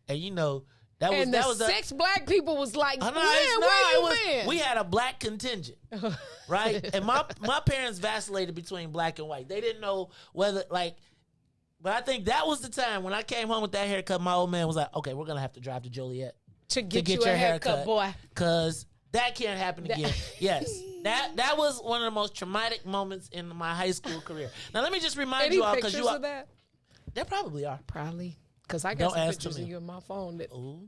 and you know. That was six black people was like, we had a black contingent, right? And my parents vacillated between black and white. They didn't know whether, but I think that was the time when I came home with that haircut, my old man was like, okay, we're going to have to drive to Joliet to get you a haircut, boy. Because That can't happen again. Yes. That was one of the most traumatic moments in my high school career. Now, let me just remind you all, because you are. Of that? There probably are. Probably. Because I got Don't some ask pictures me. of you in my phone that, Ooh.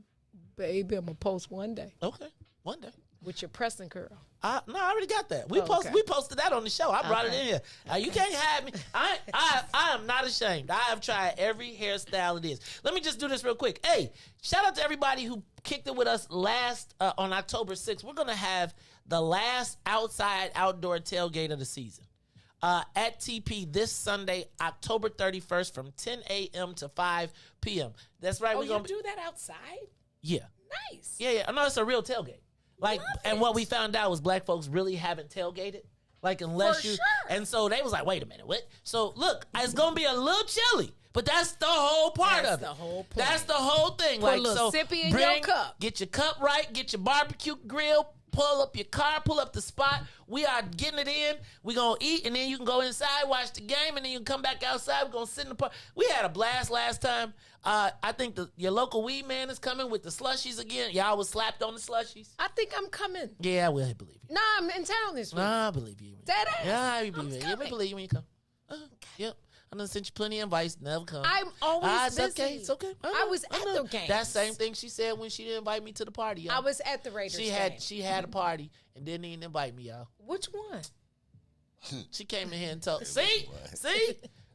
baby, I'm going to post one day. Okay. One day. With your pressing curl. No, I already got that. We okay. we posted that on the show. I brought it in here. You can't have me. I am not ashamed. I have tried every hairstyle it is. Let me just do this real quick. Hey, shout out to everybody who kicked it with us last on October 6th. We're gonna have the last outdoor tailgate of the season at TP this Sunday, October 31st, from 10 a.m. to 5 p.m. That's right. We're gonna do that outside. Yeah. Nice. Yeah. I know it's a real tailgate. And what we found out was black folks really haven't tailgated. Unless you. Sure. And so they was like, wait a minute, what? So look, it's gonna be a little chilly, but that's the whole part of it. That's the whole point. That's the whole thing. Put a little sippy in your cup. Get your cup right. Get your barbecue grill. Pull up your car. Pull up the spot. We are getting it in. We gonna eat, and then you can go inside, watch the game, and then you can come back outside. We're gonna sit in the park. We had a blast last time. I think your local weed man is coming with the slushies again. Y'all was slapped on the slushies. I think I'm coming. Yeah, I will believe you. Nah, I'm in town this week. Nah, I believe you. Dead ass. Yeah, I believe you. Yeah, we believe you when you come. Yep. I done sent you plenty of invites. Never come. I'm always busy. It's okay. It's okay. I was at the game. That same thing she said when she didn't invite me to the party, y'all. I was at the Raiders game. She had a party and didn't even invite me, y'all. Which one? She came in here and told. See?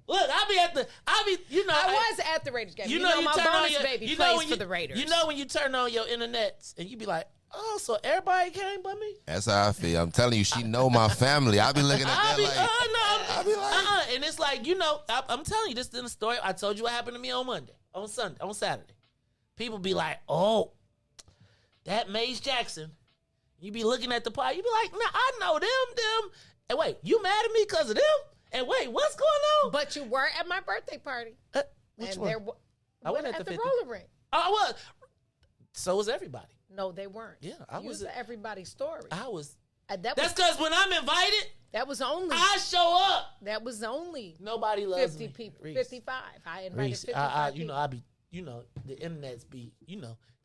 Look, I was at the Raiders game. You know my bonus baby plays for the Raiders. You know when you turn on your internets and you be like, oh, so everybody came but me? That's how I feel. I'm telling you, she know my family. I be looking at that I be like, and it's like, I'm telling you, this is the story. I told you what happened to me on Saturday. People be like, oh, that Maze Jackson. You be looking at the pot. You be like, nah, I know them. And wait, you mad at me because of them? And wait, what's going on? But you were at my birthday party. Which and one? I went at the 50. roller rink. Oh, I was. So was everybody. No, they weren't. Yeah, I was. Everybody's story. I was. That's because when I'm invited, that was only. I show up. That was only. Nobody loves 50 me. people. Riis. 55. I invited Riis, 55 people. I be. The internet's be.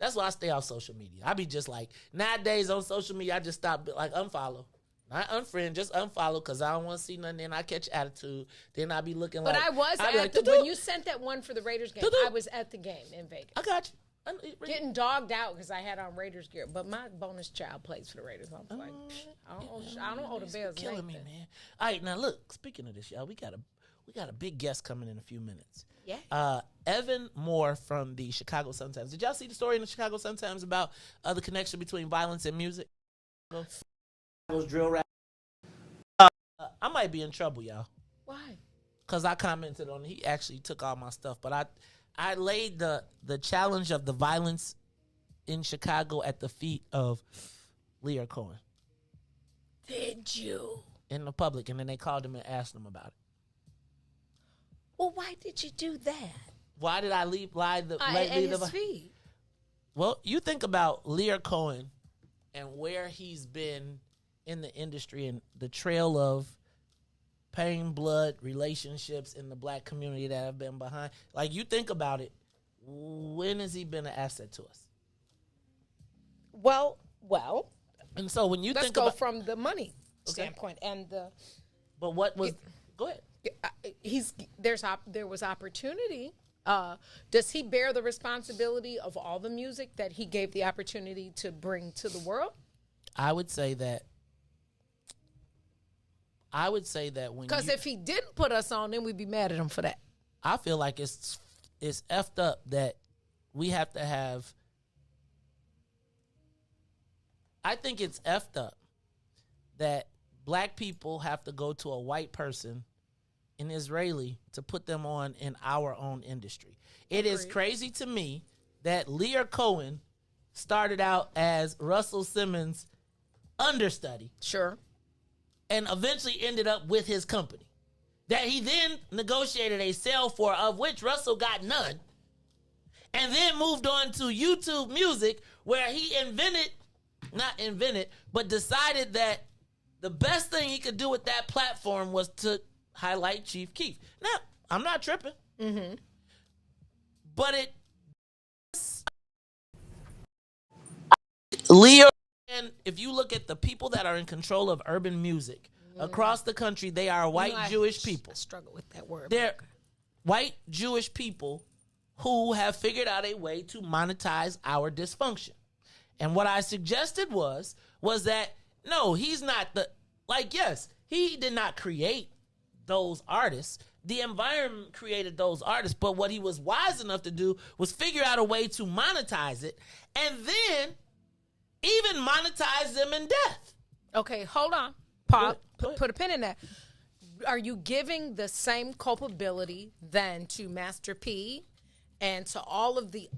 That's why I stay off social media. I be just like nowadays on social media. I just stop unfollow. Not unfriend, just unfollow because I don't want to see nothing. Then I catch attitude. Then I be looking but like. But I was when you sent that one for the Raiders game, I was at the game in Vegas. I got you. Getting dogged out because I had on Raiders gear. But my bonus child plays for the Raiders. I'm like, I don't owe the Bears killing me, man. All right, now look. Speaking of this, y'all, we got a big guest coming in a few minutes. Yeah. Evan Moore from the Chicago Sun-Times. Did y'all see the story in the Chicago Sun-Times about the connection between violence and music? Those drill rap. I might be in trouble, y'all. Why? Because I commented on it. He actually took all my stuff, but I laid the challenge of the violence in Chicago at the feet of Lear Cohen. Did you? In the public, and then they called him and asked him about it. Well, why did you do that? Why did I leave his feet? Well, you think about Lear Cohen and where he's been in the industry and the trail of pain, blood, relationships in the black community that have been behind. Like, you think about it, when has he been an asset to us? Well. And so when you let's think go about from the money standpoint and the. But what was? Go ahead. There was opportunity. Does he bear the responsibility of all the music that he gave the opportunity to bring to the world? I would say that when because if he didn't put us on, then we'd be mad at him for that. I feel like it's effed up that we have to have. I think it's effed up that black people have to go to a white person, an Israeli, to put them on in our own industry. It is crazy to me that Lear Cohen started out as Russell Simmons' understudy. Sure. And eventually ended up with his company. That he then negotiated a sale for, of which Russell got none. And then moved on to YouTube Music, where he but decided that the best thing he could do with that platform was to highlight Chief Keef. Now, I'm not tripping. Mm-hmm. But Leo And if you look at the people that are in control of urban music across the country, they are white Jewish people. I struggle with that word. They're white Jewish people who have figured out a way to monetize our dysfunction. And what I suggested was that, no, he's not yes, he did not create those artists. The environment created those artists, but what he was wise enough to do was figure out a way to monetize it and then even monetize them in death. Okay, hold on. Pop, put a pin in that. Are you giving the same culpability then to Master P and to all of the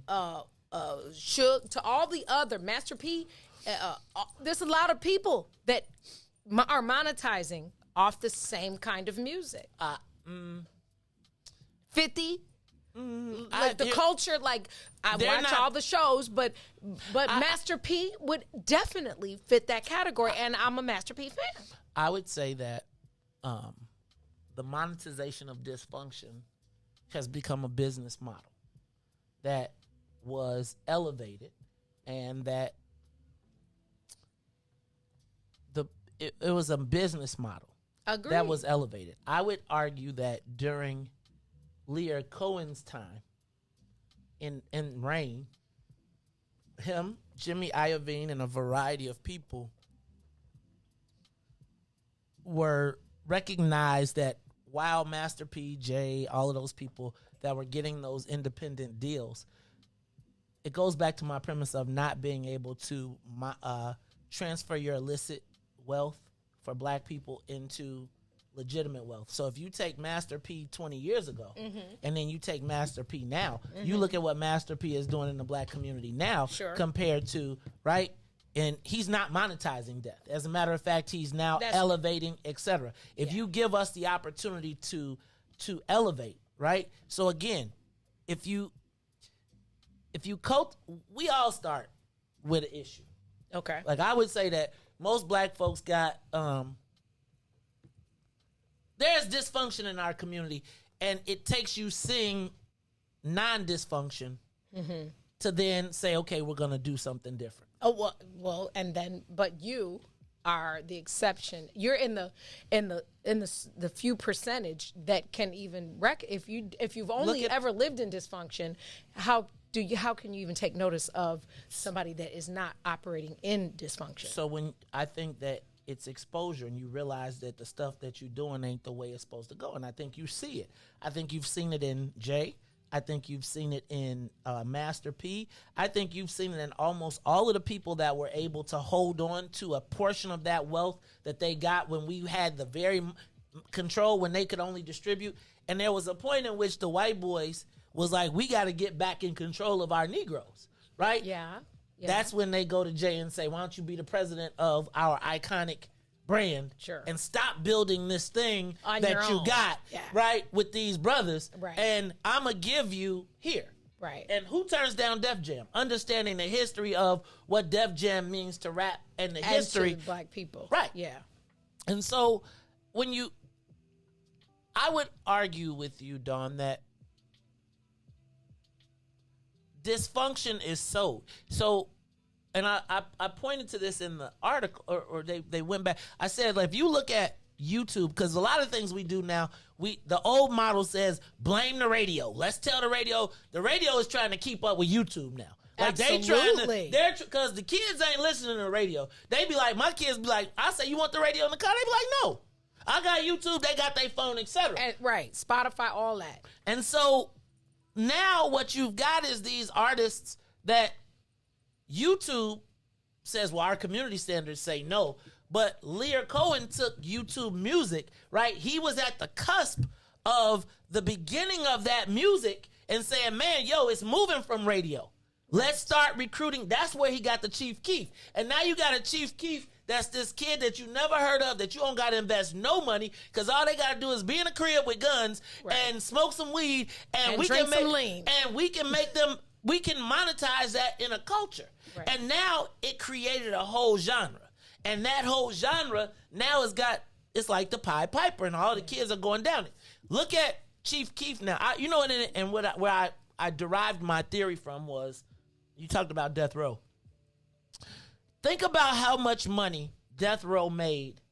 Suge, to all the other Master P? There's a lot of people that are monetizing off the same kind of music. 50. The culture, I watch all the shows, but Master P would definitely fit that category, and I'm a Master P fan. I would say that the monetization of dysfunction has become a business model that was elevated, and that it was a business model that was elevated. I would argue that during Lear Cohen's time in reign, him, Jimmy Iovine, and a variety of people were recognized that while Master P, J, all of those people that were getting those independent deals, it goes back to my premise of not being able to transfer your illicit wealth for black people into legitimate wealth. So if you take Master P 20 years ago and then you take Master P now, you look at what Master P is doing in the black community now compared to, right? And he's not monetizing death. As a matter of fact, he's now elevating, etc. If you give us the opportunity to elevate, right? So again, if you we all start with an issue. Okay. Like I would say that most black folks got there's dysfunction in our community, and it takes you seeing non-dysfunction to then say, okay, we're going to do something different. Oh well, and then, but you are the exception. You're in the few percentage that can even if you've only ever lived in dysfunction, how can you even take notice of somebody that is not operating in dysfunction? So when I think that it's exposure and you realize that the stuff that you're doing ain't the way it's supposed to go. And I think you see it. I think you've seen it in Jay. I think you've seen it in Master P. I think you've seen it in almost all of the people that were able to hold on to a portion of that wealth that they got when we had the very control, when they could only distribute. And there was a point in which the white boys was like, we got to get back in control of our Negroes, right? Yeah. That's when they go to Jay and say, why don't you be the president of our iconic brand and stop building this thing on that you got, right, with these brothers, right. And I'm going to give you here. Right. And who turns down Def Jam? Understanding the history of what Def Jam means to rap and the history. To black people. Right. Yeah. And so I would argue with you, Dawn, that dysfunction is sold. So, and I pointed to this in the article, or they went back. I said, like, if you look at YouTube, because a lot of things we do now, the old model says blame the radio. Let's tell the radio is trying to keep up with YouTube now. Like Absolutely. because the kids ain't listening to the radio. They be like, my kids be like, I say, you want the radio in the car? They be like, no. I got YouTube, they got their phone, etc. Right, Spotify, all that. And so now what you've got is these artists that YouTube says, well, our community standards say no. But Lear Cohen took YouTube music, right? He was at the cusp of the beginning of that music and saying, man, yo, it's moving from radio. Let's start recruiting. That's where he got the Chief Keef. And now you got a Chief Keef that's this kid that you never heard of, that you don't got to invest no money, because all they got to do is be in a crib with guns and smoke some weed, and we can make lean. And we can make them. We can monetize that in a culture. Right. And now it created a whole genre. And that whole genre now it's like the Pied Piper, and all the kids are going down it. Look at Chief Keef now. Where I derived my theory from was, you talked about Death Row. Think about how much money Death Row made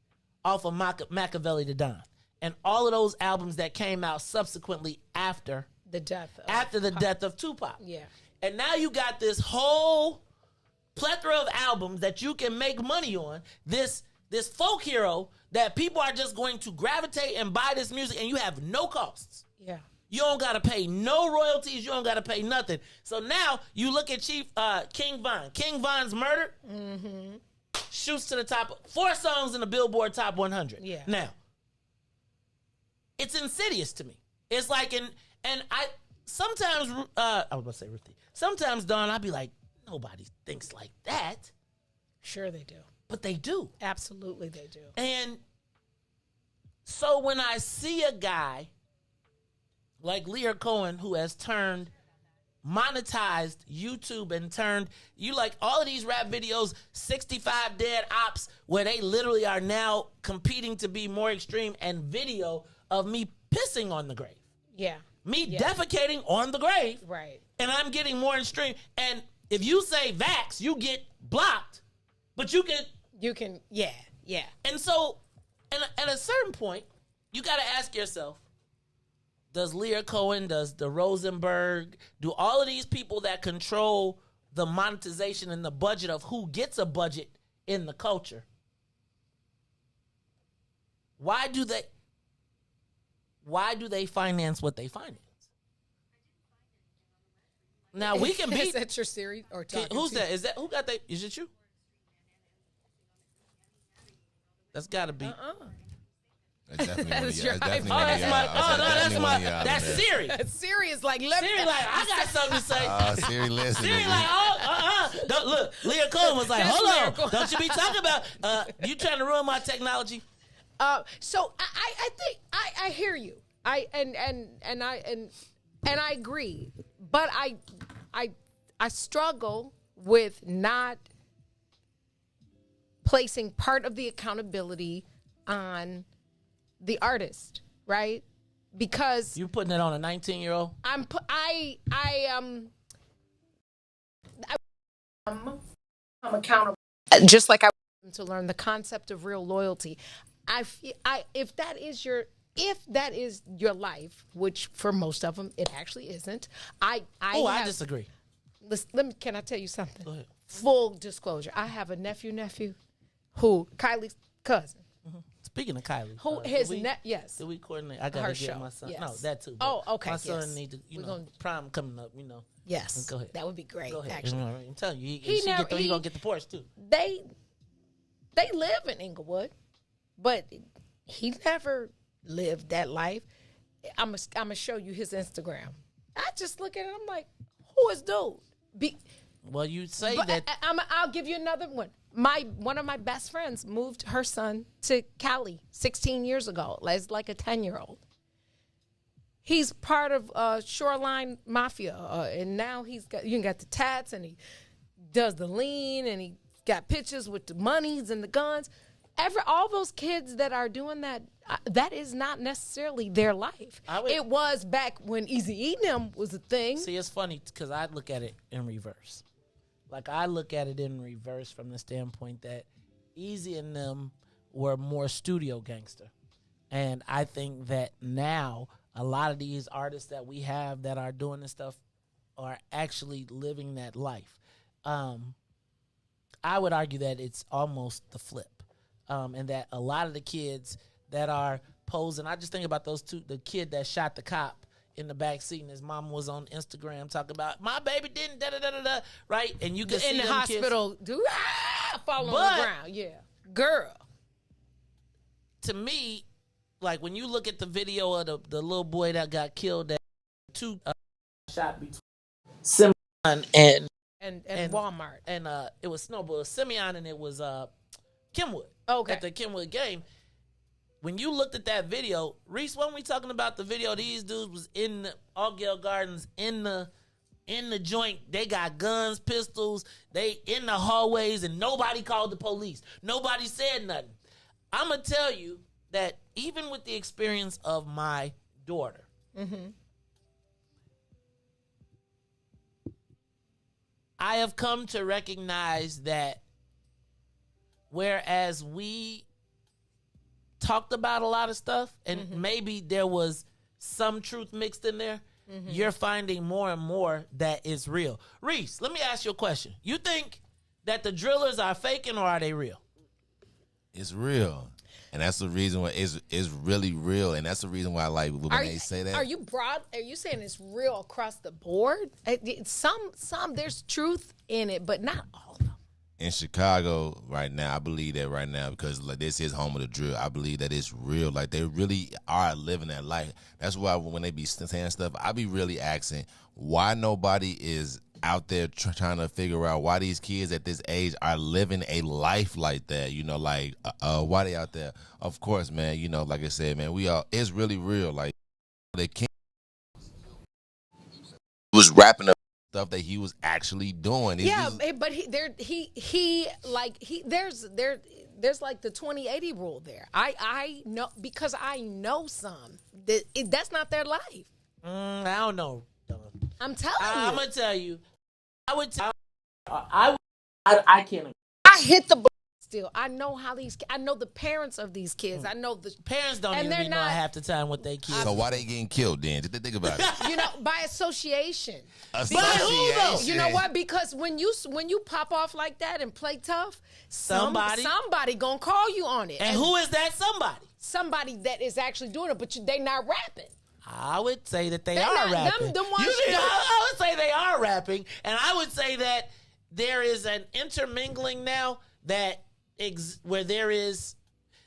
off of Machiavelli the Don and all of those albums that came out subsequently after the death of Tupac. Yeah. And now you got this whole plethora of albums that you can make money on. This folk hero that people are just going to gravitate and buy this music, and you have no costs. Yeah. You don't got to pay no royalties. You don't got to pay nothing. So now you look at King Von. King Von's Murder shoots to the top. 4 songs in the Billboard Top 100. Yeah. Now, it's insidious to me. It's like, and I sometimes, I was about to say Ruthie. Sometimes, Dawn, I'll be like, nobody thinks like that. Sure they do. But they do. Absolutely they do. And so when I see a guy like Lear Cohen, who has monetized YouTube and turned, you like all of these rap videos, 65 Dead Ops, where they literally are now competing to be more extreme, and video of me pissing on the grave. Yeah. Me defecating on the grave. Right. And I'm getting more extreme. And if you say vax, you get blocked, but you can, yeah. And so, at a certain point, you got to ask yourself, does Lear Cohen, does the Rosenberg, do all of these people that control the monetization and the budget of who gets a budget in the culture, why do they finance what they finance? Now we can be. Is that your series or who's that? Is that who got that? Is it you? That's got to be. That's Siri. Siri is like, let Siri me. like, I got something to say. Siri listening. Siri like, Don't, look, Leah Cohen was like, hold on, don't you be talking about you trying to ruin my technology. So I think I hear you. I agree, but I struggle with not placing part of the accountability on the artist, right? Because you putting it on a 19-year-old. I'm accountable, just like I want to learn the concept of real loyalty. If that is your life, which for most of them it actually isn't. I disagree. Listen, can I tell you something? Go ahead. Full disclosure: I have a nephew who Kylie's cousin. Mm-hmm. Speaking of Kylie, who yes, did we coordinate? I gotta get my son. Yes. No, that too. Oh, okay. My son need to. Prom coming up. Yes. Go ahead. That would be great. Go ahead. Actually, I'm telling you, he gonna get the Porsche too. They live in Inglewood, but he never lived that life. I'm gonna show you his Instagram. I just look at it. I'm like, who is dude? Well, you say that. I'll give you another one. One of my best friends moved her son to Cali 16 years ago, as like a 10-year-old. He's part of Shoreline Mafia, and now he's got the tats, and he does the lean, and he got pictures with the monies and the guns. All those kids that are doing that, that is not necessarily their life. It was back when Eazy-E them was a thing. See, it's funny because I look at it in reverse. Like, I look at it in reverse from the standpoint that Eazy and them were more studio gangster. And I think that now a lot of these artists that we have that are doing this stuff are actually living that life. I would argue that it's almost the flip. And that a lot of the kids that are posing, I just think about those two, the kid that shot the cop in the back seat, and his mom was on Instagram talking about my baby didn't da-da-da-da-da, right? And you can see in the them hospital kids, fall on the ground. Yeah, girl. To me, like when you look at the video of the little boy that got killed, that two shot between Simeon and Walmart, and it was Snowball, Simeon, and it was Kenwood. Okay, at the Kenwood game. When you looked at that video, Riis, when we talking about the video, these dudes was in the Altgeld Gardens in the joint. They got guns, pistols. They in the hallways, and nobody called the police. Nobody said nothing. I'm gonna tell you that even with the experience of my daughter, I have come to recognize that whereas we talked about a lot of stuff, and maybe there was some truth mixed in there, you're finding more and more that is real. Riis, let me ask you a question. You think that the drillers are faking or are they real? It's real. And that's the reason why it's really real. And that's the reason why, like, when they say that. Are you saying it's real across the board? Some there's truth in it, but not all of them. In Chicago right now, I believe that right now, because like, this is home of the drill, I believe that it's real. Like, they really are living that life. That's why when they be saying stuff, I be really asking why nobody is out there trying to figure out why these kids at this age are living a life like that. You know, like, why they out there? Of course, man, you know, like I said, man, it's really real. Like, they can't. Was wrapping up stuff that he was actually doing. But there's like the 20/80 rule there. I know, because I know some that's not their life. I don't know. I'm telling you. I'm gonna tell you. I can't. I hit the still. I know I know the parents of these kids. I know the parents don't even know half the time what they kids. So why they getting killed then? Did they think about it? You know, by association. By who though? You know what? Because when you pop off like that and play tough, somebody gonna call you on it. And who is that somebody? Somebody that is actually doing it, but they not rapping. I would say that they are rapping. I would say they are rapping, and I would say that there is an intermingling now that where there is,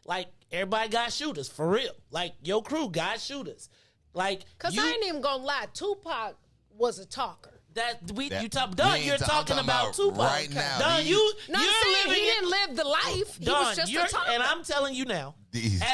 like, everybody got shooters for real. Like, your crew got shooters. Like, cause I ain't even gonna lie, Tupac was a talker. You're talking about Tupac right now. Don, he didn't live the life. He was just a talker. And I'm telling you now,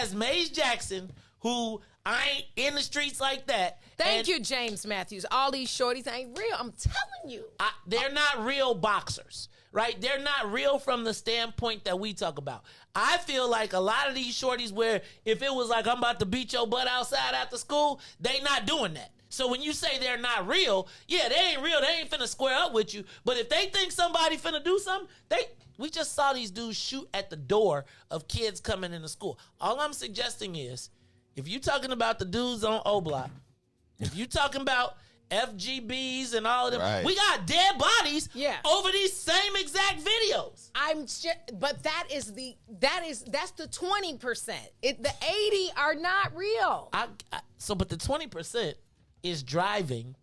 as Maze Jackson, who I ain't in the streets like that. Thank you, James Matthews. All these shorties ain't real. I'm telling you. They're not real boxers, right? They're not real from the standpoint that we talk about. I feel like a lot of these shorties where if it was like, I'm about to beat your butt outside after school, they not doing that. So when you say they're not real, yeah, they ain't real. They ain't finna square up with you. But if they think somebody finna do something, we just saw these dudes shoot at the door of kids coming into school. All I'm suggesting is, if you talking about the dudes on O Block, if you talking about FGBs and all of them, we got dead bodies over these same exact videos. But that's the 20%. The 80 are not real. But the 20% is driving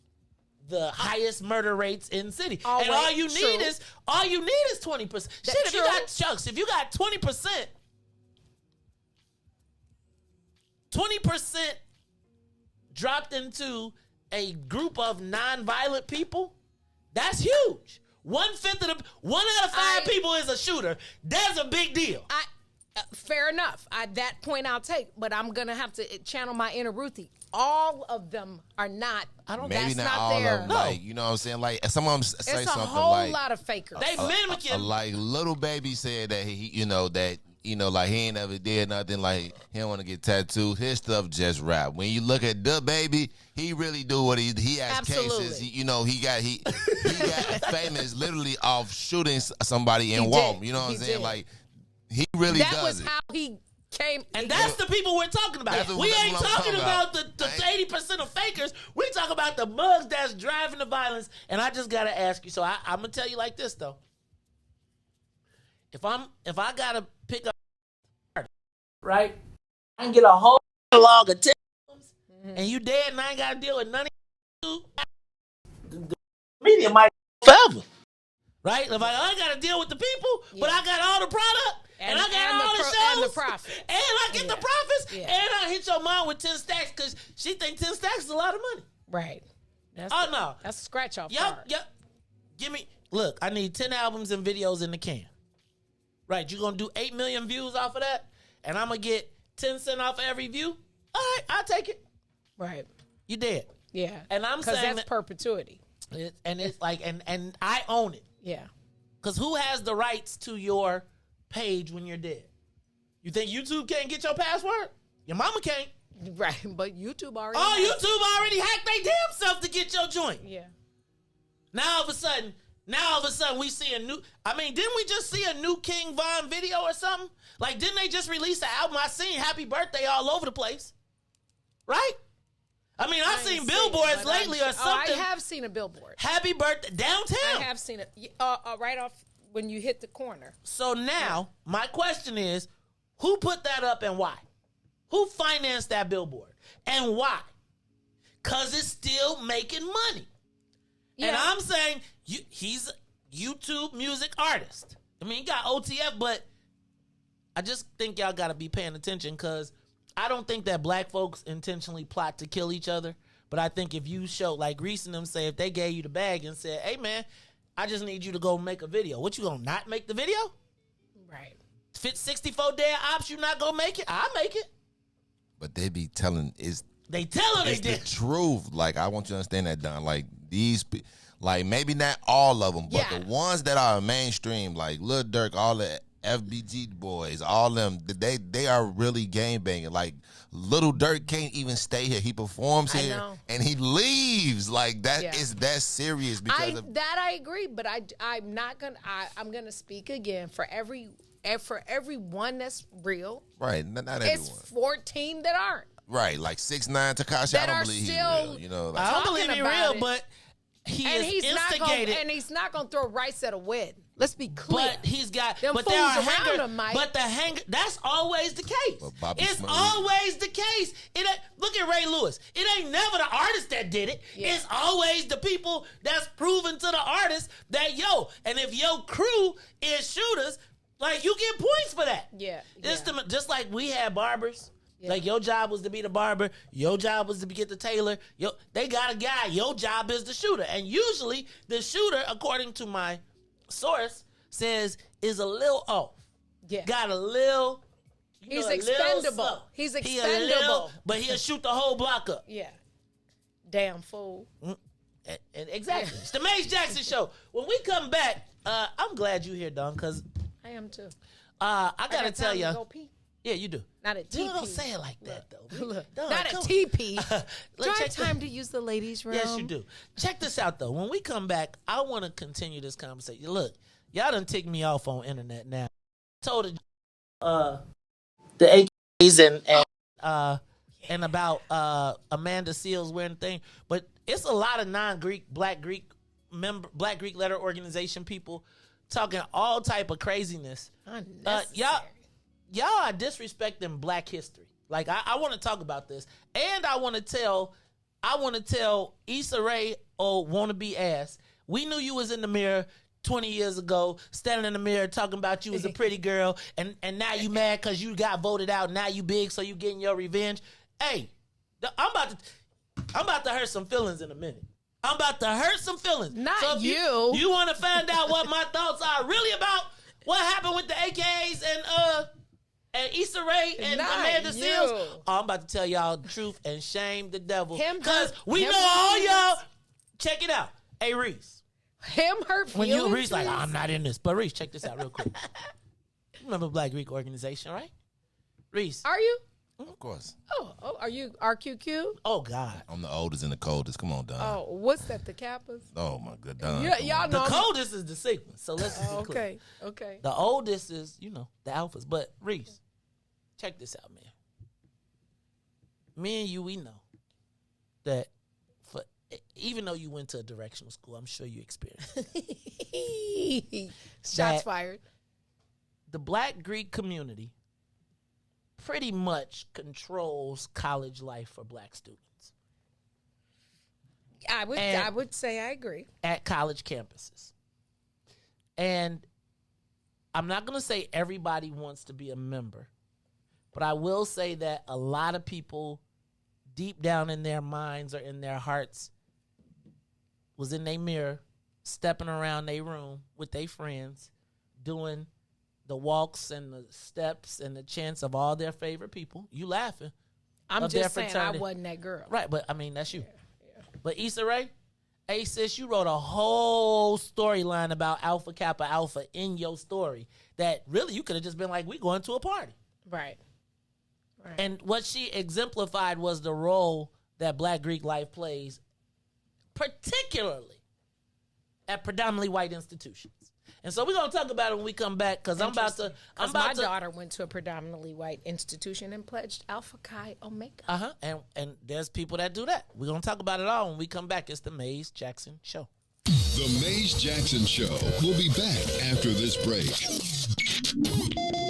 the highest murder rates in city. And all you need is 20%. If you got Chucks, if you got 20%. 20% dropped into a group of non-violent people, that's huge. 1/5 of 1 out of 5 people is a shooter. That's a big deal. Fair enough. That point I'll take, but I'm gonna have to channel my inner Ruthie. All of them are not. Maybe that's not all there. of them. Like, you know what I'm saying? Like, some of them say it's something a whole like lot of fakers. They mimicking. Like, Little Baby said that like he ain't never did nothing. Like, he don't want to get tattooed. His stuff just rap. When you look at the Baby, he really do what he has cases. He got famous literally off shooting somebody in Walton. You know what I'm saying? Like, he really does. That was how he came. And that's the people we're talking about. We ain't talking about the 80% of fakers. We talk about the mugs that's driving the violence. And I just gotta ask you. So I'm gonna tell you like this though. If I gotta pick up, right, I can get a whole log of 10 and you dead and I ain't gotta deal with none of you. The media might forever, right? If I ain't gotta deal with the people, but I got all the product. And I got all the shows. And the profit. And I get the profits. Yeah. And I hit your mom with 10 stacks because she think 10 stacks is a lot of money. Right. That's a scratch off. Yep. Look, I need 10 albums and videos in the can. Right. You're going to do 8 million views off of that? And I'm going to get 10 cents off of every view? All right, I'll take it. Right. You dead. Yeah. And I'm saying because that's perpetuity. And it's like, and I own it. Yeah. Because who has the rights to your page when you're dead? You think YouTube can't get your password? Your mama can't. Right, but YouTube already. YouTube already hacked their damn self to get your joint. Yeah. Now all of a sudden, Now all of a sudden we see a new. I mean, didn't we just see a new King Von video or something? Like, didn't they just release an album? I seen Happy Birthday all over the place, right? I mean, I've seen billboards lately or something. I have seen a billboard. Happy Birthday downtown. I have seen it right off when you hit the corner. So now my question is, who put that up and why? Who financed that billboard and why? Because it's still making money. Yeah. And I'm saying he's a YouTube music artist. I mean, he got OTF, but I just think y'all got to be paying attention because I don't think that black folks intentionally plot to kill each other. But I think if you show, like Riis and them say, if they gave you the bag and said, hey, man, I just need you to go make a video. What, you going to not make the video? Right. 64 day ops, you not going to make it? I'll make it. But they be telling They tell her they it's did. the truth. Like, I want you to understand that, Don. Like, like maybe not all of them, but the ones that are mainstream, like Lil Durk, all the FBG boys, all them, they are really game banging. Like, Little Durk can't even stay here. He performs here and he leaves. Like, that is that serious. Because I agree, but I'm not gonna. I'm gonna speak again for everyone that's real. Right, not everyone. It's 14 that aren't. Right, like 6ix9ine Tekashi. I don't believe he's real. You know, like, I don't believe he's real, but he's instigated. He's not gonna throw rice at a wedding. Let's be clear. But he's got. Them but fools there are around him, Mike. But the hanger. That's always the case. It's Smurley. always the case. It ain't, look at Ray Lewis. It ain't never the artist that did it. Yeah. It's always the people that's proven to the artist that and if your crew is shooters, like, you get points for that. Yeah. Just like we had barbers. Yeah. Like, your job was to be the barber. Your job was to get the tailor. They got a guy. Your job is the shooter. And usually the shooter, according to my source, says is a little off. Yeah. Got a little. He's expendable. He's expendable. But he'll shoot the whole block up. Yeah. Damn fool. Exactly. It's the Maze Jackson Show. When we come back, I'm glad you're here, Don, because I am too. I gotta tell you. Go pee. Yeah, you do. Not a TP. Don't say it like that, though. Look, not a TP. Do I have time to use the ladies' room? Yes, you do. Check this out, though. When we come back, I want to continue this conversation. Look, y'all done ticked me off on internet now. I told the AKs and about Amanda Seals wearing the thing, but it's a lot of non-Greek, Black Greek letter organization people talking all type of craziness. Y'all are disrespecting Black history. Like, I want to talk about this, and I want to tell Issa Rae, wannabe ass, we knew you was in the mirror 20 years ago, standing in the mirror talking about you as a pretty girl, and now you mad because you got voted out. Now you big, so you getting your revenge. Hey, I'm about to hurt some feelings in a minute. I'm about to hurt some feelings. Not so if you. You want to find out what my thoughts are really about what happened with the AKAs and Issa Rae and Amanda Seals? I'm about to tell y'all the truth and shame the devil. Because we know all y'all. Check it out. Hey, Riis. Him hurt feelings? When Riis like, I'm not in this. But Riis, check this out real quick. You remember Black Greek Organization, right? Riis. Are you? Of course. Oh, are you RQQ? Oh, God. I'm the oldest and the coldest. Come on, Don. Oh, what's that, the Kappas? Oh, my good Don. Y'all know. The coldest is the Sigma, so let's be clear. Okay. The oldest is, the Alphas. But, Riis, check this out, man. Me and you, we know that even though you went to a directional school, I'm sure you experienced it. Shots fired. The Black Greek community pretty much controls college life for Black students. I would say I agree. At college campuses. And I'm not going to say everybody wants to be a member, but I will say that a lot of people deep down in their minds or in their hearts was in their mirror, stepping around their room with their friends, doing the walks and the steps and the chants of all their favorite people. You laughing. I'm just saying I wasn't that girl. Right, but I mean, that's you. Yeah. But Issa Rae, hey sis, you wrote a whole storyline about Alpha Kappa Alpha in your story that really you could have just been like, we going to a party. Right. And what she exemplified was the role that Black Greek life plays, particularly at predominantly white institutions. And so we're going to talk about it when we come back because my daughter went to a predominantly white institution and pledged Alpha Chi Omega. And there's people that do that. We're going to talk about it all when we come back. It's the Maze Jackson Show. The Maze Jackson Show will be back after this break.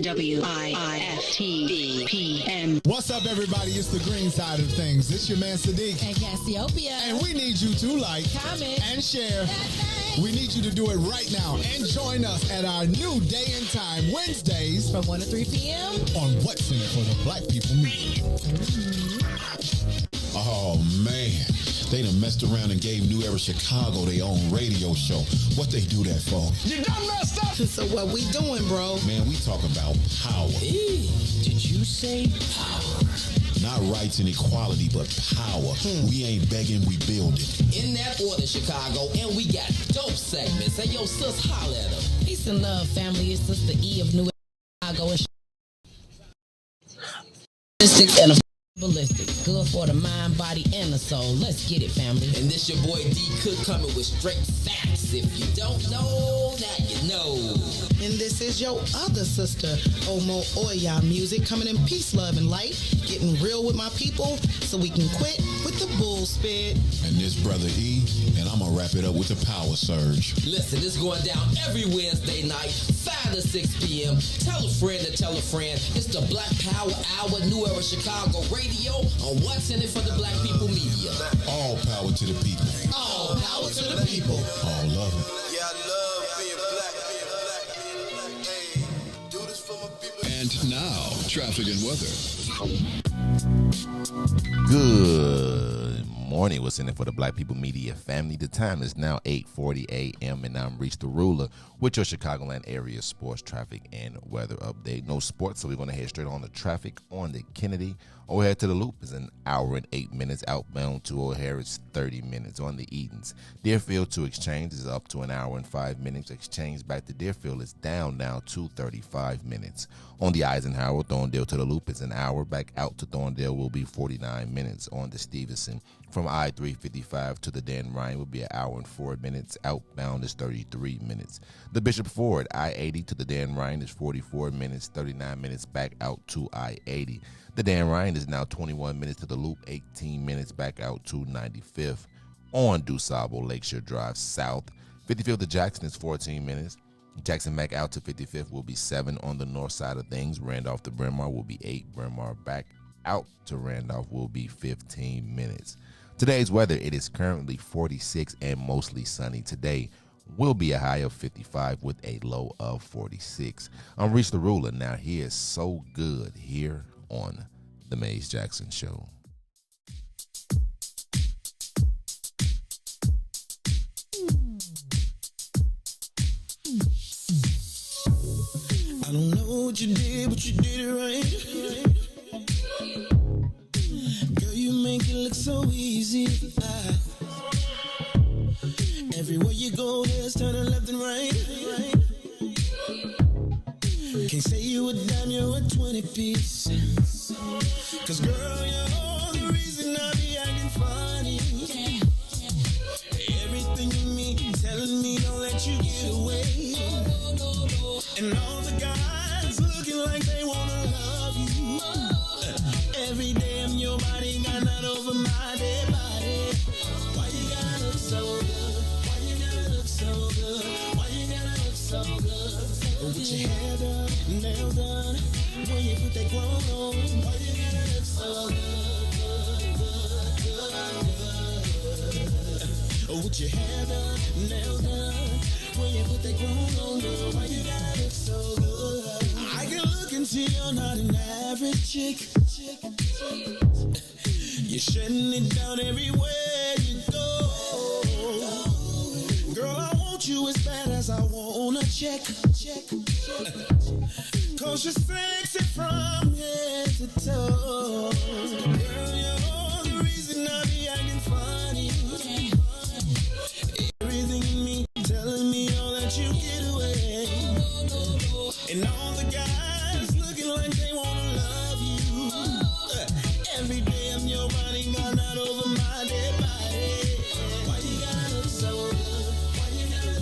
WIIFTBPM. What's up, everybody? It's the green side of things. It's your man Sadiq. And Cassiopeia. And we need you to like, comment, and share. We need you to do it right now and join us at our new day and time, Wednesdays from 1 to 3 p.m. on What's in It for the Black People Media. Oh, man. They done messed around and gave New Era Chicago their own radio show. What they do that for? You done messed up! So what we doing, bro? Man, we talk about power. Did you say power? Not rights and equality, but power. We ain't begging, we building. In that order, Chicago, and we got dope segments. Hey, yo, sis, holla at them. Peace and love, family. It's Sister E of New Chicago. And ballistic, good for the mind, body, and the soul. Let's get it, family. And this your boy D Cook coming with straight facts. If you don't know, now you know. And this is your other sister, Omo Oya Music, coming in peace, love, and light, getting real with my people so we can quit with the bull spit. And this brother E, and I'm gonna wrap it up with the power surge. Listen, it's going down every Wednesday night, 5 to 6 p.m. Tell a friend to tell a friend. It's the Black Power Hour, New Era Chicago Radio on What's in It for the Black People Media. All power to the people. All power to the people. All love it. Yeah, I love being black. Hey, do this for my people. And now, traffic and weather. Good morning. What's in it for the Black People Media family? The time is now 8:40 a.m. and I'm Riis the Ruler with your Chicagoland area sports, traffic, and weather update. No sports, so we're going to head straight on the traffic on the Kennedy. O'Hare to the Loop is an hour and 8 minutes. Outbound to O'Hare is 30 minutes. On the Edens, Deerfield to Exchange is up to an hour and 5 minutes. Exchange back to Deerfield is down now to 35 minutes. On the Eisenhower, Thorndale to the Loop is an hour. Back out to Thorndale will be 49 minutes. On the Stevenson, from I-355 to the Dan Ryan will be an hour and 4 minutes. Outbound is 33 minutes. The Bishop Ford, I-80 to the Dan Ryan is 44 minutes. 39 minutes back out to I-80. The Dan Ryan is now 21 minutes to the Loop, 18 minutes back out to 95th. On DuSable Lakeshore Drive South, 55th to Jackson is 14 minutes. Jackson back out to 55th will be 7 on the north side of things. Randolph to Bryn Mawr will be 8. Bryn Mawr back out to Randolph will be 15 minutes. Today's weather, it is currently 46 and mostly sunny. Today will be a high of 55 with a low of 46. I'm Riis the Ruler. Now he is so good here on the Maze Jackson Show. I don't know what you did, but you did it right. Girl, you make it look so easy. Everywhere you go, heads turning left and right. Can't say you a dime, you're a 20 piece. Cause girl, you're the reason I be acting funny. Everything in me telling me don't let you get away. And all the guys looking like they wanna love you. Every day I'm your body, got not over my dead body. Why you gotta look so good? Why you gotta look so good? Why you gotta look so good? With your hair done, nails done, when you put that clothes on, why you gotta look so good? With your hair done, nails done, when you put that clothes on, girl, why you gotta look so good? I can look and see you're not an average chick. You're shutting it down everywhere you go. Girl, I want you as bad as I wanna check. Cause you're sexy from head to toe. Girl, you're the reason I be acting funny. Everything in me telling me all that you get away. And all the guys looking like they wanna love you. Every day I'm your body, got not over my dead body. Why you gotta look so good? Why you gotta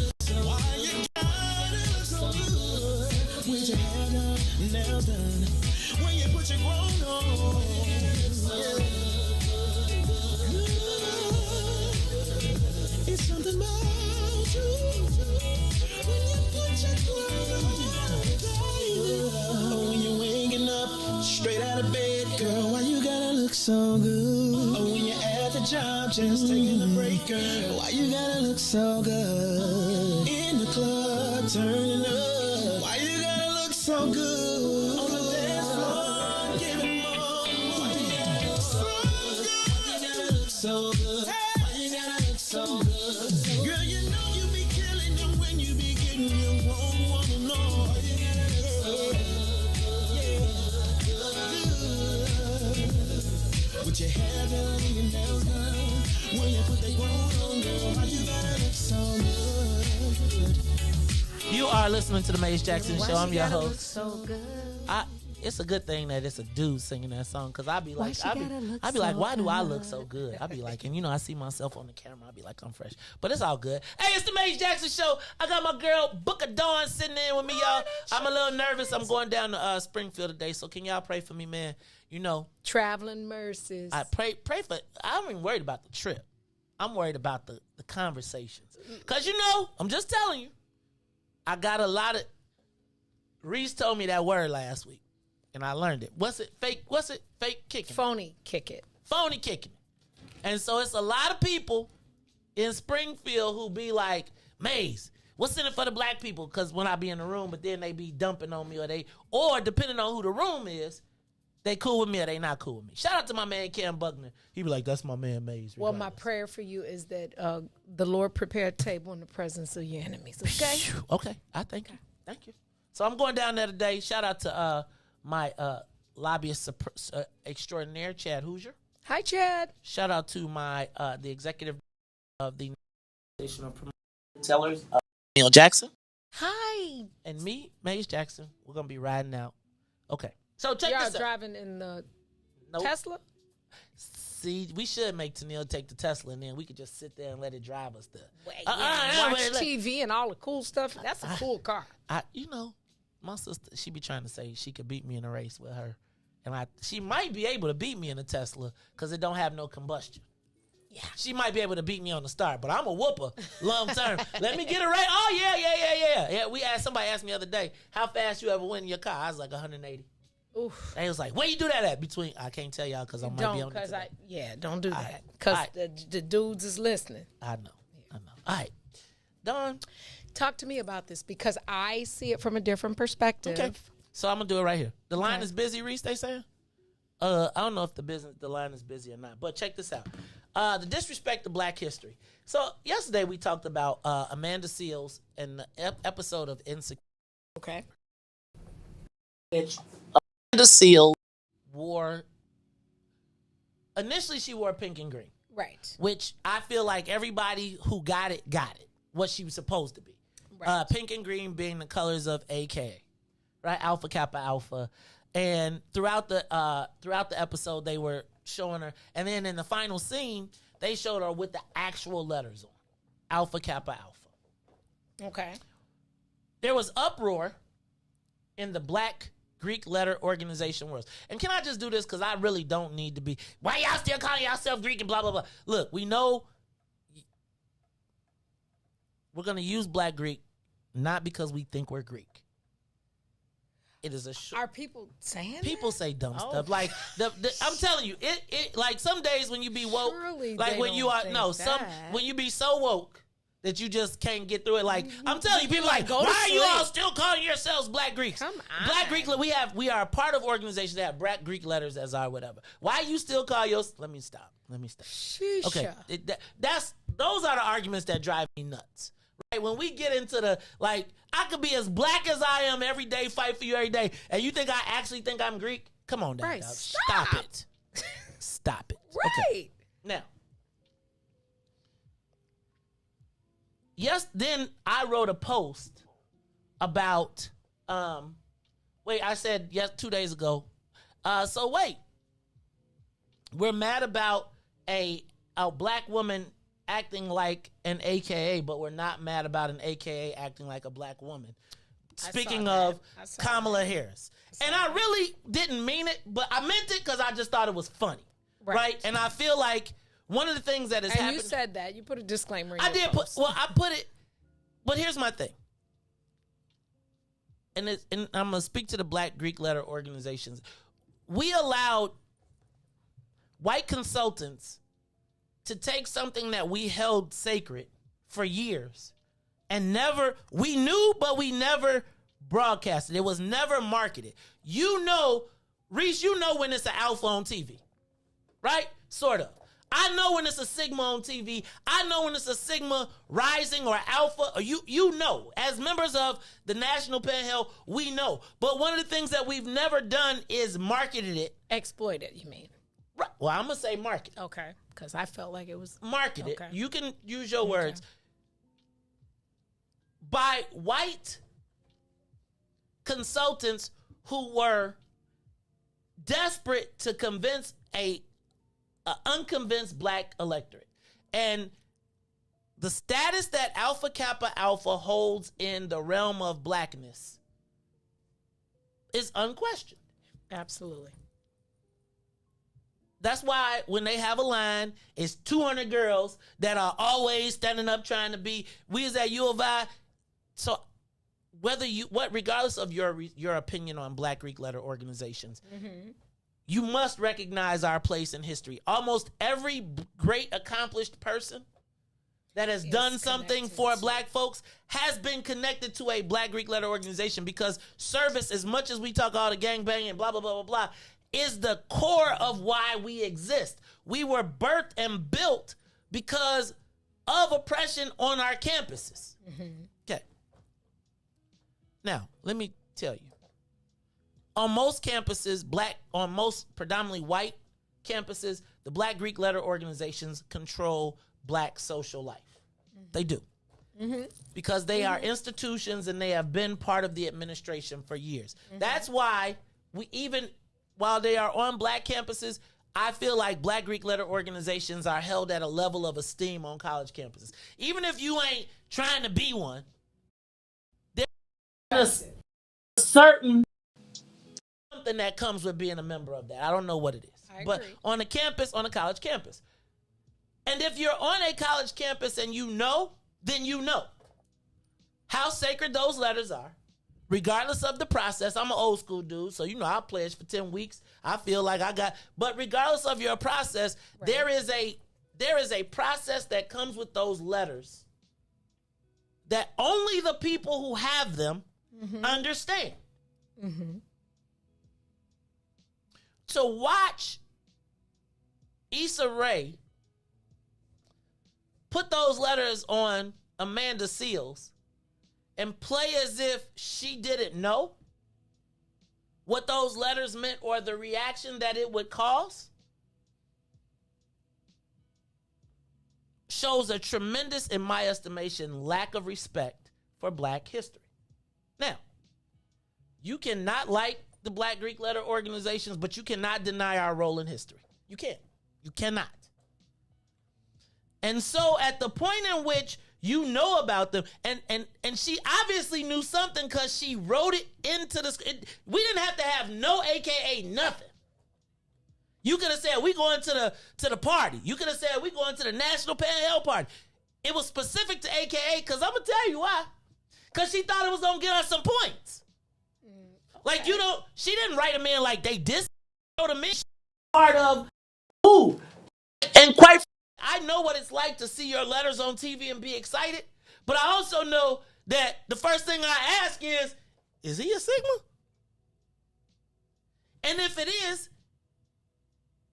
straight out of bed, girl, why you gotta look so good? Oh, when you're at the job, just taking a break, girl, why you gotta look so good? In the club, turning up, why you gotta look so good? On the dance floor, giving more, why you gotta look so good? Why you gotta look so good? Why you gotta look so good? Girl, you know you be killing them when you be getting your own woman on. Why you gotta look so good? With your hair done and your nails done, when you put that grown on, girl, why you gotta look so good? You are listening to the Maze Jackson Show. I'm your gotta host. look so good? It's a good thing that it's a dude singing that song, because I'd be Why like, she gotta look I'd be like, so why do I good? look so good? I'd be like, and you know, I see myself on the camera, I'd be like, I'm fresh, but it's all good. Hey, it's the Maze Jackson Show. I got my girl Booker Dawn sitting in with me, y'all. I'm a little nervous. I'm going down to Springfield today, so can y'all pray for me, man? You know, traveling mercies. I pray for. I'm even worried about the trip. I'm worried about the conversations, because you know, I'm just telling you, I got a lot of. Riis told me that word last week, and I learned it. What's it? Fake kicking. Phony kick it. Phony kicking. And so it's a lot of people in Springfield who be like, Maze, what's in it for the black people? Because when I be in the room, but then they be dumping on me, or depending on who the room is, they cool with me or they not cool with me. Shout out to my man Cam Buckner. He be like, that's my man Maze. Well, my prayer for you is that the Lord prepare a table in the presence of your enemies. Okay. Okay. I thank you. Thank you. So I'm going down there today. Shout out to my lobbyist extraordinaire, Chad Hoosier. Hi, Chad. Shout out to my the executive of the National Tellers, Neil Jackson. Hi. And me, Maze Jackson. We're gonna be riding out. Okay. So check Y'all this out. driving in the Nope. Tesla? See, we should make Tennille take the Tesla, and then we could just sit there and let it drive us there. Watch TV and all the cool stuff. That's a cool car. You know, my sister, she be trying to say she could beat me in a race with her. And she might be able to beat me in a Tesla because it don't have no combustion. Yeah. She might be able to beat me on the start, but I'm a whooper long term. Let me get it right. Oh, yeah. Somebody asked me the other day, how fast you ever went in your car? I was like 180. Oof. They was like, where you do that at? I can't tell y'all because I might be on it. Don't do that. Because the dudes is listening. I know. All right. Dawn. Talk to me about this because I see it from a different perspective. Okay. So I'm going to do it right here. The line is busy, Riis, they saying? I don't know if the line is busy or not, but check this out. The disrespect of Black history. So yesterday we talked about Amanda Seales and the episode of Insecure. Okay. Which Amanda Seales initially she wore pink and green. Right. Which I feel like everybody who got it, what she was supposed to be. Right. Pink and green being the colors of AKA, right? Alpha Kappa Alpha. And throughout the episode, they were showing her. And then in the final scene, they showed her with the actual letters on. Alpha Kappa Alpha. Okay. There was uproar in the Black Greek letter organization world. And can I just do this? Because I really don't need to be. Why y'all still calling yourself Greek and blah, blah, blah. Look, we know we're going to use Black Greek not because we think we're Greek. It is Are people saying people that? say dumb stuff. Like I'm telling you, it like some days when you be woke, surely like when you are when you be so woke that you just can't get through it. Like I'm telling you, people like, why are you all still calling yourselves Black Greeks? Come on. Black Greek, we are a part of organizations that have Black Greek letters as our whatever. Why you still call yours? Let me stop. Sheesh. Okay, those are the arguments that drive me nuts. Right, when we get into the, like, I could be as black as I am every day, fight for you every day, and you think I actually think I'm Greek? Come on down, right, dog. Stop it. Stop it. Right. Okay. Now, then I wrote a post about, I said 2 days ago, we're mad about a black woman acting like an AKA, but we're not mad about an AKA acting like a black woman. Speaking of Kamala Harris. And I really didn't mean it, but I meant it because I just thought it was funny. Right? And I feel like one of the things that has happened. And you said that. You put a disclaimer in I did post. I put it, but here's my thing. And I'm going to speak to the Black Greek letter organizations. we allowed white consultants to take something that we held sacred for years and we knew, but we never broadcasted. It was never marketed. You know, Riis, you know when it's an alpha on TV, right? Sort of. I know when it's a Sigma on TV. I know when it's a Sigma rising or alpha. Or you know, as members of the National Pen Hill, we know. But one of the things that we've never done is marketed it. Exploited, you mean? Right. Well, I'm going to say market. Okay, because I felt like it was... Marketed. Okay. You can use your words. By white consultants who were desperate to convince a unconvinced black electorate. And the status that Alpha Kappa Alpha holds in the realm of blackness is unquestioned. Absolutely. That's why when they have a line, it's 200 girls that are always standing up trying to be, we is at U of I. So regardless of your opinion on Black Greek letter organizations, you must recognize our place in history. Almost every great accomplished person that has done something for black folks has been connected to a Black Greek letter organization, because service, as much as we talk all the gangbang and blah, blah, blah, blah, blah, is the core of why we exist. We were birthed and built because of oppression on our campuses. Okay. Now, let me tell you. On most campuses, on most predominantly white campuses, the Black Greek letter organizations control black social life. They do. Because they are institutions and they have been part of the administration for years. That's why while they are on black campuses, I feel like Black Greek letter organizations are held at a level of esteem on college campuses. Even if you ain't trying to be one, there's a certain something that comes with being a member of that. I don't know what it is. But on a college campus. And if you're on a college campus and you know, then you know how sacred those letters are, regardless of the process. I'm an old school dude, so I'll pledge for 10 weeks. I feel like but regardless of your process, there is a process that comes with those letters that only the people who have them understand. To watch Issa Rae put those letters on Amanda Seals and play as if she didn't know what those letters meant or the reaction that it would cause shows a tremendous, in my estimation, lack of respect for black history. Now, you cannot like the Black Greek letter organizations, but you cannot deny our role in history. You can't. You cannot. And so at the point in which you know about them, and she obviously knew something because she wrote it into we didn't have to have no AKA nothing. You could have said, we going to the party. You could have said, we going to the National Pen Hill party. It was specific to AKA because I'm going to tell you why. Because she thought it was going to get us some points. Like, she didn't write them in like they dissed them in. Part of, ooh. And quite I know what it's like to see your letters on TV and be excited, but I also know that the first thing I ask is he a Sigma? And if it is,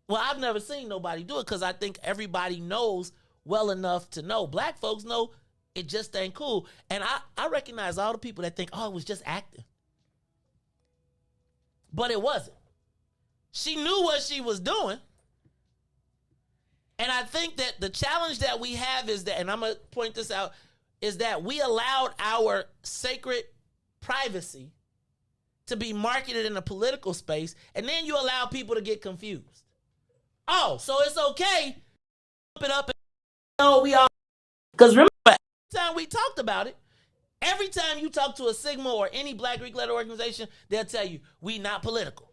well, I've never seen nobody do it because I think everybody knows well enough to know. Black folks know it just ain't cool. And I recognize all the people that think, oh, it was just acting. But it wasn't. She knew what she was doing. And I think that the challenge that we have is that, and I'm going to point this out, is that we allowed our sacred privacy to be marketed in a political space, and then you allow people to get confused. Oh, so it's okay. Pump it up and we all. Because remember, every time we talked about it, every time you talk to a Sigma or any Black Greek letter organization, they'll tell you, we not political.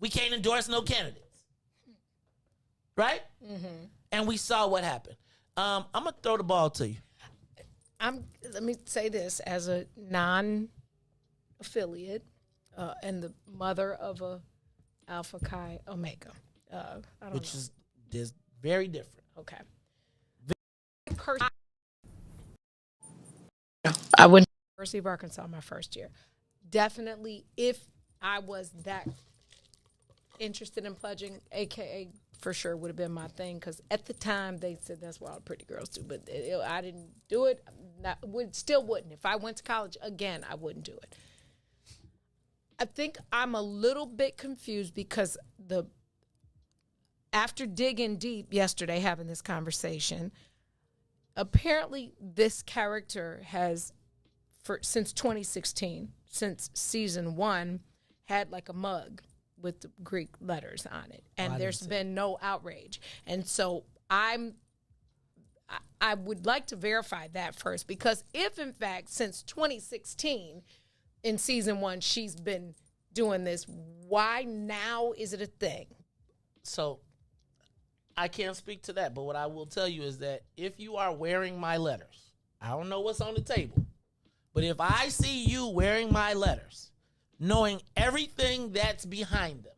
We can't endorse no candidates. Right? And we saw what happened. I'm going to throw the ball to you. Let me say this as a non-affiliate and the mother of a Alpha Chi Omega. I don't which know. is very different. Okay. I went to the University of Arkansas my first year. Definitely, if I was that interested in pledging, AKA for sure would have been my thing, because at the time they said that's what all the pretty girls do, but I didn't do it. Still wouldn't. If I went to college again, I wouldn't do it. I think I'm a little bit confused because after digging deep yesterday, having this conversation, apparently this character has, since 2016, since season 1, had like a mug with the Greek letters on it, and there's been no outrage. And so I would like to verify that first, because if in fact since 2016 in season 1 she's been doing this, why now is it a thing? So I can't speak to that, but what I will tell you is that if you are wearing my letters, I don't know what's on the table, but if I see you wearing my letters, knowing everything that's behind them,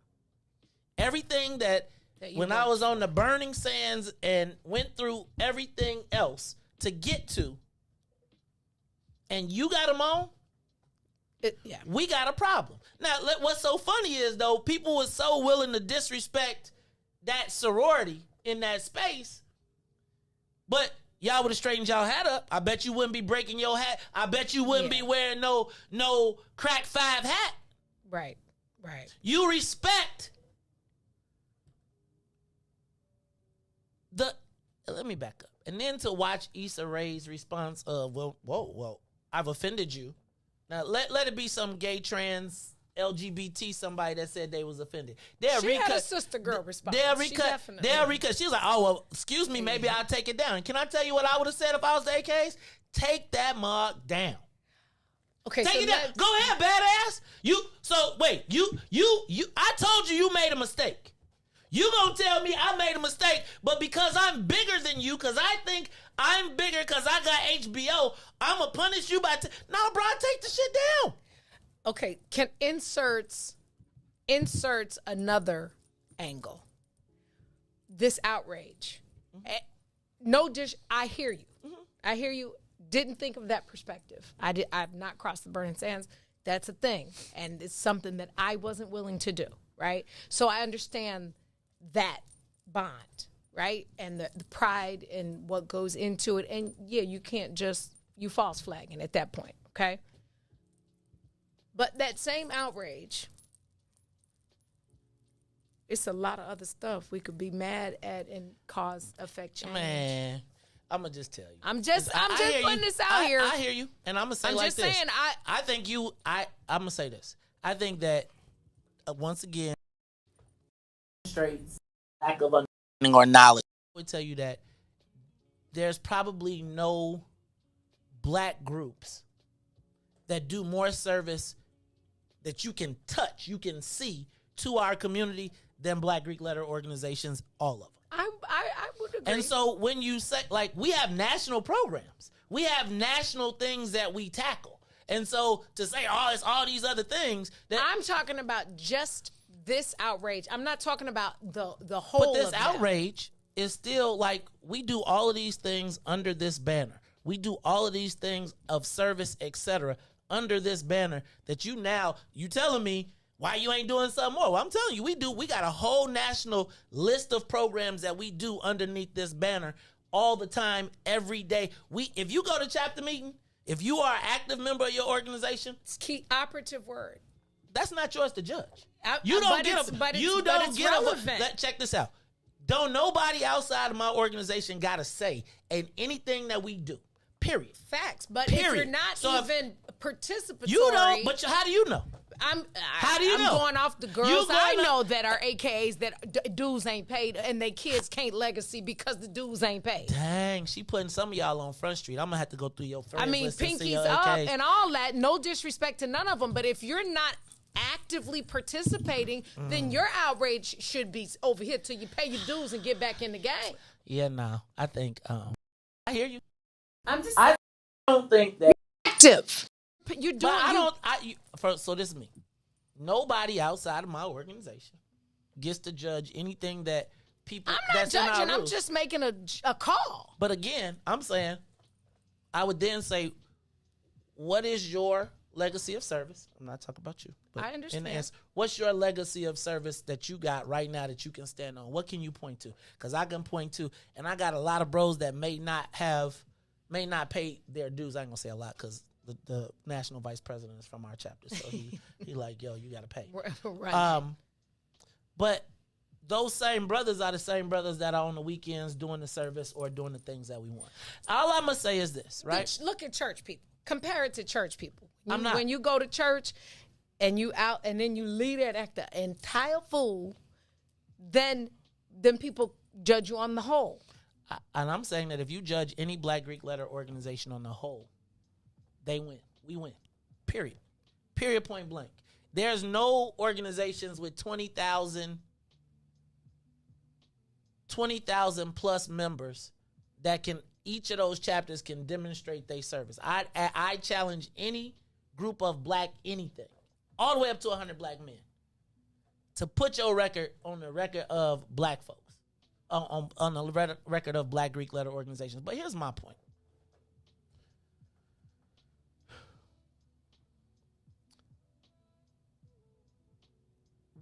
everything that when I was on the burning sands and went through everything else to get to, and you got them on, we got a problem. Now, what's so funny is, though, people were so willing to disrespect that sorority in that space, but y'all would have straightened y'all hat up. I bet you wouldn't be breaking your hat. I bet you wouldn't be wearing no crack 5 hat. Right. You respect let me back up. And then to watch Issa Rae's response of, whoa, I've offended you. Now, let it be some gay, trans, LGBT somebody that said they was offended. She had a sister girl response. They'll recut. She was like, oh, well, excuse me, maybe I'll take it down. Can I tell you what I would have said if I was the AKs? Take that mug down. Okay, take it down. Go ahead, badass. I told you made a mistake. You gonna tell me I made a mistake, but because I'm bigger than you, because I think I'm bigger because I got HBO, I'm gonna punish you by no, bro, take the shit down. Okay, can inserts another angle. This outrage. No dish. I hear you. I hear you. Didn't think of that perspective. I've not crossed the burning sands. That's a thing, and it's something that I wasn't willing to do. Right. So I understand that bond, right, and the pride and what goes into it, and you can't just false flagging at that point. Okay. But that same outrage, it's a lot of other stuff we could be mad at and cause affect change. Man, I'm gonna just tell you. I'm just putting this out here. I hear you, and I'm gonna say like this. I'm just saying. I think I'm gonna say this. I think that once again, straight lack of understanding or knowledge. I would tell you that there's probably no black groups that do more service that you can touch, you can see to our community than Black Greek letter organizations, all of them. I would agree. And so when you say, like, we have national programs, we have national things that we tackle. And so to say, it's all these other things. I'm talking about just this outrage. I'm not talking about the whole. But this outrage is still like, we do all of these things under this banner. We do all of these things of service, etc., under this banner that you telling me why you ain't doing something more. Well, I'm telling you, we got a whole national list of programs that we do underneath this banner all the time, every day. If you go to chapter meeting, if you are an active member of your organization, it's key operative word. That's not yours to judge. Check this out. Don't nobody outside of my organization got a say in anything that we do. Period. Facts. But if you're not even participatory, you don't. But how do you know? How do you know? I'm going off the girls I know that are AKAs that dudes ain't paid and they kids can't legacy because the dudes ain't paid. Dang, she putting some of y'all on Front Street. I'm gonna have to go through your friends. I mean, pinkies up and all that. No disrespect to none of them, but if you're not actively participating, then your outrage should be over here till you pay your dues and get back in the game. Yeah, no, I think I hear you. I don't think that active. You're doing. So this is me. Nobody outside of my organization gets to judge anything that people. I'm not judging. I'm just making a call. But again, I'm saying, I would then say, what is your legacy of service? I'm not talking about you. But I understand. in the answer, what's your legacy of service that you got right now that you can stand on? What can you point to? Because I can point to, and I got a lot of bros that may not pay their dues. I ain't gonna say a lot because the national vice president is from our chapter, so he like, yo, you gotta pay. Right. But those same brothers are the same brothers that are on the weekends doing the service or doing the things that we want. All I'm gonna say is this, right? Look at church people. Compare it to church people. I'm not. When you go to church and you out and then you leave there and act the entire fool, then people judge you on the whole. And I'm saying that if you judge any Black Greek letter organization on the whole, they win. We win. Period. Period, point blank. There's no organizations with 20,000 plus members that can, each of those chapters can demonstrate their service. I challenge any group of Black anything, all the way up to 100 Black men, to put your record on the record of Black folks, on the record of Black Greek letter organizations. But here's my point.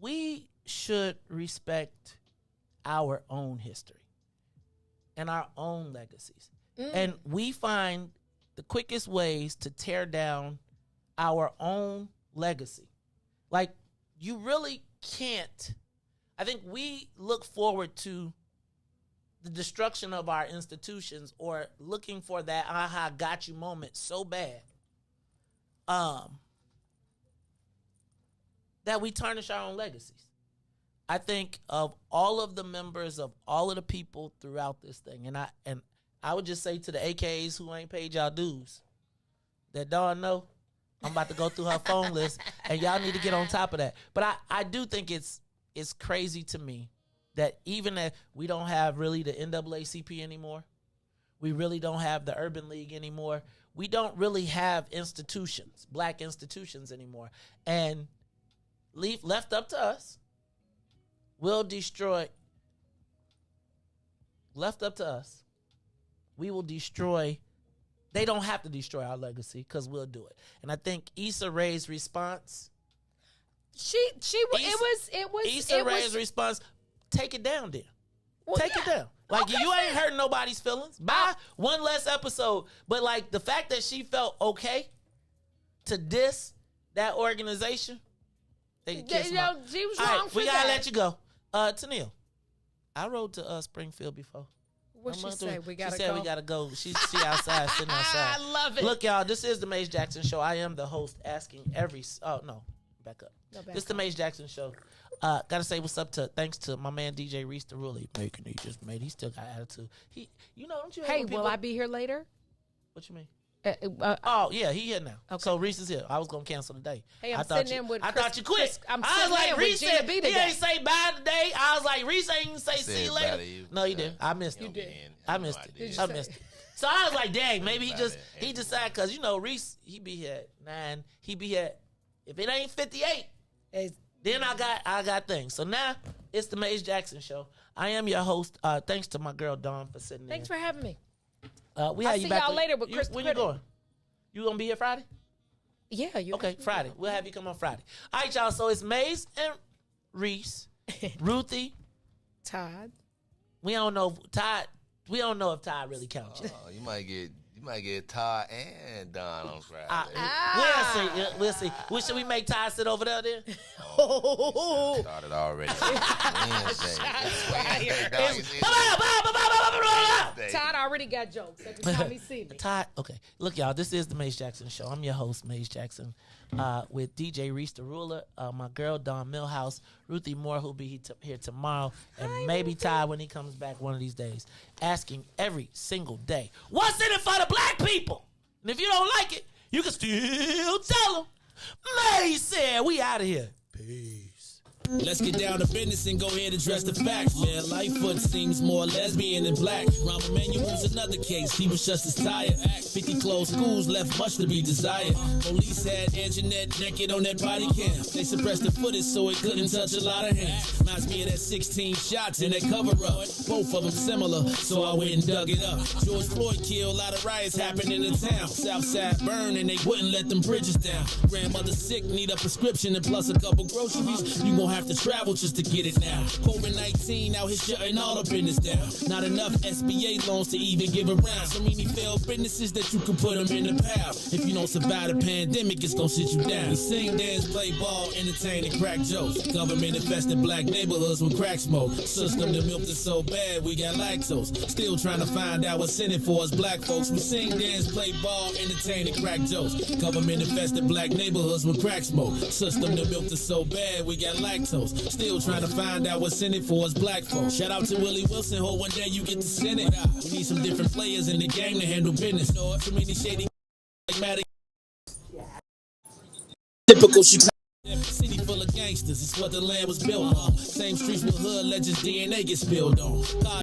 We should respect our own history and our own legacies. And we find the quickest ways to tear down our own legacy. Like, you really can't. I think we look forward to the destruction of our institutions or looking for that aha got you moment so bad that we tarnish our own legacies. I think of all of the members of all of the people throughout this thing, and I would just say to the AKs who ain't paid y'all dues, that Dawn know I'm about to go through her phone list, and y'all need to get on top of that. But I do think it's crazy to me that even if we don't have really the NAACP anymore, we really don't have the Urban League anymore, we don't really have institutions, Black institutions anymore, and left up to us, we'll destroy. Left up to us, we will destroy. They don't have to destroy our legacy because we'll do it. And I think Issa Rae's response. Issa Rae's response. Take it down, then. Well, take it down. Like, you ain't hurting nobody's feelings. Bye. One less episode. But like the fact that she felt okay to diss that organization. They can she was wrong for we that. gotta let you go. Tanil, I rode to Springfield before. What she say? We gotta she said go. we gotta go. She outside, sitting outside. I love it. Look, y'all, this is the Maze Jackson Show. I am the host, asking every. Oh no, back up. This is the Maze Jackson Show. Gotta say what's up thanks to my man DJ Riis the Ruler. He still got attitude. Don't you? Hey, will I be here later? What you mean? Oh yeah, he here now. Okay. So Riis is here. I was gonna cancel today. Hey, I'm sitting in with. I thought you quit. I was like, Riis said he ain't say bye today. I was like, Riis ain't say see you later. No, you didn't. I missed it. You did. I missed it. I missed it. So I was like, dang, maybe he decided because Riis he be here at 9. He be here if it ain't 58. Then I got things. So now it's the Maze Jackson Show. I am your host. Thanks to my girl Dawn for sitting there. Thanks for having me. I'll see y'all later with Chris. When you going? You gonna be here Friday? Yeah, okay. Friday. We'll have you come on Friday. All right, y'all. So it's Maze and Riis, Ruthie, Todd. We don't know if Todd really counts. You might get Todd and Don on Friday. We'll see. Should we make Todd sit over there then? Started already. Todd already got jokes every time he see me. Todd, okay. Look, y'all, this is the Maze Jackson Show. I'm your host, Maze Jackson, with DJ Riis the Ruler, my girl Dawn Millhouse, Ruthie Moore, who'll be here tomorrow, and maybe Todd when he comes back one of these days, asking every single day, what's in it for the Black people? And if you don't like it, you can still tell them. Maze said, we out of here. Peace. Let's get down to business and go ahead and address the facts, man. Lightfoot seems more lesbian than black. Rahm Emanuel's another case. He was just as tired. 50 closed schools left much to be desired. Police had Anjanette naked on that body cam. They suppressed the footage so it couldn't touch a lot of hands. Reminds me of that 16 shots in that cover up. Both of them similar, so I went and dug it up. George Floyd killed, a lot of riots happened in the town. Southside burned and they wouldn't let them bridges down. Grandmother sick, need a prescription and plus a couple groceries. You gon' have to travel just to get it now. COVID-19 out here shutting all the business down. Not enough SBA loans to even give around. So many failed businesses that you can put them in the pile. If you don't survive the pandemic, it's gon' sit you down. We sing, dance, play ball, entertain, and crack jokes. Government infested black neighborhoods with crack smoke. System that milked us so bad, we got lactose. Still trying to find out what's in it for us black folks. We sing, dance, play ball, entertain, and crack jokes. Government infested black neighborhoods with crack smoke. System that milked us so bad, we got lactose. Still trying to find out what's in it for us black folks. Shout out to Willie Wilson, hope one day you get to send it. We need some different players in the game to handle business. Too many shady like Maddie. Typical Chicago. City full of gangsters, it's what the land was built on. Same streets with hood legends, DNA gets spilled on. God